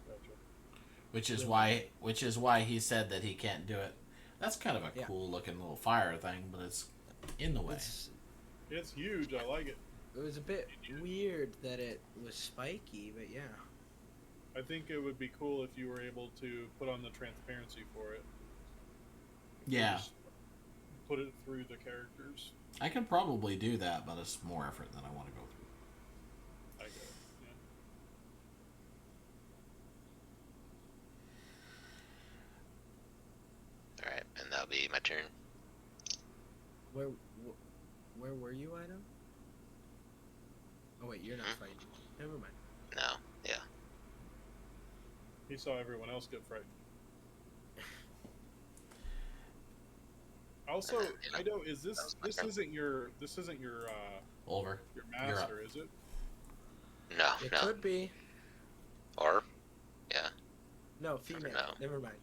Gotcha. Which is why he said that he can't do it. That's kind of a Yeah. cool looking little fire thing, but it's in the way. It's huge. I like it. It was a bit weird that it was spiky, but yeah. I think it would be cool if you were able to put on the transparency for it. Yeah. Just put it through the characters. I could probably do that, but it's more effort than I want to go through. I guess. Yeah. All right, and that'll be my turn. Where were you, Item? Oh wait, you're not fighting. Never mind. No, yeah. He saw everyone else get frightened. Also, I know this isn't your Over. your master, is it? No, It no. could be. Or, yeah. No, female. know. Never mind.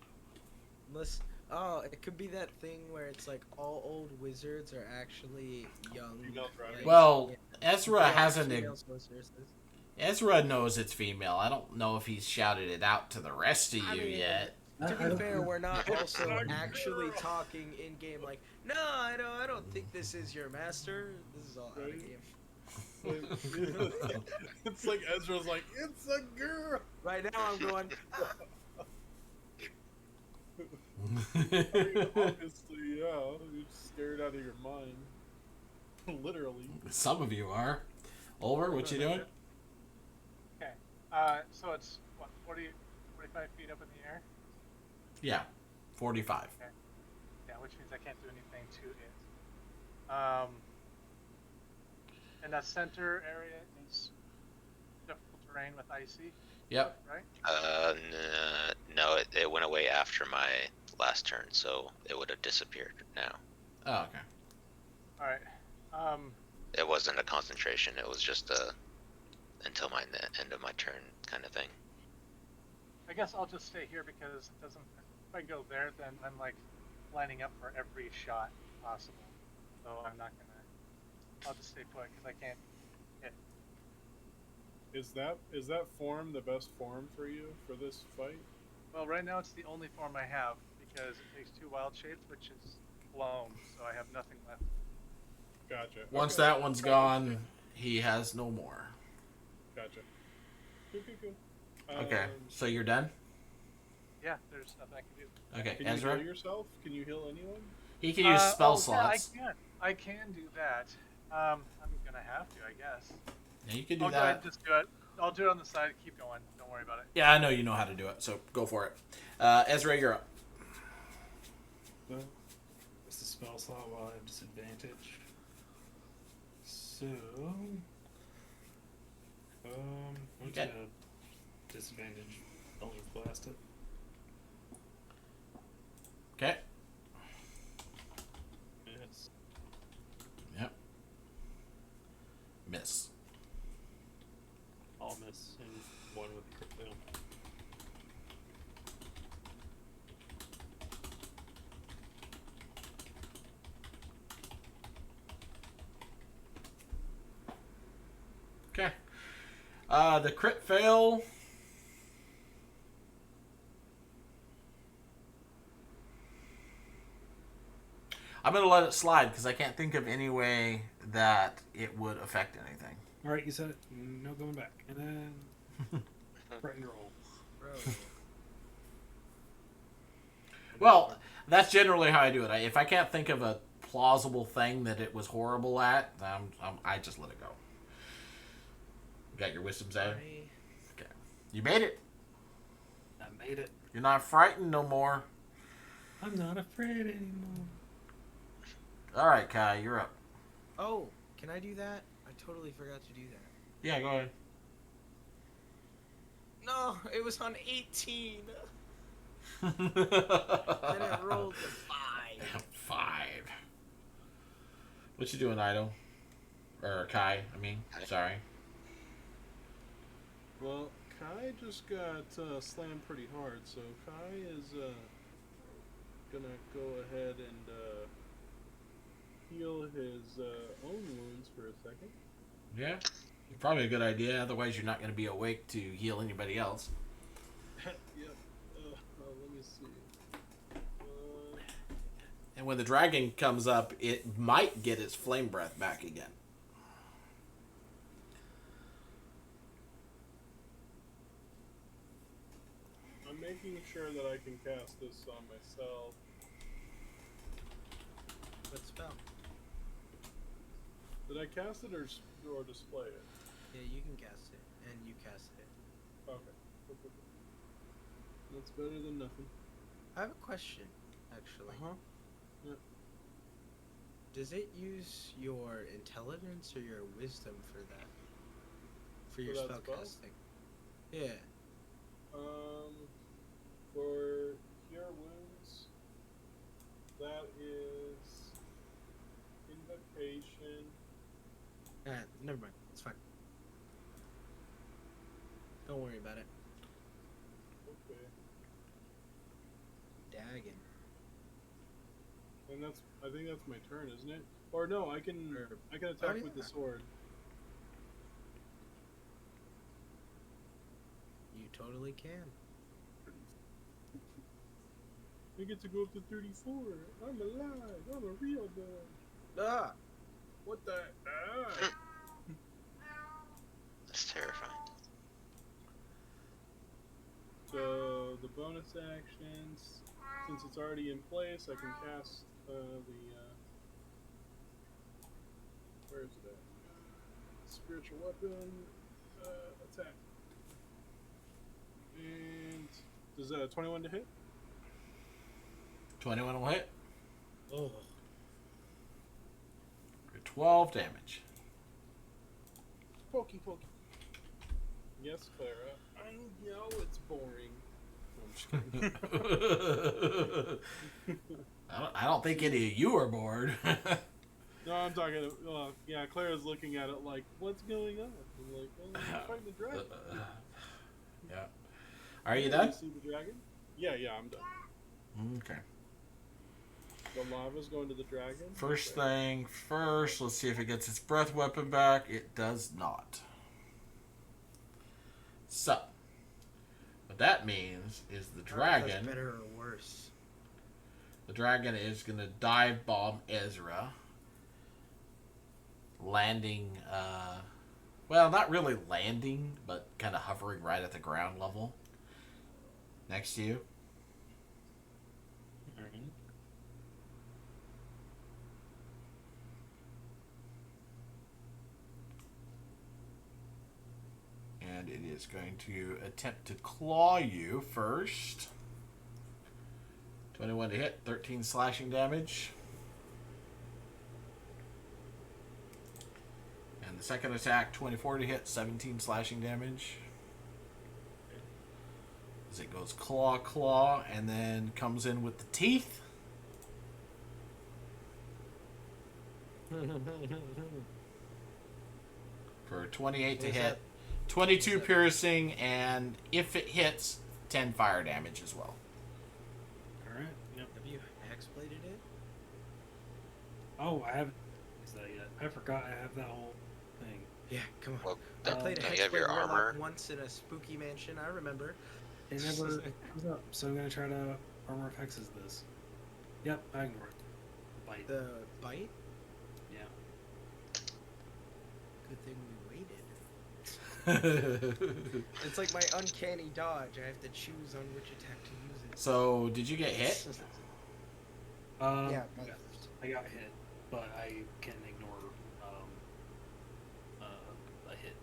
Unless, oh, it could be that thing where it's like all old wizards are actually young. Female dragon. Well, Ezra Yeah, hasn't. female sorceresses. Ezra knows it's female. I don't know if he's shouted it out to the rest of you yet. To be fair, we're not also actually talking in game like, no, I don't think this is your master. This is all out of game. It's like Ezra's like, it's a girl. Right now, I'm going. Obviously, yeah. You're scared out of your mind. Literally. Some of you are. Over, what you doing? Okay. So it's what 45 feet up in the air. Yeah, 45. Yeah, which means I can't do anything to it. And that center area is difficult terrain with icy. Yep. Right. No, it went away after my last turn, so it would have disappeared now. Oh, okay. All right. It wasn't a concentration. It was just a until my end of my turn kind of thing. I guess I'll just stay here because it doesn't. If I go there, then I'm like lining up for every shot possible. So I'm not gonna. I'll just stay put because I can't hit. Is that form the best form for you for this fight? Well, right now it's the only form I have because it takes 2 wild shapes, which is blown, so I have nothing left. Gotcha. Once Okay. that one's gone, he has no more. Gotcha. Good. Okay, so you're done? Yeah, there's nothing I can do. Okay, Can Ezra? you heal yourself? Can you heal anyone? He can use spell Yeah, slots. I can do that. I'm gonna have to, I guess. Yeah, you can do I'll go ahead and that. just do it. I'll do it on the side. Keep going. Don't worry about it. Yeah, I know you know how to do it, so go for it. Ezra, you're up. Well, it's the spell slot while I have disadvantage. So, what's Okay. the disadvantage? Eldritch Blast it. Okay. Yes. Yep. Miss. I'll miss and one with the crit fail. Okay. The crit fail. I'm going to let it slide because I can't think of any way that it would affect anything. Alright, you said it. No going back. And then threaten roll. Bro. Well, that's generally how I do it. If I can't think of a plausible thing that it was horrible at, I just let it go. You got your wisdom save? Okay. You made it. I made it. You're not frightened no more. I'm not afraid anymore. All right, Kai, you're up. Oh, can I do that? I totally forgot to do that. Yeah, go ahead. No, it was on 18. Then it rolled a 5. 5. What you doing, Ido? Or Kai, I mean. Kai. Sorry. Well, Kai just got slammed pretty hard, so Kai is gonna go ahead and heal his own wounds for a second. Yeah. Probably a good idea. Otherwise, you're not going to be awake to heal anybody else. Yep. Let me see. And when the dragon comes up, it might get its flame breath back again. I'm making sure that I can cast this on myself. Let's Did I cast it or display it? Yeah, you can cast it, and you cast it. Okay. That's better than nothing. I have a question, actually. Uh-huh. Yeah. Does it use your intelligence or your wisdom for that? For your For that spell? spellcasting? Yeah. For Cure Wounds, that is Invocation. Never mind. It's fine. Don't worry about it. Okay. Dagon. And I think that's my turn, isn't it? Or no, I can attack with the yeah. sword. You totally can. I get to go up to 34. I'm alive. I'm a real boy. Ah! What the? Ah! That's terrifying. So the bonus actions, since it's already in place, I can cast where is it at? Spiritual weapon attack. And does 21 to hit? 21 will hit. Oh. For 12 damage. Pokey. Yes, Clara. I know it's boring. No, I'm just kidding. I don't think any of you are bored. No, I'm talking. Yeah, Clara's looking at it like, "What's going on?" I'm like, "Well, I'm fighting the dragon." Yeah. Are you Yeah, done? You see the dragon? Yeah, I'm done. Okay. The lava's going to the dragon. First Okay. thing first, let's see if it gets its breath weapon back. It does not. So, what that means is the dragon. That's better or worse? The dragon is going to dive bomb Ezra, landing. Well, not really landing, but kind of hovering right at the ground level next to you. Alright. And it is going to attempt to claw you first. 21 to hit, 13 slashing damage. And the second attack, 24 to hit, 17 slashing damage. As it goes claw, and then comes in with the teeth. For 28 to What is hit. that? 22 What is that? piercing, and if it hits, 10 fire damage as well. Alright, yep. Have you hexbladed it? Oh, I haven't used that yet. I forgot I have that whole thing. Yeah, come on. Well, I don't, played a don't you have your hexblade warlock armor? once in a spooky mansion. I remember. It never comes up, so I'm gonna try to armor of hexes this. Yep, I ignore it. Bite. The bite. Yeah. Good thing we waited. It's like my uncanny dodge. I have to choose on which attack to use it. So, did you get hit? Yeah, I got hit, but I can ignore a hit.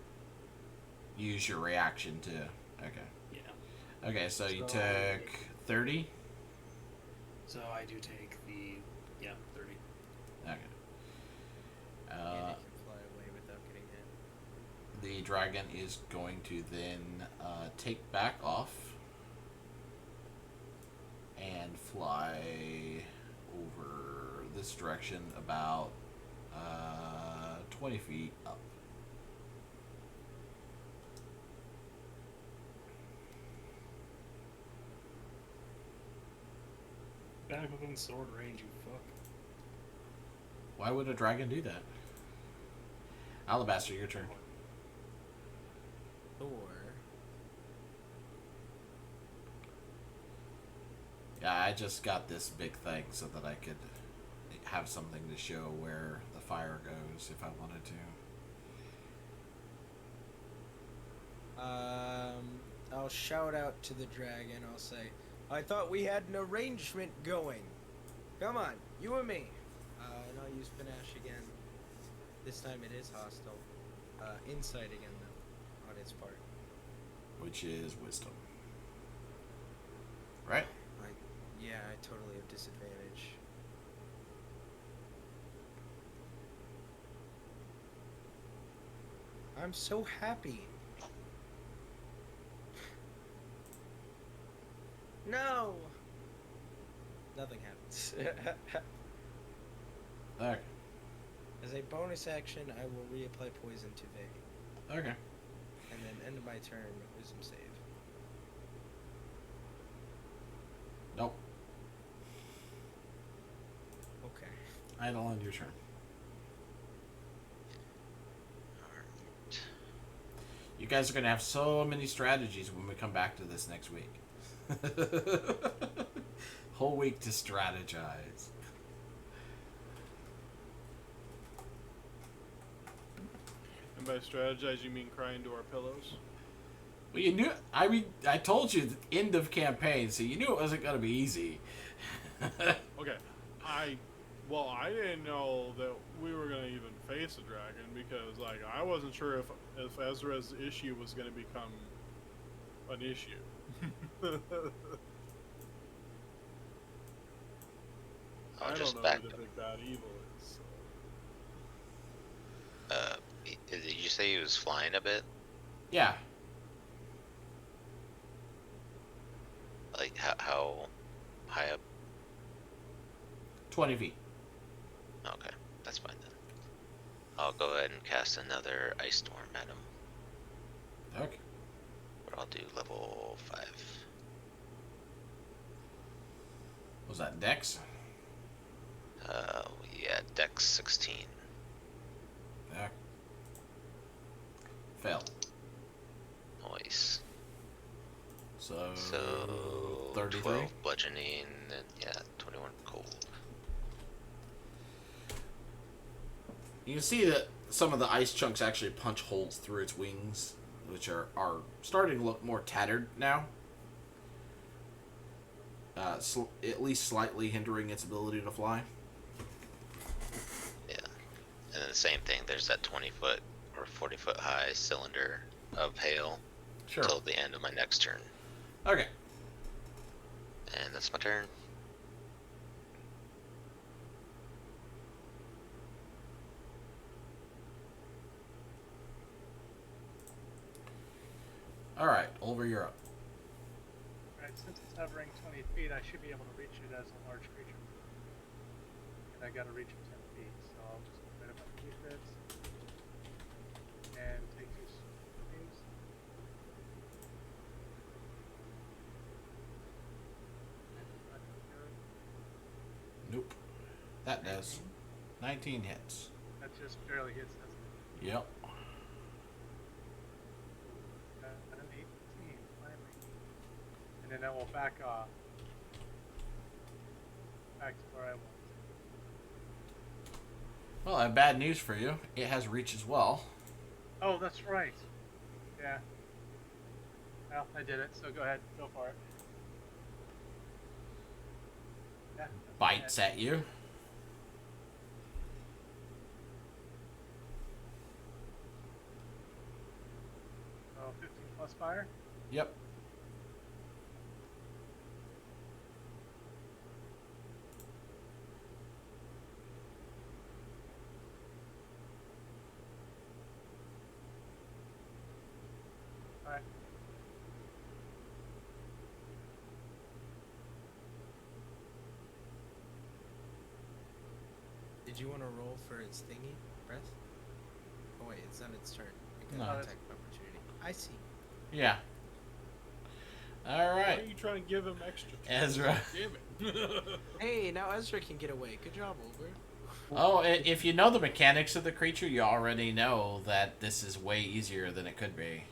Use your reaction to. Okay. Yeah. Okay, so you So- took 30? So I do take the 30. Okay. And it can fly away without getting hit. The dragon is going to then take back off and fly over this direction about 20 feet up. Back within sword range, you fuck. Why would a dragon do that? Alabaster, your turn. Thor. Yeah, I just got this big thing so that I could have something to show where the fire goes if I wanted to. I'll shout out to the dragon. I'll say, I thought we had an arrangement going. Come on, you and me. And I'll use Panache again. This time it is hostile. Insight again, though, on its part. Which is wisdom. Right? Yeah, I totally have disadvantage. I'm so happy. No! Nothing happens. Okay. As a bonus action, I will reapply poison to Vay. Okay. And then end of my turn, wisdom save. Nope. Okay. Idle end your turn. Alright. You guys are going to have so many strategies when we come back to this next week. Whole week to strategize. And by strategize, you mean cry into our pillows? Well, you knew. I told you the end of campaign, so you knew it wasn't going to be easy. Okay, I didn't know that we were gonna even face a dragon because, like, I wasn't sure if Ezra's issue was gonna become an issue. I Just don't know back. who the big bad evil is. Did you say he was flying a bit? Yeah. Like how high up? 20 feet. Okay, that's fine then. I'll go ahead and cast another ice storm at him. Okay. But I'll do level 5. Was that Dex? Yeah, Dex 16. Yeah. Fail. Nice. So, So 33. 12 bludgeoning and yeah, 21 cold. You can see that some of the ice chunks actually punch holes through its wings, which are starting to look more tattered now. At least slightly hindering its ability to fly. Yeah. And then the same thing, there's that 20-foot or 40-foot high cylinder of hail Sure. till the end of my next turn. Okay. And that's my turn. Alright, Oliver, you're up. Alright, since it's hovering 20 feet, I should be able to reach it as a large creature. And I gotta reach it 10 feet, so I'll just get rid of my defense. And take 2 swings. Nope. That does. 19 hits. That just barely hits, doesn't it? Yep. An 18, finally. And then I will back off. Back to where I was. Well, I have bad news for you. It has reach as well. Oh, that's right. Yeah. Well, I did it, so go ahead, go for it. Yeah. Bites at you. So 15 plus fire. Yep. Alright. Did you want to roll for its thingy? Breath? Oh wait, it's not its turn. Because No. of attack of opportunity. I see. Yeah. Why are Alright. you trying to give him extra? Ezra. Damn it. Hey, now Ezra can get away. Good job, Oliver. Oh, if you know the mechanics of the creature, you already know that this is way easier than it could be.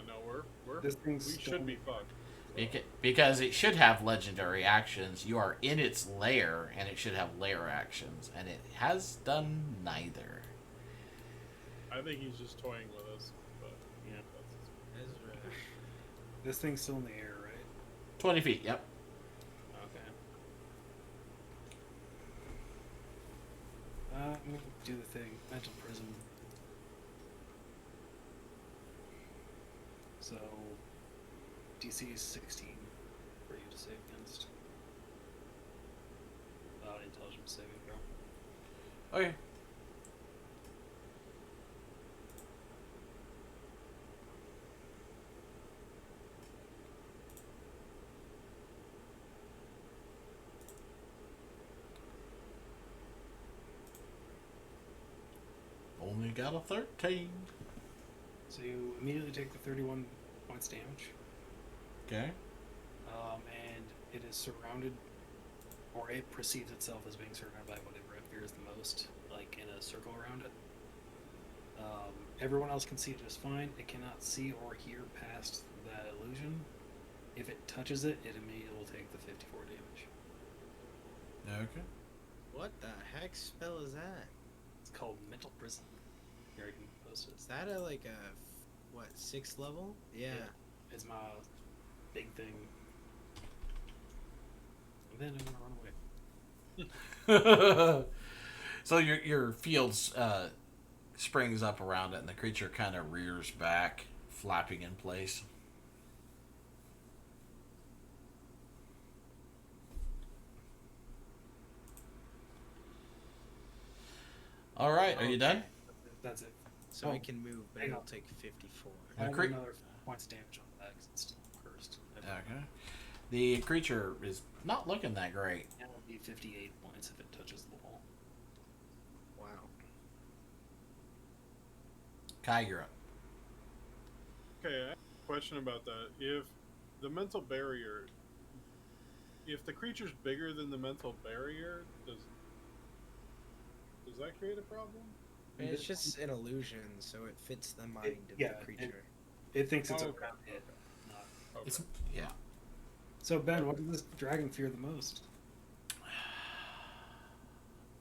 No, we're This thing's we still- should be fucked. Because it should have legendary actions. You are in its lair, and it should have lair actions, and it has done neither. I think he's just toying with us, but Yeah. that's Ezra. This thing's still in the air, right? 20 feet, yep. Okay. I'm gonna do the thing. Mental prison. So, DC is 16 for you to save against. Intelligence saving throw. Okay. Only got a 13. So you immediately take the 31 points damage. Okay. And it is surrounded, or it perceives itself as being surrounded by whatever it fears the most, like in a circle around it. Everyone else can see it just fine. It cannot see or hear past that illusion. If it touches it, it immediately will take the 54 damage. Okay. What the heck spell is that? It's called Mental Prison. Here, I can post it. Is that a like a what 6th level? Yeah. It's my big thing. And then I'm gonna run away. So your field springs up around it, and the creature kind of rears back, flapping in place. All right, are you done? That's it. So Oh, it can move, but hang it'll on. take 54. I have cre- another points damage on that because it's still cursed. Okay. The creature is not looking that great. It'll be 58 points if it touches the wall. Wow. Kai, you're up. Okay, I have a question about that. If the mental barrier, if the creature's bigger than the mental barrier, does that create a problem? It's just an illusion, so it fits the mind of yeah, the creature. It thinks it's a Okay. round hit. Not... Okay. It's yeah. So Ben, what does this dragon fear the most?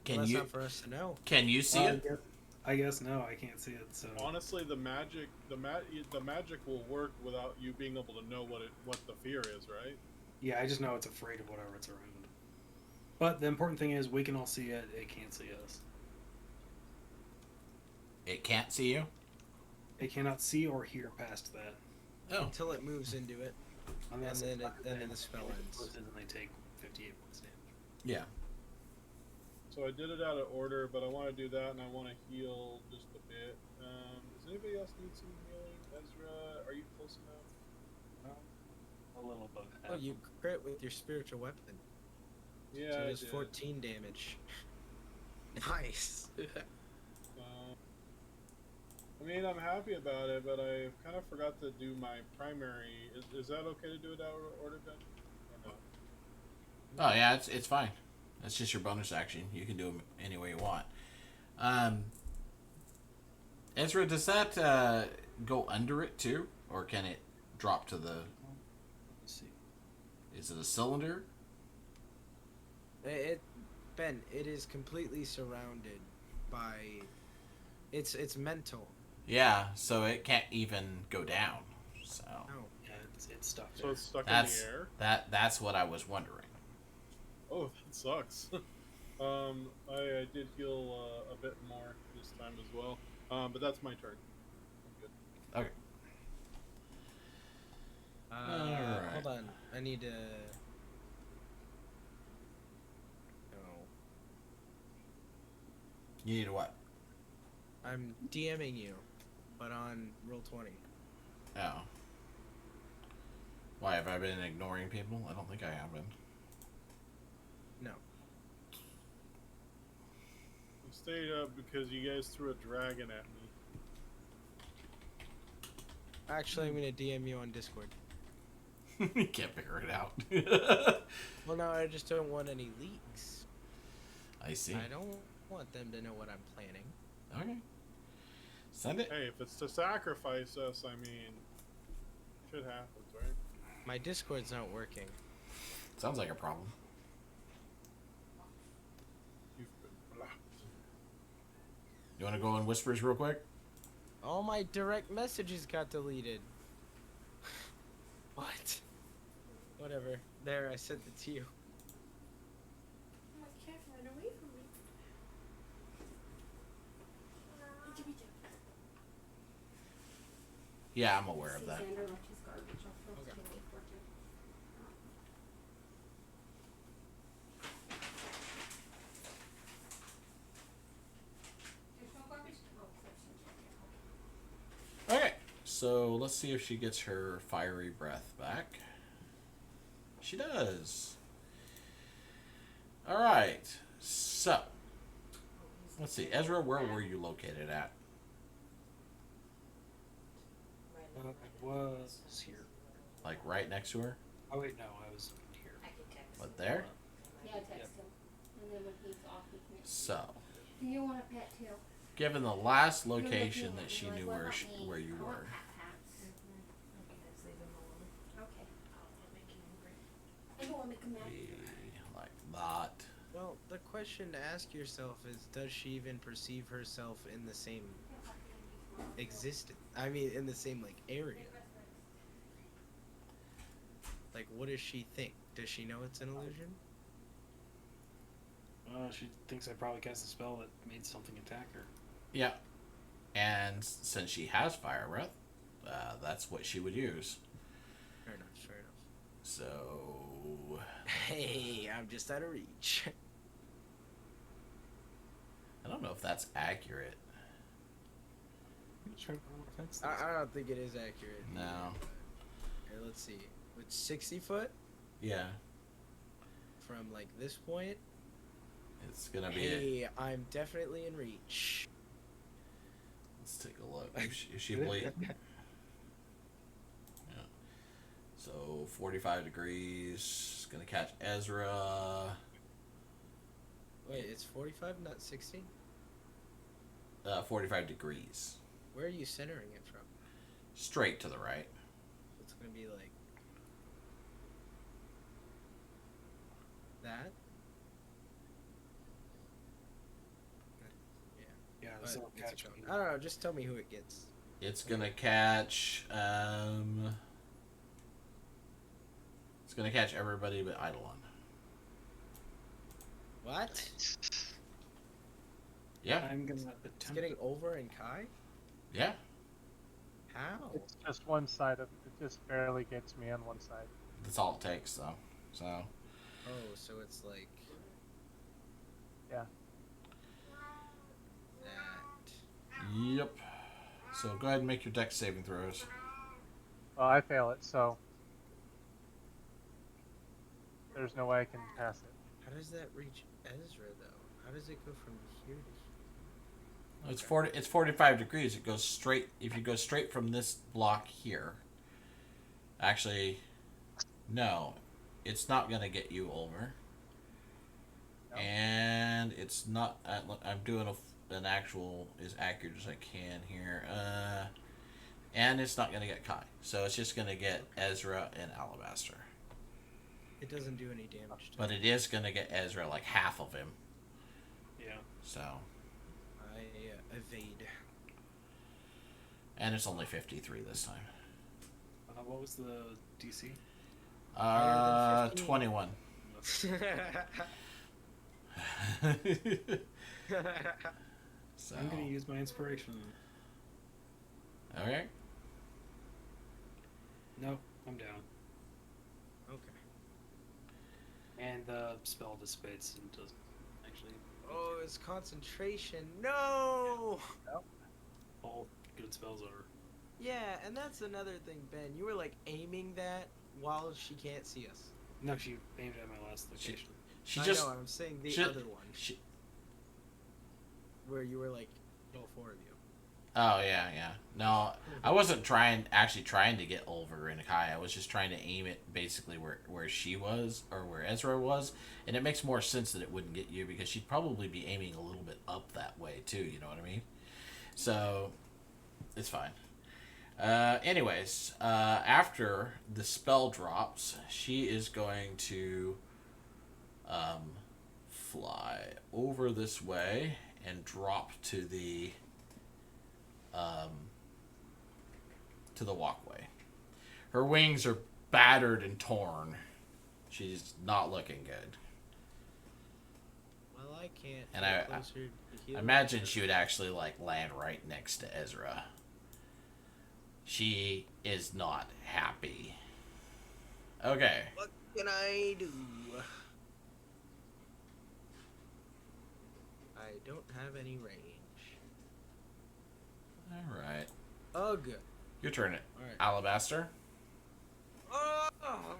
Can Well, that's you not for us to know. can you see it? I guess no, I can't see it. So Honestly, the magic will work without you being able to know what the fear is, right? yeah, I just know it's afraid of whatever it's around. But the important thing is we can all see it. It can't see us. It can't see you. It cannot see or hear past that. Oh, Until it moves into it. Unless And it's then the spell ends. And then they take 58 points damage. yeah. So I did it out of order, but I want to do that, and I want to heal just a bit. Does anybody else need some healing? Ezra, are you close enough? A little above half. Oh, you crit with your spiritual weapon. Yeah, So I there's did. 14 damage. Nice. I mean, I'm happy about it, but I kind of forgot to do my primary. Is that okay to do it out of order, Ben? Or no? Oh yeah, it's fine. That's just your bonus action. You can do them any way you want. Ezra, does that go under it too, or can it drop to the? Let's see. Is it a cylinder? Ben, it is completely surrounded by. It's mental. Yeah, so it can't even go down. So Oh. Yeah, it's stuck So there. it's stuck that's in the air? that's what I was wondering. Oh, that sucks. I did heal a bit more this time as well. But that's my turn. I'm good. Okay. Alright. Hold on. I need to. Oh. You need what? I'm DMing you, but on Roll20. Oh. Why have I been ignoring people? I don't think I have been. No. I stayed up because you guys threw a dragon at me. Actually, I'm gonna DM you on Discord. You can't figure it out. Well, no, I just don't want any leaks. I see. I don't want them to know what I'm planning. Okay. Send it. Hey, if it's to sacrifice us, I mean, shit happens, right? My Discord's not working. Sounds like a problem. You've been blocked. You want to go in whispers real quick? All my direct messages got deleted. What? Whatever. There, I sent it to you. Oh, I can't run away from me. Yeah, I'm aware of that. Xander left his garbage off the Okay. table for him. There's no garbage? Oh, there's some chicken. Okay. Okay, so let's see if she gets her fiery breath back. She does. All right, so let's see, Ezra, where were you located at? I was here. Like right next to her? Oh wait, no, I was here. What, there? Yeah, text him. And then when he's off, he can. So, Do you want a pet too? given the last You're location looking that at she me like, knew what where about she, me? where you I want were, pats. Okay. I don't want to make him mad. be like that. Well, the question to ask yourself is, does she even perceive herself in the same existence? I mean, in the same, like, area? Like, what does she think? Does she know it's an illusion? She thinks I probably cast a spell that made something attack her. Yeah, and since she has fire breath, that's what she would use. Fair enough, fair enough. So, Hey, I'm just out of reach. I don't know if that's accurate. I don't think it is accurate. No. Here, let's see. With 60 foot Yeah, from, like, this point, it's gonna be. hey, I'm definitely in reach. Let's take a look. Is she bleed? Yeah. So 45 degrees. It's gonna catch Ezra. Wait, it's 45, not 60? 45 degrees. Where are you centering it from? Straight to the right. It's gonna be like that. Yeah, But this will it's catch a me. cone. I don't know. Just tell me who it gets. It's gonna catch. It's gonna catch everybody but Eidolon. What? Yeah. I'm gonna It's attempt. getting over in Kai? Yeah. How? It's just one side of it. It just barely gets me on one side. That's all it takes, though. So. Oh, so it's like Yeah. that. Yep. So go ahead and make your dex saving throws. Well, I fail it, so there's no way I can pass it. How does that reach Ezra though? How does it go from here to here? It's 40. It's 45 degrees. It goes straight. If you go straight from this block here. Actually, no, it's not gonna get you over. No. And it's not. I'm doing an actual as accurate as I can here. And it's not gonna get Kai. So it's just gonna get Ezra and Alabaster. It doesn't do any damage to But me. it is gonna get Ezra like half of him. Yeah. So. I evade. And it's only 53 this time. What was the DC? Higher than 15. 21. So. I'm gonna use my inspiration. Okay. No, I'm down. Okay. And the spell dissipates and doesn't actually. Oh, it's concentration. No. All good spells are. Yeah, and that's another thing, Ben. You were like aiming that while she can't see us. No, she aimed at my last location. She I just. know. I'm saying the she- other one She, where you were like all four of you. oh yeah, yeah. No, I wasn't actually trying to get over in Kai. I was just trying to aim it basically where she was or where Ezra was, and it makes more sense that it wouldn't get you because she'd probably be aiming a little bit up that way too. You know what I mean? So, it's fine. Anyways, after the spell drops, she is going to fly over this way and drop to the walkway. Her wings are battered and torn. She's not looking good. Well, I can't. And get I closer to heal. imagine she would actually like land right next to Ezra. She is not happy. Okay. What can I do? I don't have any range. All right. Oh, good. Your turn, All right. Alabaster. Oh,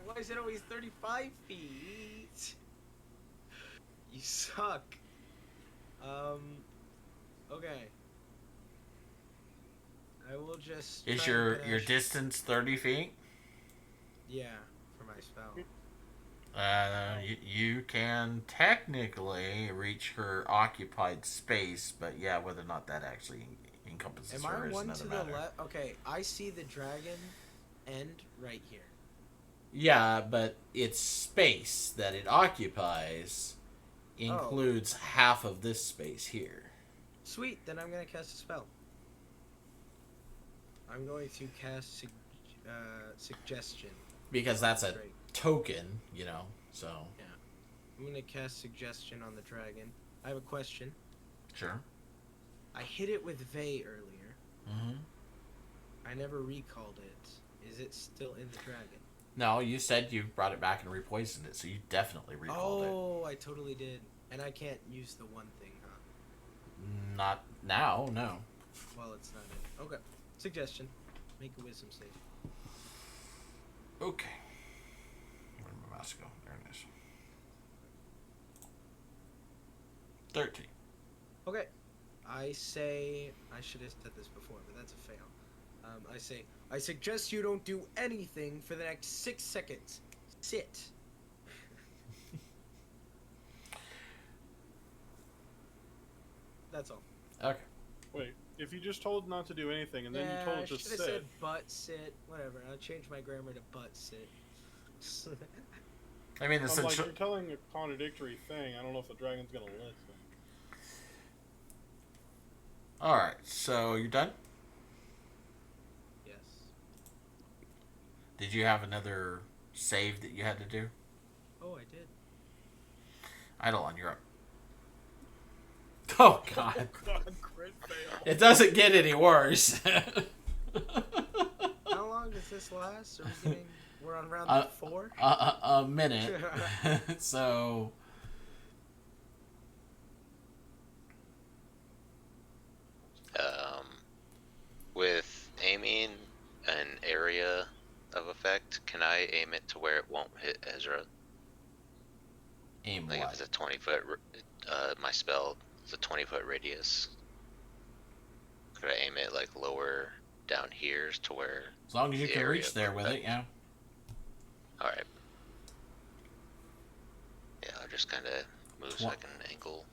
why is it always 35 feet? You suck. Okay. I will just. Is try and your finish- distance 30 feet? Yeah, for my spell. You can technically reach her occupied space, but yeah, whether or not that actually encompasses Am her I is one another to matter. the left? Okay, I see the dragon end right here. Yeah, but its space that it occupies includes half of this space here. Sweet, then I'm gonna cast a spell. I'm going to cast suggestion. Because that's a Great. token, you know, so. I'm gonna cast suggestion on the dragon. I have a question. Sure. I hit it with Vey earlier. Mm-hmm. I never recalled it. Is it still in the dragon? No, you said you brought it back and repoisoned it, so you definitely recalled it. Oh, I totally did. And I can't use the one thing, huh? Not now, no. Well, it's not in. Okay. Suggestion. Make a wisdom save. Okay. Where did my mouse go? There it is. 13. Okay. I say... I should have said this before, but that's a fail. I say... I suggest you don't do anything for the next 6 seconds. Sit. That's all. Okay. Wait, if you just told not to do anything and then you told I it to should have sit, said butt sit. Whatever. I'll change my grammar to butt sit. I mean, I'm like, you're telling a contradictory thing. I don't know if the dragon's gonna listen. Alright, so you're done? Yes. Did you have another save that you had to do? Oh, I did. Eidolon, you're up. Oh, God. God, crit fail. It doesn't get any worse. How long does this last? Are we getting... We're on round 4? A minute. So... With aiming an area of effect, can I aim it to where it won't hit Ezra? Aim Like if what? it's a 20-foot, my spell is a 20-foot radius. Could I aim it like lower down here to where? As long as you the can area reach of there with it, effect- yeah. All right. Yeah, I'll just kind of move so I can angle.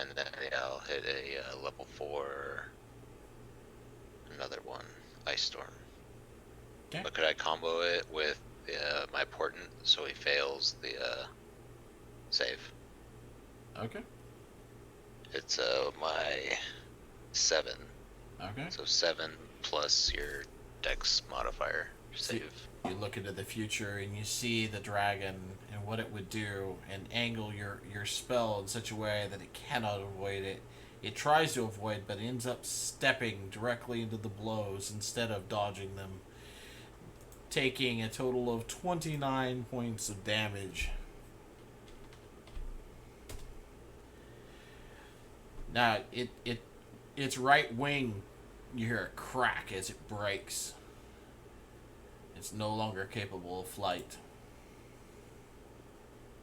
And then yeah, I'll hit a level 4. Another one, Ice Storm. Okay. But could I combo it with my portent so he fails the save? Okay. It's my 7. Okay. So 7 plus your Dex modifier save. You look into the future and you see the dragon and what it would do and angle your spell in such a way that it cannot avoid it. It tries to avoid, but ends up stepping directly into the blows instead of dodging them, taking a total of 29 points of damage. Now, its right wing, you hear a crack as it breaks. It's no longer capable of flight.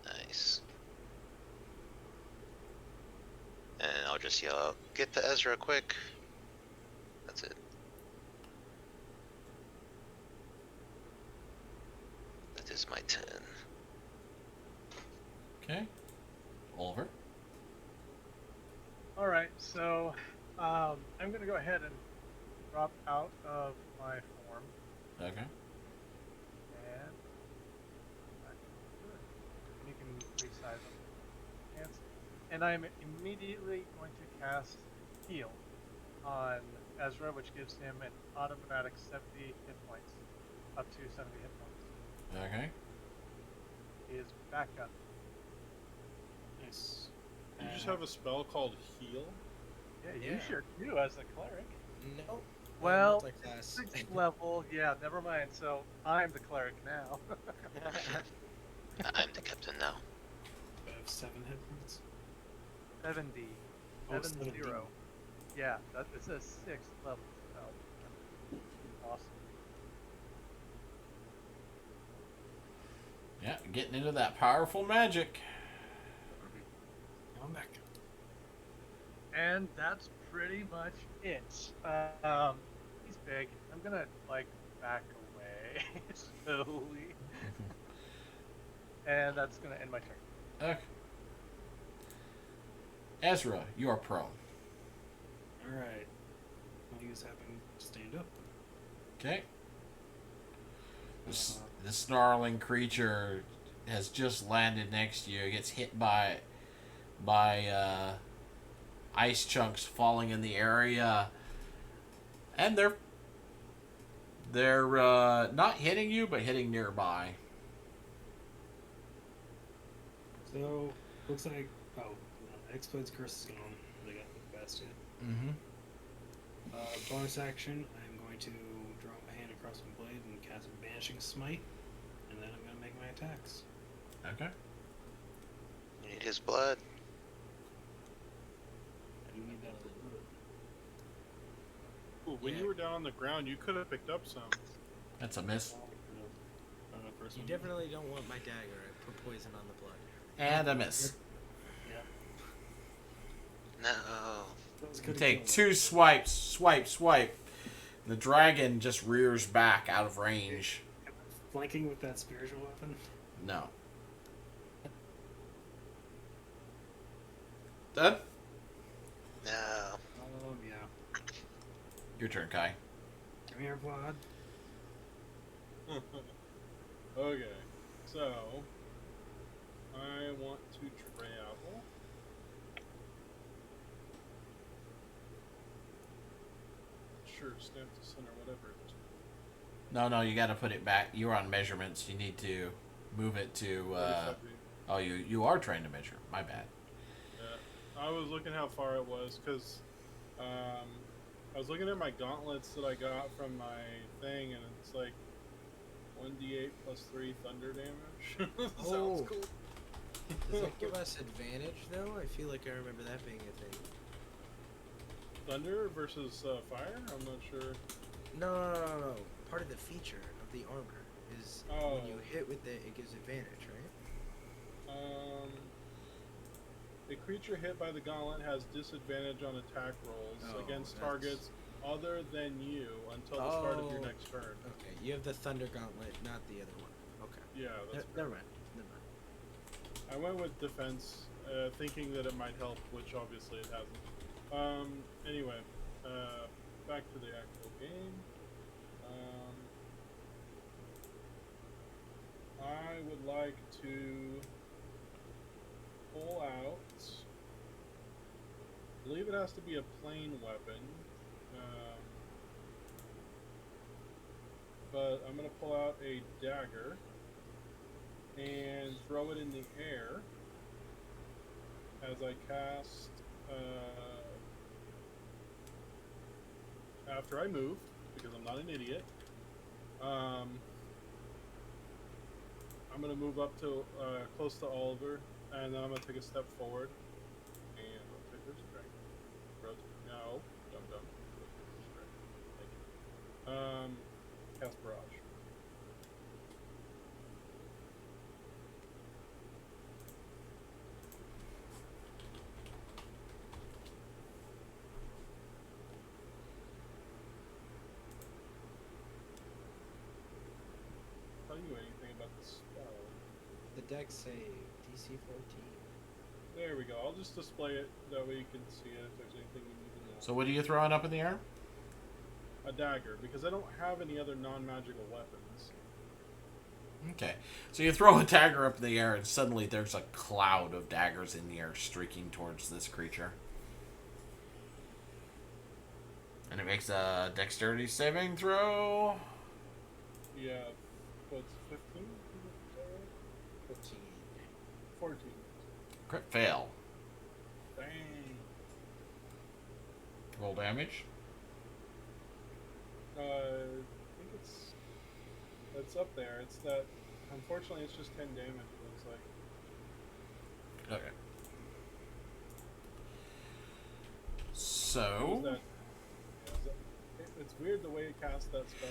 Nice. And I'll just yell out, "Get to Ezra quick!" That's it. That is my 10. Okay. Oliver. All right, so I'm gonna go ahead and drop out of my form Okay. and you can resize them. And I'm immediately going to cast Heal on Ezra, which gives him an automatic 70 hit points, up to 70 hit points. Okay. He is back up. Nice. You just have a spell called Heal? Yeah, Yeah. you sure do as a cleric. Nope. Well, multi-class. sixth level. Yeah, never mind. So I'm the cleric now. I'm the captain now. I have 7 hit points. 70. Oh, 70. 70. Yeah, that it says sixth level spell. Awesome. Yeah, getting into that powerful magic. I'm back. And that's pretty much it. He's big. I'm gonna like back away slowly, and that's gonna end my turn. Okay. Ezra, you are prone. Alright. I'll use having stand up. Okay. The snarling creature has just landed next to you. It gets hit by ice chunks falling in the area, and they're not hitting you, but hitting nearby. So, looks like. Oh, no, Explode's Curse is gone. They got the best hit. Mm-hmm. Bonus action, I'm going to draw my hand across my blade and cast a Banishing Smite, and then I'm going to make my attacks. Okay. You need his blood. I do need that blood. Ooh, when Yeah. you were down on the ground, you could have picked up some. That's a miss. First You one. definitely don't want my dagger. I put poison on the blood. And a miss. Yeah. No. Those You could've take killed 2 him. swipes, swipe. The dragon just rears back out of range. Am I flanking with that spiritual weapon? No. Done? No. Oh, yeah. Your turn, Kai. Come here, Vlad. Okay, so I want to travel. Sure, stamp to center, whatever. No, you got to put it back. You're on measurements. You need to move it to. 45 feet. Oh, you are trying to measure. My bad. Yeah, I was looking how far it was because I was looking at my gauntlets that I got from my thing, and it's like 1d8 plus 3 thunder damage. Sounds Oh. cool. Does that give us advantage, though? I feel like I remember that being a thing. Thunder versus fire? I'm not sure. No. Part of the feature of the armor is when you Oh. hit with it gives advantage, right? A creature hit by the gauntlet has disadvantage on attack rolls Oh, against that's- targets other than you until the start of your Oh. next turn. Okay, you have the Thunder Gauntlet, not the other one. Okay. Yeah, that's Never correct. mind. I went with defense, thinking that it might help, which obviously it hasn't. Anyway, back to the actual game. I would like to pull out. I believe it has to be a plain weapon. But I'm going to pull out a dagger and throw it in the air as I cast. After I move, because I'm not an idiot. I'm going to move up to close to Oliver, and then I'm going to take a step forward. And rotate their strength. Rotate. No. Dumb. Thank you. Cast Barrage. Tell you anything about the spell. The deck save, DC 14. There we go. I'll just display it that way you can see it if there's anything you need to know. So what are you throwing up in the air? A dagger, because I don't have any other non-magical weapons. Okay. So you throw a dagger up in the air, and suddenly there's a cloud of daggers in the air streaking towards this creature. And it makes a dexterity saving throw. Yeah, what's 15? 14. 14. Crit fail. Dang. Roll damage. I think it's up there. It's that. Unfortunately, it's just 10 damage. It looks like. Okay. What was So, that? It's weird the way it casts that spell.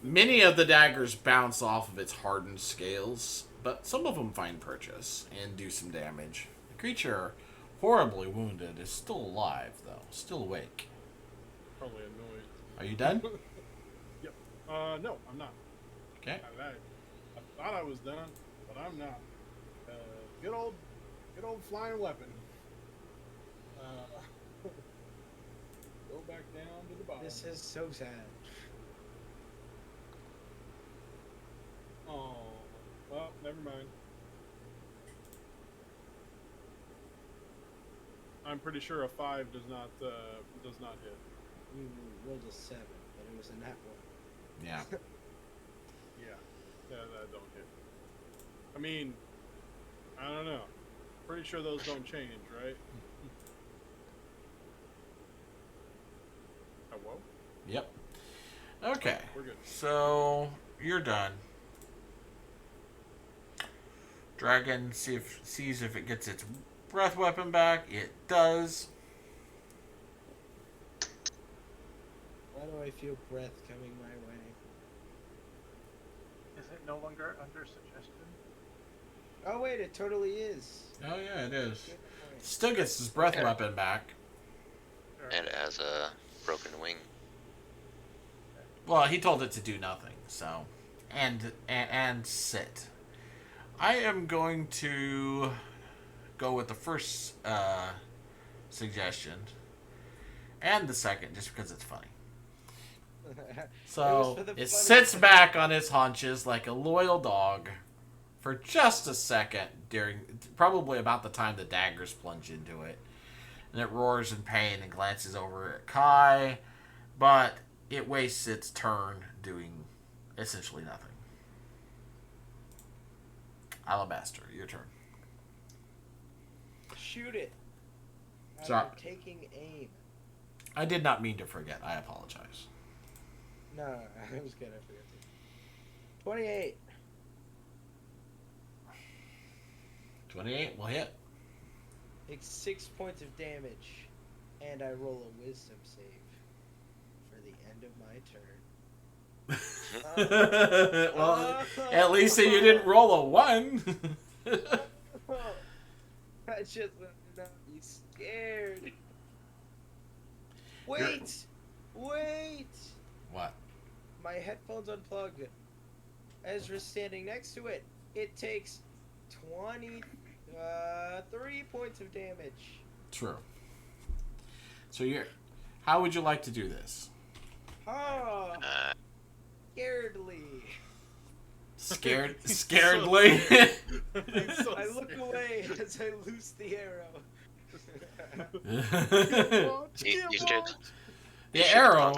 many of the daggers bounce off of its hardened scales, but some of them find purchase and do some damage. The creature, horribly wounded, is still alive, though. Still awake. Probably annoyed. Are you done? Yep. No, I'm not. Okay. I thought I was done, but I'm not. Good old flying weapon. Go back down to the bottom. This is so sad. Oh, well, never mind. I'm pretty sure a 5 does not hit. You rolled a 7, but it was a nat one. Yeah. Yeah, that don't hit. I mean, I don't know. Pretty sure those don't change, right? Hello? Yep. Okay. We're good. So, you're done. Dragon sees if it gets its breath weapon back. It does. Why do I feel breath coming my way? Is it no longer under suggestion? Oh wait, it totally is. Oh, yeah, it is. Good point. Still gets his breath Okay. weapon back. Sure. And it has a broken wing. Well, he told it to do nothing, so. And sit. I am going to go with the first suggestion and the second, just because it's funny. So for the it funny sits part. back on its haunches like a loyal dog for just a second, during probably about the time the daggers plunge into it. And it roars in pain and glances over at Kai, but it wastes its turn doing essentially nothing. Alabaster, your turn. Shoot it. Sorry. After taking aim. I did not mean to forget. I apologize. No, I was good. I forgot to. 28. 28 will hit. Takes 6 points of damage, and I roll a wisdom save for the end of my turn. Well, at least you didn't roll a 1. I just want to not be scared. Wait! Wait! What? My headphones unplugged. Ezra's standing next to it. It takes 3 points of damage. True. So how would you like to do this? Ah, Uh, scaredly. Scaredly? So I look scared. away as I loose the arrow. you should The arrow.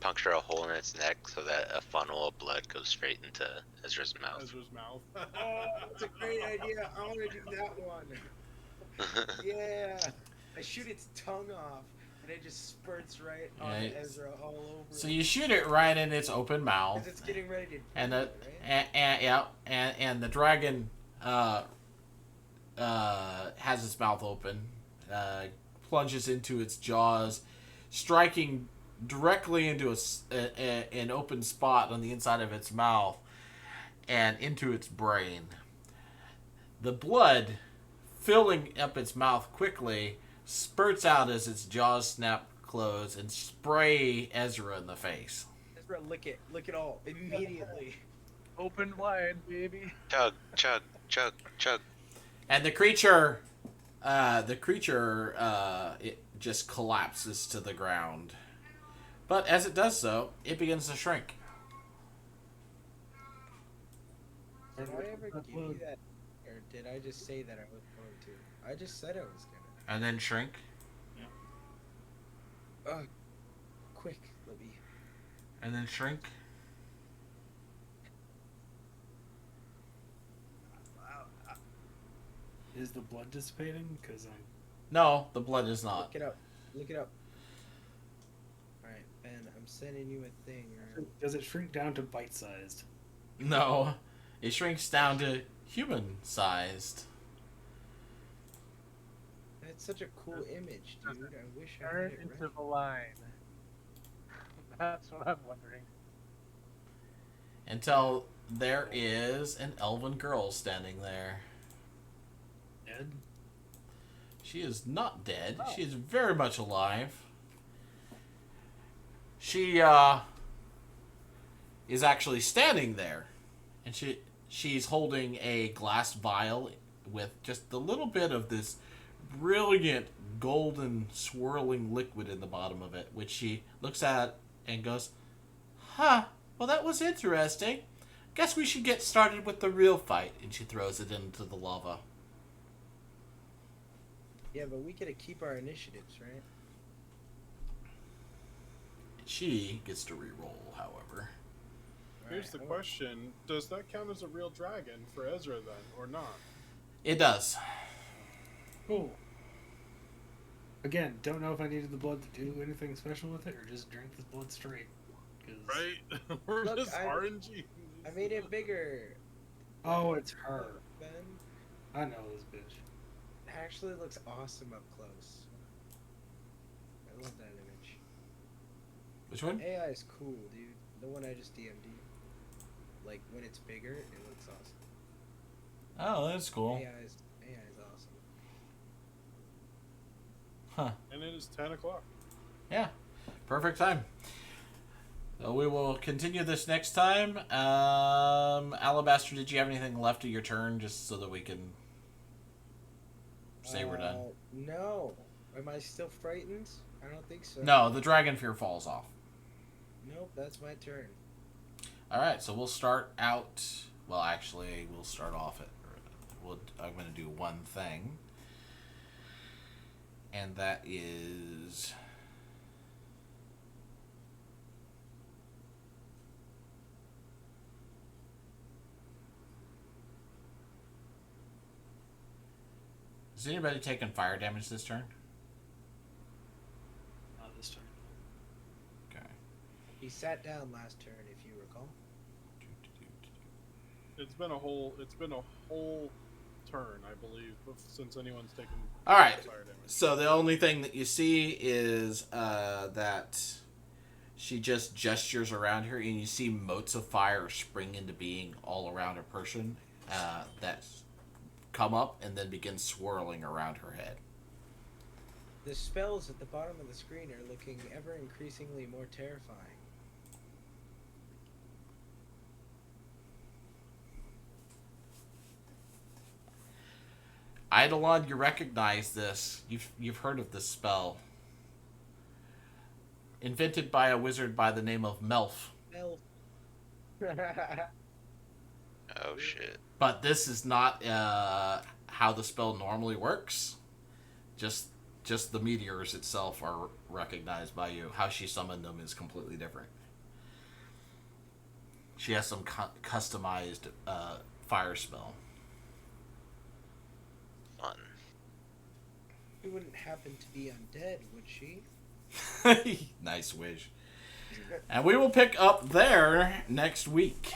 puncture a hole in its neck so that a funnel of blood goes straight into Ezra's mouth. Ezra's mouth. Oh, that's a great idea. I want to do that one. Yeah. I shoot its tongue off, and it just spurts right on Yeah, Ezra all over. So you shoot it right in its open mouth, Because it's getting ready to. and do the it, right? and the dragon has its mouth open, plunges into its jaws, striking directly into an open spot on the inside of its mouth and into its brain. The blood, filling up its mouth quickly, spurts out as its jaws snap closed and spray Ezra in the face. Ezra, lick it all immediately. Open wide, baby. Chug, chug, chug, chug. And the creature it just collapses to the ground. But as it does so, it begins to shrink. Did I ever give you that, or did I just say that I was going to? I just said I was gonna. And then shrink. Quick, Libby. And then shrink. Is the blood dissipating? Because No, the blood is not. Look it up. Look it up. Alright, Ben, I'm sending you a thing. does it shrink down to bite-sized? No, it shrinks down to human-sized. That's such a cool image, dude. I wish I Turn had it into right. the line. That's what I'm wondering. Until there is an elven girl standing there. Dead? She is not dead. She is very much alive. She is actually standing there, and she's holding a glass vial with just a little bit of this brilliant golden swirling liquid in the bottom of it, which she looks at and goes, "Huh, well that was interesting. Guess we should get started with the real fight." And she throws it into the lava. Yeah, but we gotta keep our initiatives, right? She gets to re-roll, however. Here's the Alright, question: does that count as a real dragon for Ezra then, or not? It does. Cool. Again, don't know if I needed the blood to do anything special with it or just drink this blood straight. 'Cause- Right? We're Look, just RNG. I made it bigger, Oh, it's her. Ben. I know this bitch. It actually looks awesome up close. I love that image. Which one? AI is cool, dude. The one I just DM'd. Like, when it's bigger, it looks awesome. Oh, that's cool. AI is awesome. Huh. And it is 10 o'clock. Yeah. Perfect time. So we will continue this next time. Alabaster, did you have anything left of your turn just so that we can say we're done? No. Am I still frightened? I don't think so. No, the dragon fear falls off. Nope, that's my turn. Alright, so we'll start out. Well, actually, we'll start off at. I'm going to do one thing. And that is. Is anybody taking fire damage this turn? Not this turn. Okay. He sat down last turn, if you recall. It's been a whole turn, I believe, since anyone's taken All right. fire damage. So the only thing that you see is that she just gestures around her, and you see motes of fire spring into being all around a person that come up and then begin swirling around her head. The spells at the bottom of the screen are looking ever increasingly more terrifying. Eidolon, you recognize this. You've heard of this spell. Invented by a wizard by the name of Melf. Elf. Oh shit. But this is not how the spell normally works. Just the meteors itself are recognized by you. How she summoned them is completely different. She has some customized fire spell. Fun. She wouldn't happen to be undead, would she? Nice wish. And we will pick up there next week.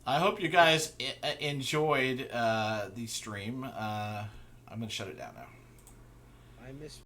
I hope you guys enjoyed the stream. I'm going to shut it down now. I miss